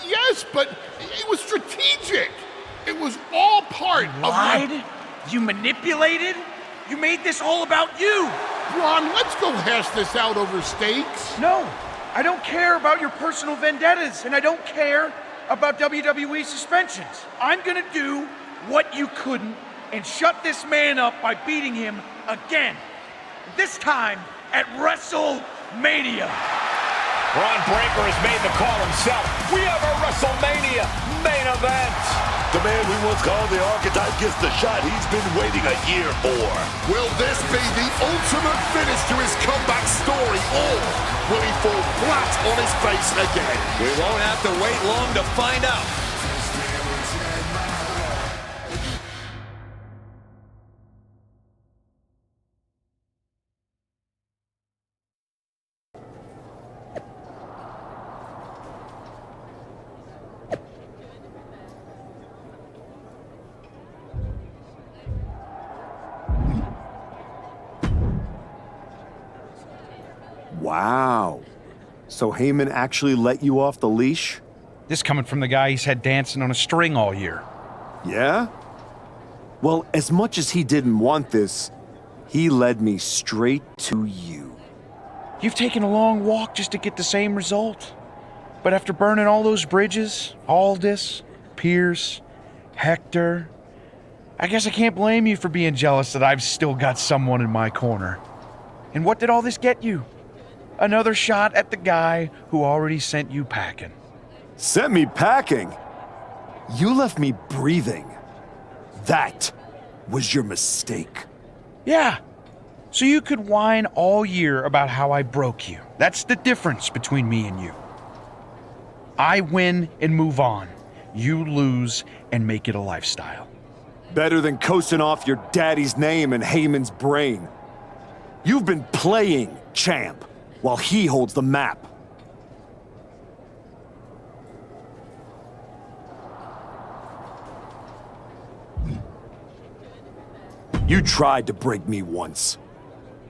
Speaker 13: Yes, but it was strategic. It was all part of
Speaker 21: Lied? You manipulated? You made this all about you.
Speaker 13: Braun, let's go hash this out over steaks.
Speaker 21: No, I don't care about your personal vendettas, and I don't care about WWE suspensions. I'm gonna do what you couldn't and shut this man up by beating him again. This time at WrestleMania.
Speaker 3: Braun Breaker has made the call himself. We have a WrestleMania main event.
Speaker 6: The man we once called the archetype gets the shot he's been waiting a year for.
Speaker 4: Will this be the ultimate finish to his comeback story, or will he fall flat on his face again?
Speaker 2: We won't have to wait long to find out.
Speaker 11: Wow. So Heyman actually let you off the leash?
Speaker 21: This coming from the guy he's had dancing on a string all year.
Speaker 11: Yeah? Well, as much as he didn't want this, he led me straight to you.
Speaker 21: You've taken a long walk just to get the same result. But after burning all those bridges, Aldis, Pierce, Hector, I guess I can't blame you for being jealous that I've still got someone in my corner. And what did all this get you? Another shot at the guy who already sent you packing.
Speaker 11: Sent me packing? You left me breathing. That was your mistake.
Speaker 21: Yeah. So you could whine all year about how I broke you. That's the difference between me and you. I win and move on. You lose and make it a lifestyle.
Speaker 11: Better than coasting off your daddy's name and Heyman's brain. You've been playing, champ. while he holds the map. You tried to break me once.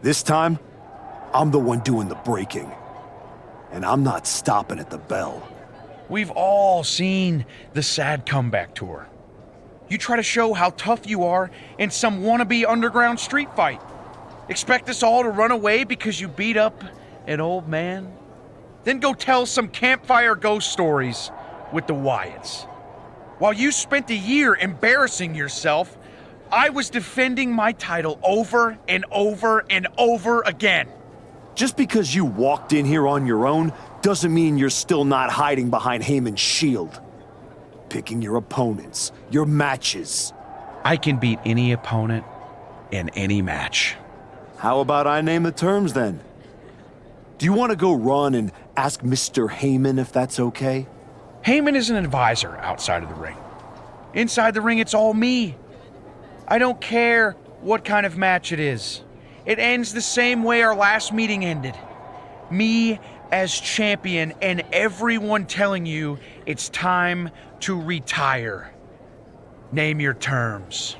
Speaker 11: This time, I'm the one doing the breaking. And I'm not stopping at the bell.
Speaker 21: We've all seen the sad comeback tour. You try to show how tough you are in some wannabe underground street fight. Expect us all to run away because you beat up an old man? Then go tell some campfire ghost stories with the Wyatts. While you spent a year embarrassing yourself, I was defending my title over and over and over again.
Speaker 11: Just because you walked in here on your own doesn't mean you're still not hiding behind Heyman's shield. Picking your opponents, your matches.
Speaker 21: I can beat any opponent in any match.
Speaker 11: How about I name the terms then? Do you want to go run and ask Mr. Heyman if that's okay?
Speaker 21: Heyman is an advisor outside of the ring. Inside the ring, it's all me. I don't care what kind of match it is. It ends the same way our last meeting ended. Me as champion and everyone telling you it's time to retire. Name your terms.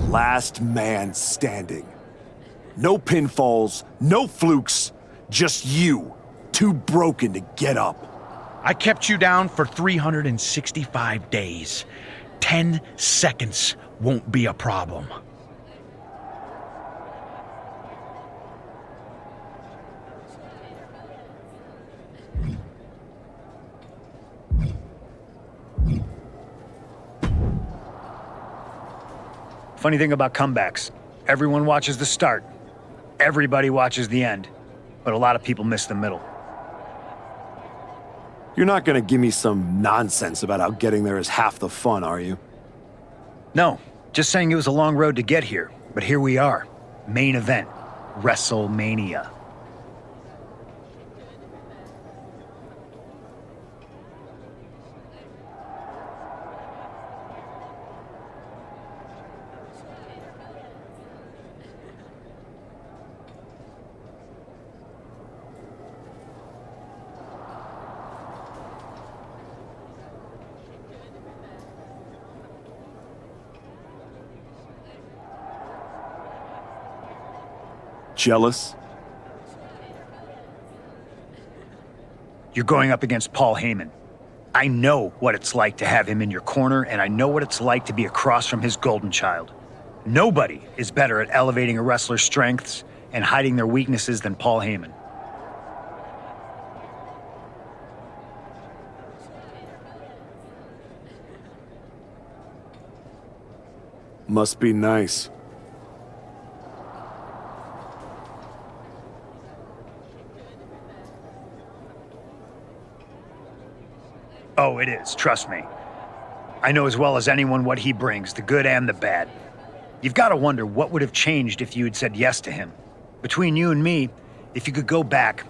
Speaker 11: Last man standing. No pinfalls, no flukes, just you, too broken to get up.
Speaker 21: I kept you down for 365 days. 10 seconds won't be a problem.
Speaker 7: Funny thing about comebacks, everyone watches the start, everybody watches the end, but a lot of people miss the middle.
Speaker 11: You're not gonna give me some nonsense about how getting there is half the fun, are you?
Speaker 7: No, just saying it was a long road to get here, but here we are. Main event, WrestleMania.
Speaker 11: Jealous?
Speaker 7: You're going up against Paul Heyman. I know what it's like to have him in your corner, and I know what it's like to be across from his golden child. Nobody is better at elevating a wrestler's strengths and hiding their weaknesses than Paul Heyman.
Speaker 11: Must be nice.
Speaker 7: Oh, it is, trust me. I know as well as anyone what he brings, the good and the bad. You've got to wonder what would have changed if you had said yes to him. Between you and me, if you could go back,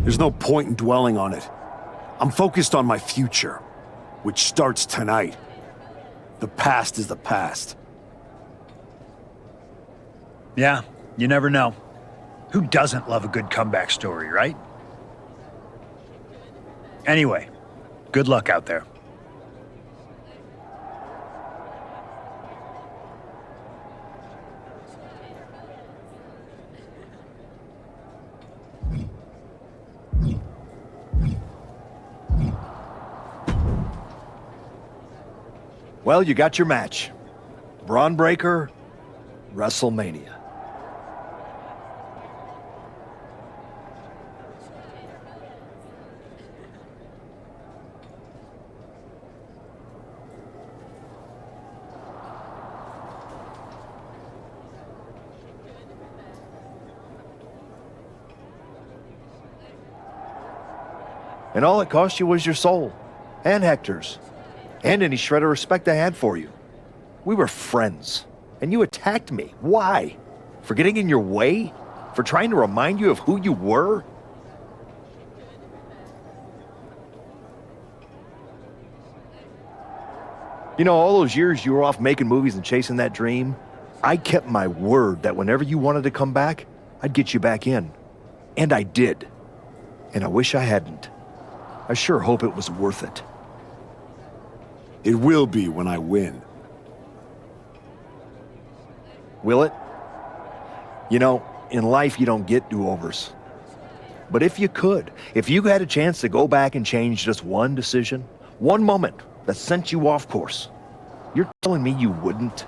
Speaker 11: There's no point in dwelling on it. I'm focused on my future, which starts tonight. The past is the past.
Speaker 7: yeah, You never know. Who doesn't love a good comeback story, right? Anyway, good luck out there.
Speaker 14: Well, you got your match. Braun Breaker, WrestleMania. And all it cost you was your soul, and Hector's, and any shred of respect I had for you. We were friends, and you attacked me. Why? For getting in your way? For trying to remind you of who you were? You know, all those years you were off making movies and chasing that dream, I kept my word that whenever you wanted to come back, I'd get you back in. And I did. And I wish I hadn't. I sure hope it was worth it.
Speaker 11: It will be when I win.
Speaker 14: Will it? You know, in life you don't get do-overs. But if you could, if you had a chance to go back and change just one decision, one moment that sent you off course, you're telling me you wouldn't?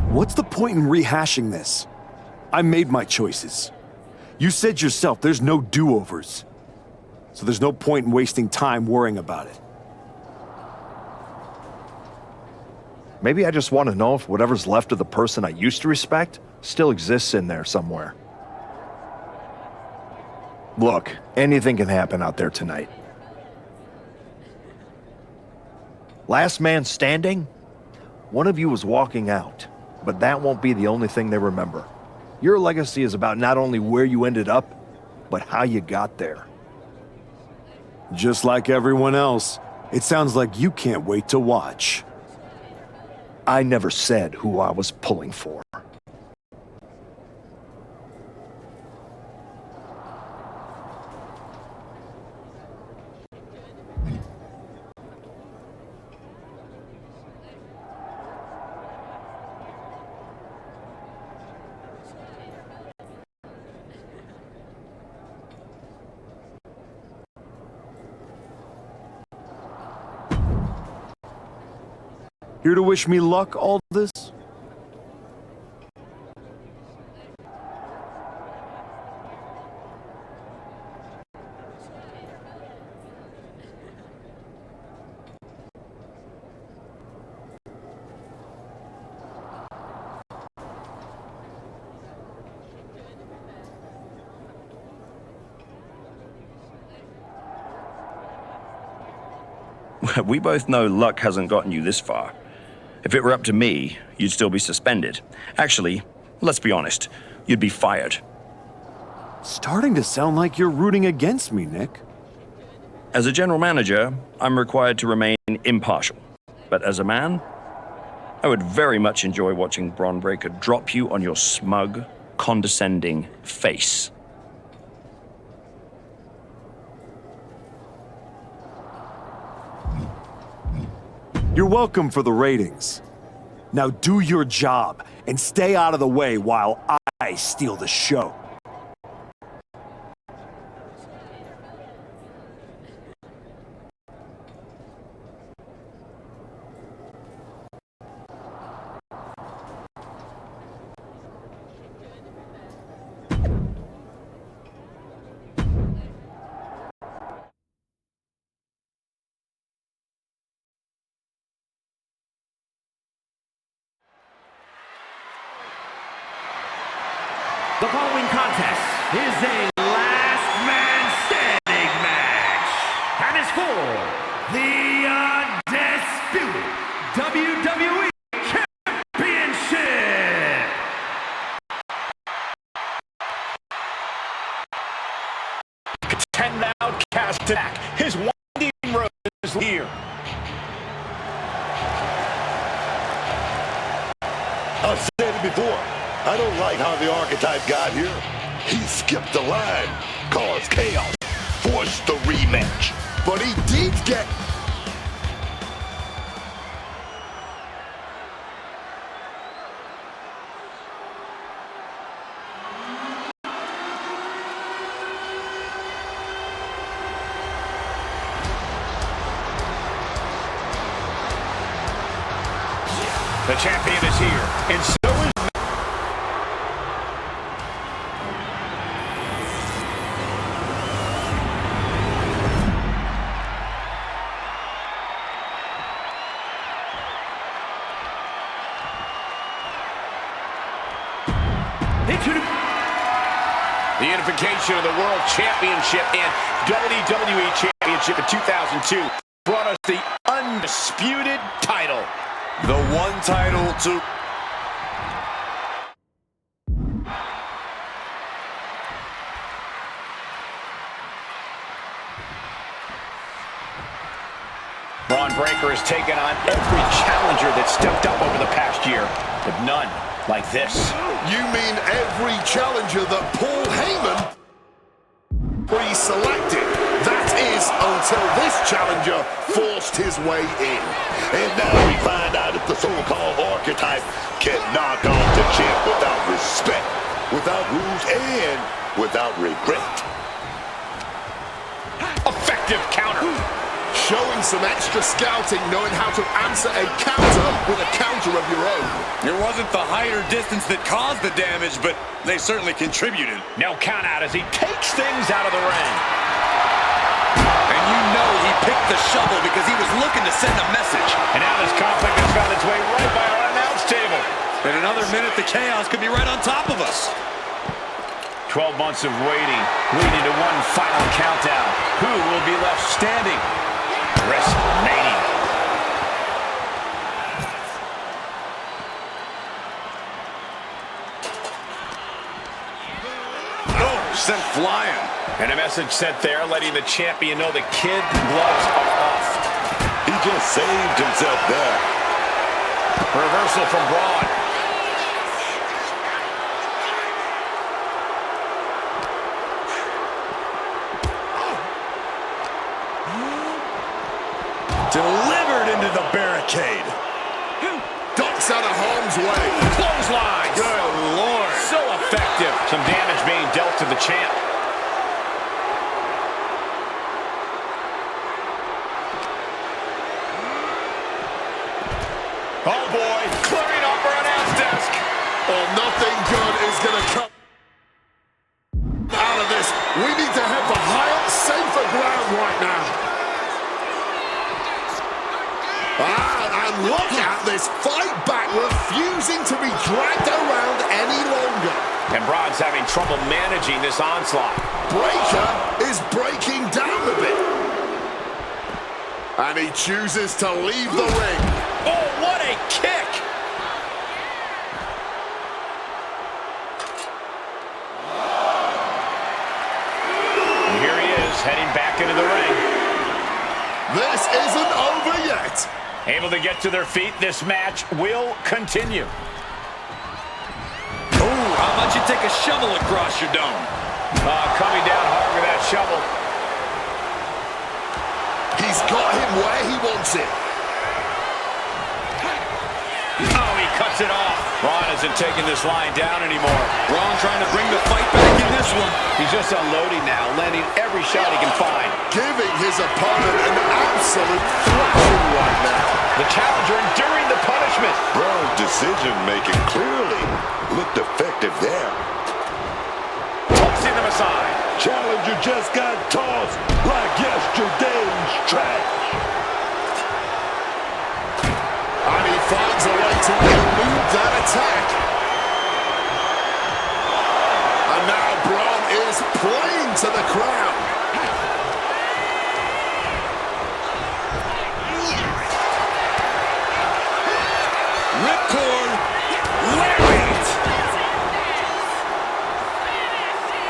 Speaker 11: What's the point in rehashing this? I made my choices. You said yourself there's no do-overs. So there's no point in wasting time worrying about it.
Speaker 14: Maybe I just want to know if whatever's left of the person I used to respect still exists in there somewhere. Look, anything can happen out there tonight. Last man standing? One of you was walking out, but that won't be the only thing they remember. Your legacy is about not only where you ended up, but how you got there.
Speaker 11: Just like everyone else, it sounds like you can't wait to watch.
Speaker 14: I never said who I was pulling for.
Speaker 11: Here to wish me luck, all this?
Speaker 17: We both know luck hasn't gotten you this far. If it were up to me, you'd still be suspended. Actually, let's be honest, you'd be fired.
Speaker 11: Starting to sound like you're rooting against me, Nick.
Speaker 17: As a general manager, I'm required to remain impartial. But as a man, I would very much enjoy watching Braun Breaker drop you on your smug, condescending face.
Speaker 11: You're welcome for the ratings. Now do your job and stay out of the way while I steal the show.
Speaker 9: The following contest is a last man standing match and is for the undisputed WWE Championship.
Speaker 3: Contend outcast attack. His winding road is here.
Speaker 6: skip the line, cause chaos, force the rematch.
Speaker 4: But he did get...
Speaker 3: The champion is here, and so is... The unification of the World Championship and WWE Championship in 2002 brought us the undisputed title.
Speaker 2: The one title to...
Speaker 3: Braun Breaker has taken on every challenger that stepped up over the past year, but none like this.
Speaker 4: You mean every challenger that Paul Heyman pre-selected? That is until this challenger forced his way in.
Speaker 6: And now we find out if the so-called archetype can knock off the champ without respect, without rules, and without regret.
Speaker 3: Effective counter.
Speaker 4: Showing some extra scouting, knowing how to answer a counter with a counter of your own.
Speaker 2: It wasn't the height or distance that caused the damage, but they certainly contributed.
Speaker 3: No count out as he takes things out of the ring.
Speaker 2: And you know he picked the shovel because he was looking to send a message.
Speaker 3: And now this conflict has found its way right by our announce table.
Speaker 2: In another minute, the chaos could be right on top of us.
Speaker 3: 12 months of waiting, leading to one final countdown. Who will be left standing? WrestleMania.
Speaker 2: Oh, sent flying.
Speaker 3: And a message sent there letting the champion know the kid gloves are off.
Speaker 6: He just saved himself there.
Speaker 3: Reversal from Braun.
Speaker 2: Delivered into the barricade.
Speaker 4: Ducks out of harm's way.
Speaker 3: Clotheslines.
Speaker 2: Good Lord.
Speaker 3: So effective. Some damage being dealt to the champ. Oh boy, clearing off our announce desk.
Speaker 4: Oh, nothing good is going to come out of this. We need to head for higher, safer ground right now. And look at this fight back, refusing to be dragged around any longer.
Speaker 3: And Braun's having trouble managing this onslaught.
Speaker 4: Breaker is breaking down a bit. And he chooses to leave the ring.
Speaker 3: Oh, what a kick! And here he is, heading back into the ring.
Speaker 4: This isn't over yet.
Speaker 3: Able to get to their feet, this match will continue.
Speaker 2: Oh, how about you take a shovel across your dome?
Speaker 3: Coming down hard with that shovel.
Speaker 4: He's got him where he wants it.
Speaker 3: Oh, he cuts it off. Braun isn't taking this line down anymore.
Speaker 2: Braun trying to bring the fight back in this one.
Speaker 3: He's just unloading now, landing every shot he can find.
Speaker 4: Giving his opponent an absolute thrashing right now.
Speaker 3: The challenger enduring the punishment.
Speaker 6: Braun's decision-making clearly looked effective there.
Speaker 3: Tossing them aside.
Speaker 6: Challenger just got tossed like yesterday's trash.
Speaker 4: And he finds a way to elude that attack. And now Braun is playing to the crowd.
Speaker 2: Ripcord, lariat.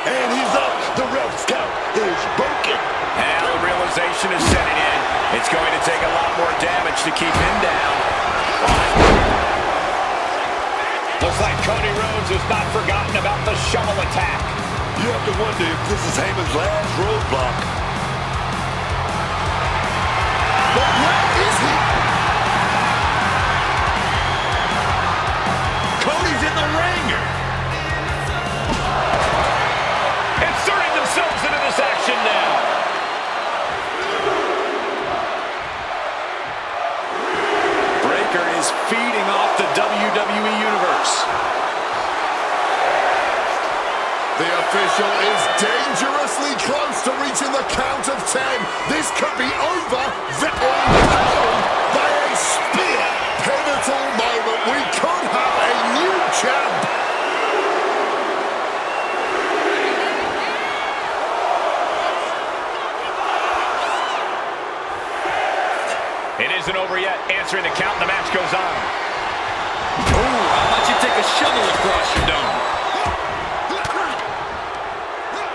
Speaker 6: And he's up. The ref scout is broken.
Speaker 3: And the realization is setting in. It's going to take a lot more damage to keep him down. Looks like Cody Rhodes has not forgotten about the shovel attack.
Speaker 6: You have to wonder if this is Heyman's last roadblock.
Speaker 4: But where is he?
Speaker 3: Cody's in the ring. Inserting themselves into this action now.
Speaker 2: Breaker is feeding off the WWE Universe.
Speaker 4: The official is dangerously close to reaching the count of 10. This could be over. Impaled by a spear. Pivotal moment. We could have a new champ.
Speaker 3: It isn't over yet. Answering the count, the match goes on.
Speaker 2: Ooh, how about you take a shovel across your dome?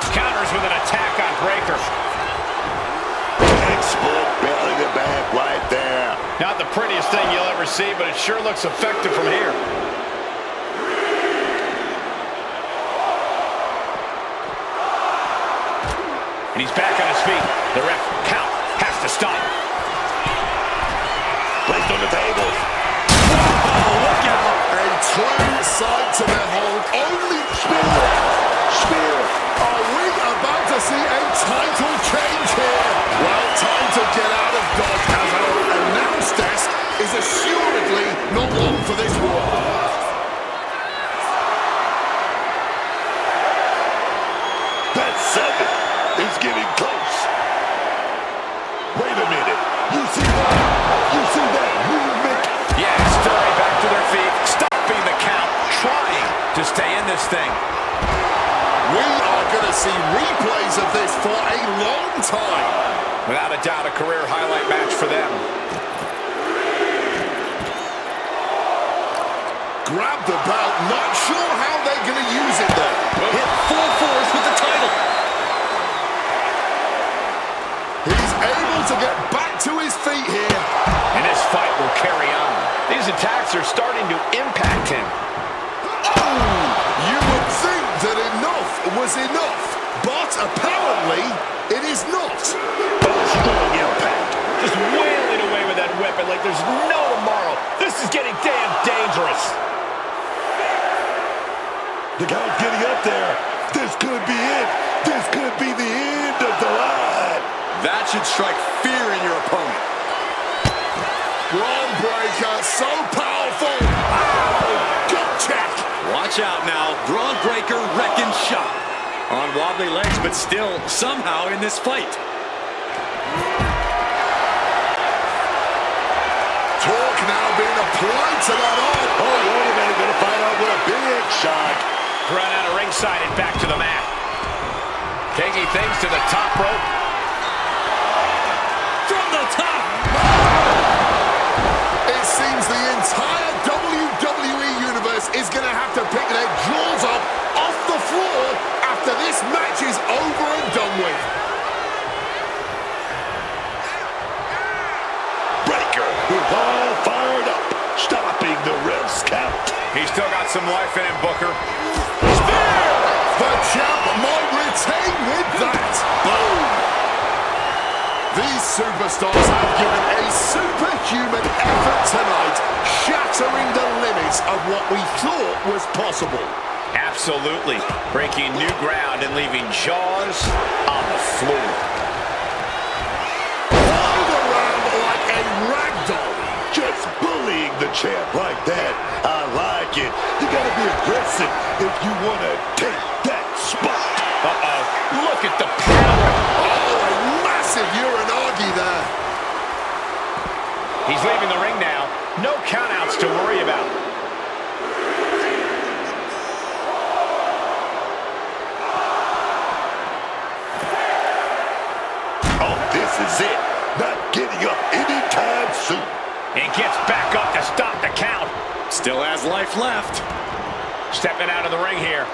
Speaker 3: Counters with an attack on Breaker.
Speaker 6: Expert belly to back right there.
Speaker 3: Not the prettiest thing you'll ever see, but it sure looks effective from here. And he's back on his feet. The ref count has to stop.
Speaker 6: Placed on the table.
Speaker 4: Oh, look out. A true sight to behold. Only spear. Are we about to see a title change here? Well, time to get out of Dodge as our announce desk is assuredly not long for this war.
Speaker 6: That's 7. It's getting close. Wait a minute. You see that? You see that movement?
Speaker 3: Yeah, stirring back to their feet, stopping the count, trying to stay in this thing.
Speaker 4: We are going to see replays of this for a long time.
Speaker 3: Without a doubt, a career highlight match for them.
Speaker 4: Grab the belt, not sure how they're going to use it though.
Speaker 2: Hit full force with the title.
Speaker 4: He's able to get back to his feet here.
Speaker 3: And this fight will carry on. These attacks are starting to impact him.
Speaker 4: Oh! You would think that enough was enough, but apparently it is not.
Speaker 6: Strong impact.
Speaker 3: Just wailing away with that weapon like there's no tomorrow. This is getting damn dangerous.
Speaker 6: The guy's getting up there. This could be it. This could be the end of the line.
Speaker 2: That should strike fear in your opponent.
Speaker 4: Braun breaker, so powerful. Oh, gut check.
Speaker 2: Watch out now. Braun breaker wrecking shot. On wobbly legs, but still somehow in this fight.
Speaker 4: Torque now being applied to that arm.
Speaker 6: Oh, wait a minute. Gonna find out with a big shot.
Speaker 3: Run out of ringside and back to the mat. Taking things to the top rope.
Speaker 2: From the top.
Speaker 4: It seems the entire WWE Universe is going to have to pick their jaws up off the floor after this match is over and done with.
Speaker 6: Breaker is all fired up, stopping the ref's count.
Speaker 3: He's still got some life in him, Booker.
Speaker 4: Spear! The champ might retain with that. Boom! These superstars have given a superhuman effort tonight, shattering the limits of what we thought was possible.
Speaker 3: Absolutely. Breaking new ground and leaving jaws on the floor.
Speaker 4: Rolled around like a rag doll.
Speaker 6: Just bullying the champ like that. I like it. You gotta be aggressive if you wanna take that spot.
Speaker 3: Uh-oh. Look at the power.
Speaker 4: Oh, a massive uranagi there.
Speaker 3: He's leaving the ring now. No countouts to worry about.
Speaker 6: Oh, this is it. Not getting up anytime soon.
Speaker 3: He gets back up to stop the count.
Speaker 2: Still has life left.
Speaker 3: Stepping out of the ring here.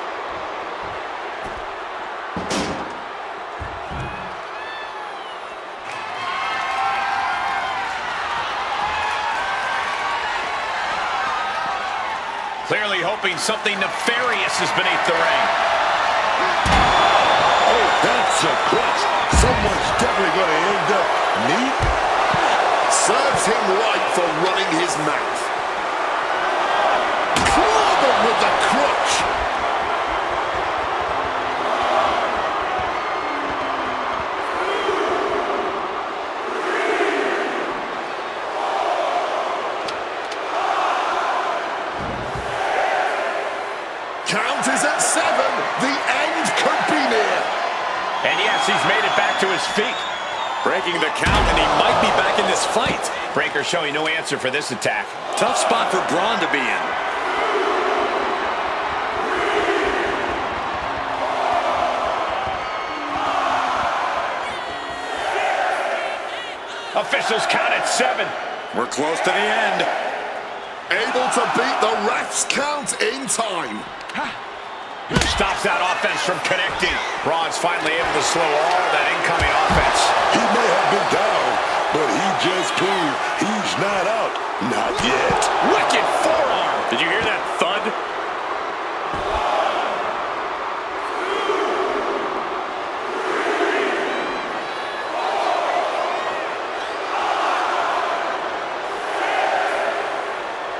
Speaker 3: Clearly hoping something nefarious is beneath the ring.
Speaker 6: a crutch. Someone's definitely going to end up neat.
Speaker 4: Serves him right for running his mouth. Clobbered with the crutch. Count is at 7. The end could be near.
Speaker 3: And yes, he's made it back to his feet.
Speaker 2: Breaking the count, and he might be back in this fight.
Speaker 3: Breaker showing no answer for this attack.
Speaker 2: Tough spot for Braun to be in.
Speaker 3: Officials count at 7.
Speaker 2: We're close to the end.
Speaker 4: Able to beat the ref's count in time.
Speaker 3: Stops that offense from connecting. Braun's finally able to slow all that incoming offense.
Speaker 6: He may have been down, but he just proved he's not out. Not yet.
Speaker 3: Wicked forearm. Did you hear that thud?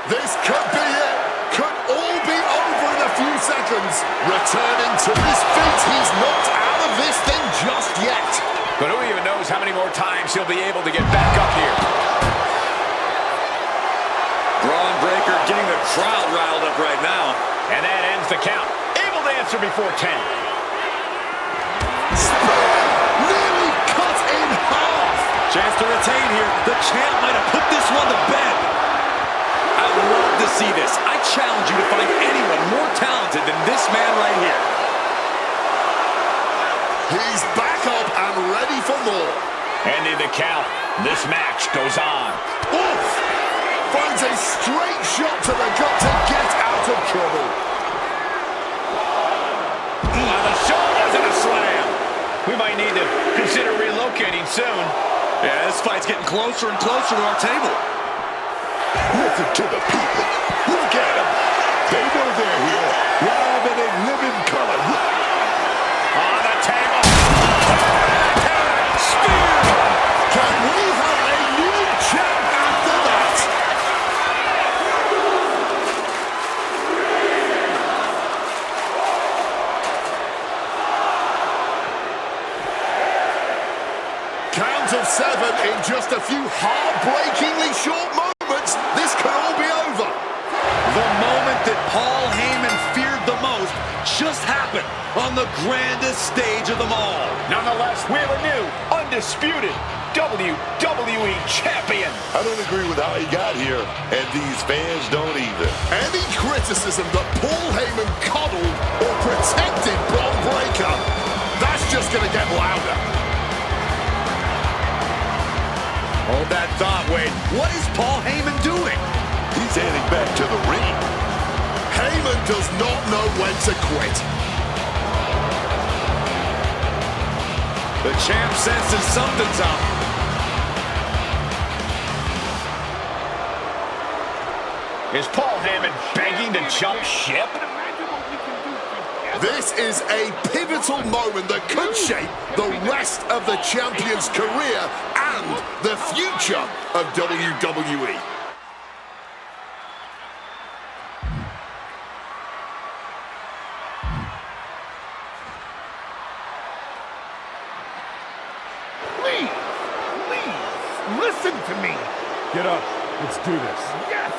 Speaker 4: This could be it. Could all be over in a few seconds. Returning to his feet. He's not out of this thing just yet.
Speaker 3: But who even knows how many more times he'll be able to get back up here.
Speaker 2: Braun Breaker getting the crowd riled up right now.
Speaker 3: And that ends the count. Able to answer before 10.
Speaker 4: Spear nearly cut in half.
Speaker 2: Chance to retain here. The champ might have put this one to bed. I love to see this. I challenge you to find anyone more talented than this man right here.
Speaker 4: He's back up and ready for more.
Speaker 3: Ending the count. This match goes on.
Speaker 4: Oof! Finds a straight shot to the gut to get out of trouble.
Speaker 3: The shoulders and a slam. We might need to consider relocating soon.
Speaker 2: Yeah, this fight's getting closer and closer to our table.
Speaker 6: Listen to the people. Look at them. They know they're here. Live and in living color.
Speaker 3: On the table.
Speaker 4: Spear! Can we have a new champ after that? Count of 7 in just a few heartbreakingly short moments. This could all be over.
Speaker 2: The moment that Paul Heyman feared the most just happened on the grandest stage of them all.
Speaker 3: Nonetheless, we have a new, undisputed WWE Champion.
Speaker 6: I don't agree with how he got here, and these fans don't either.
Speaker 4: Any criticism that Paul Heyman coddled or protected Braun Breaker, that's just going to get louder.
Speaker 2: Hold that thought, Wade. What is Paul Heyman doing?
Speaker 6: He's heading back to the ring.
Speaker 4: Heyman does not know when to quit.
Speaker 2: The champ senses something's up.
Speaker 3: Is Paul Heyman begging to jump ship?
Speaker 4: This is a pivotal moment that could shape the rest of the champion's career and the future of WWE.
Speaker 18: Please, listen to me.
Speaker 11: Get up. Let's do this.
Speaker 18: Yes.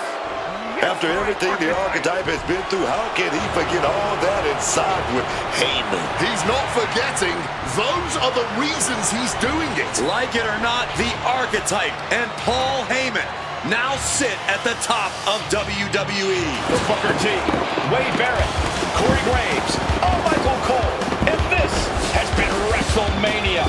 Speaker 6: After everything the Archetype has been through, how can he forget all that inside with Heyman?
Speaker 4: He's not forgetting. Those are the reasons he's doing it.
Speaker 2: Like it or not, the Archetype and Paul Heyman now sit at the top of WWE.
Speaker 3: The Booker T, Wade Barrett, Corey Graves, Michael Cole, and this has been WrestleMania.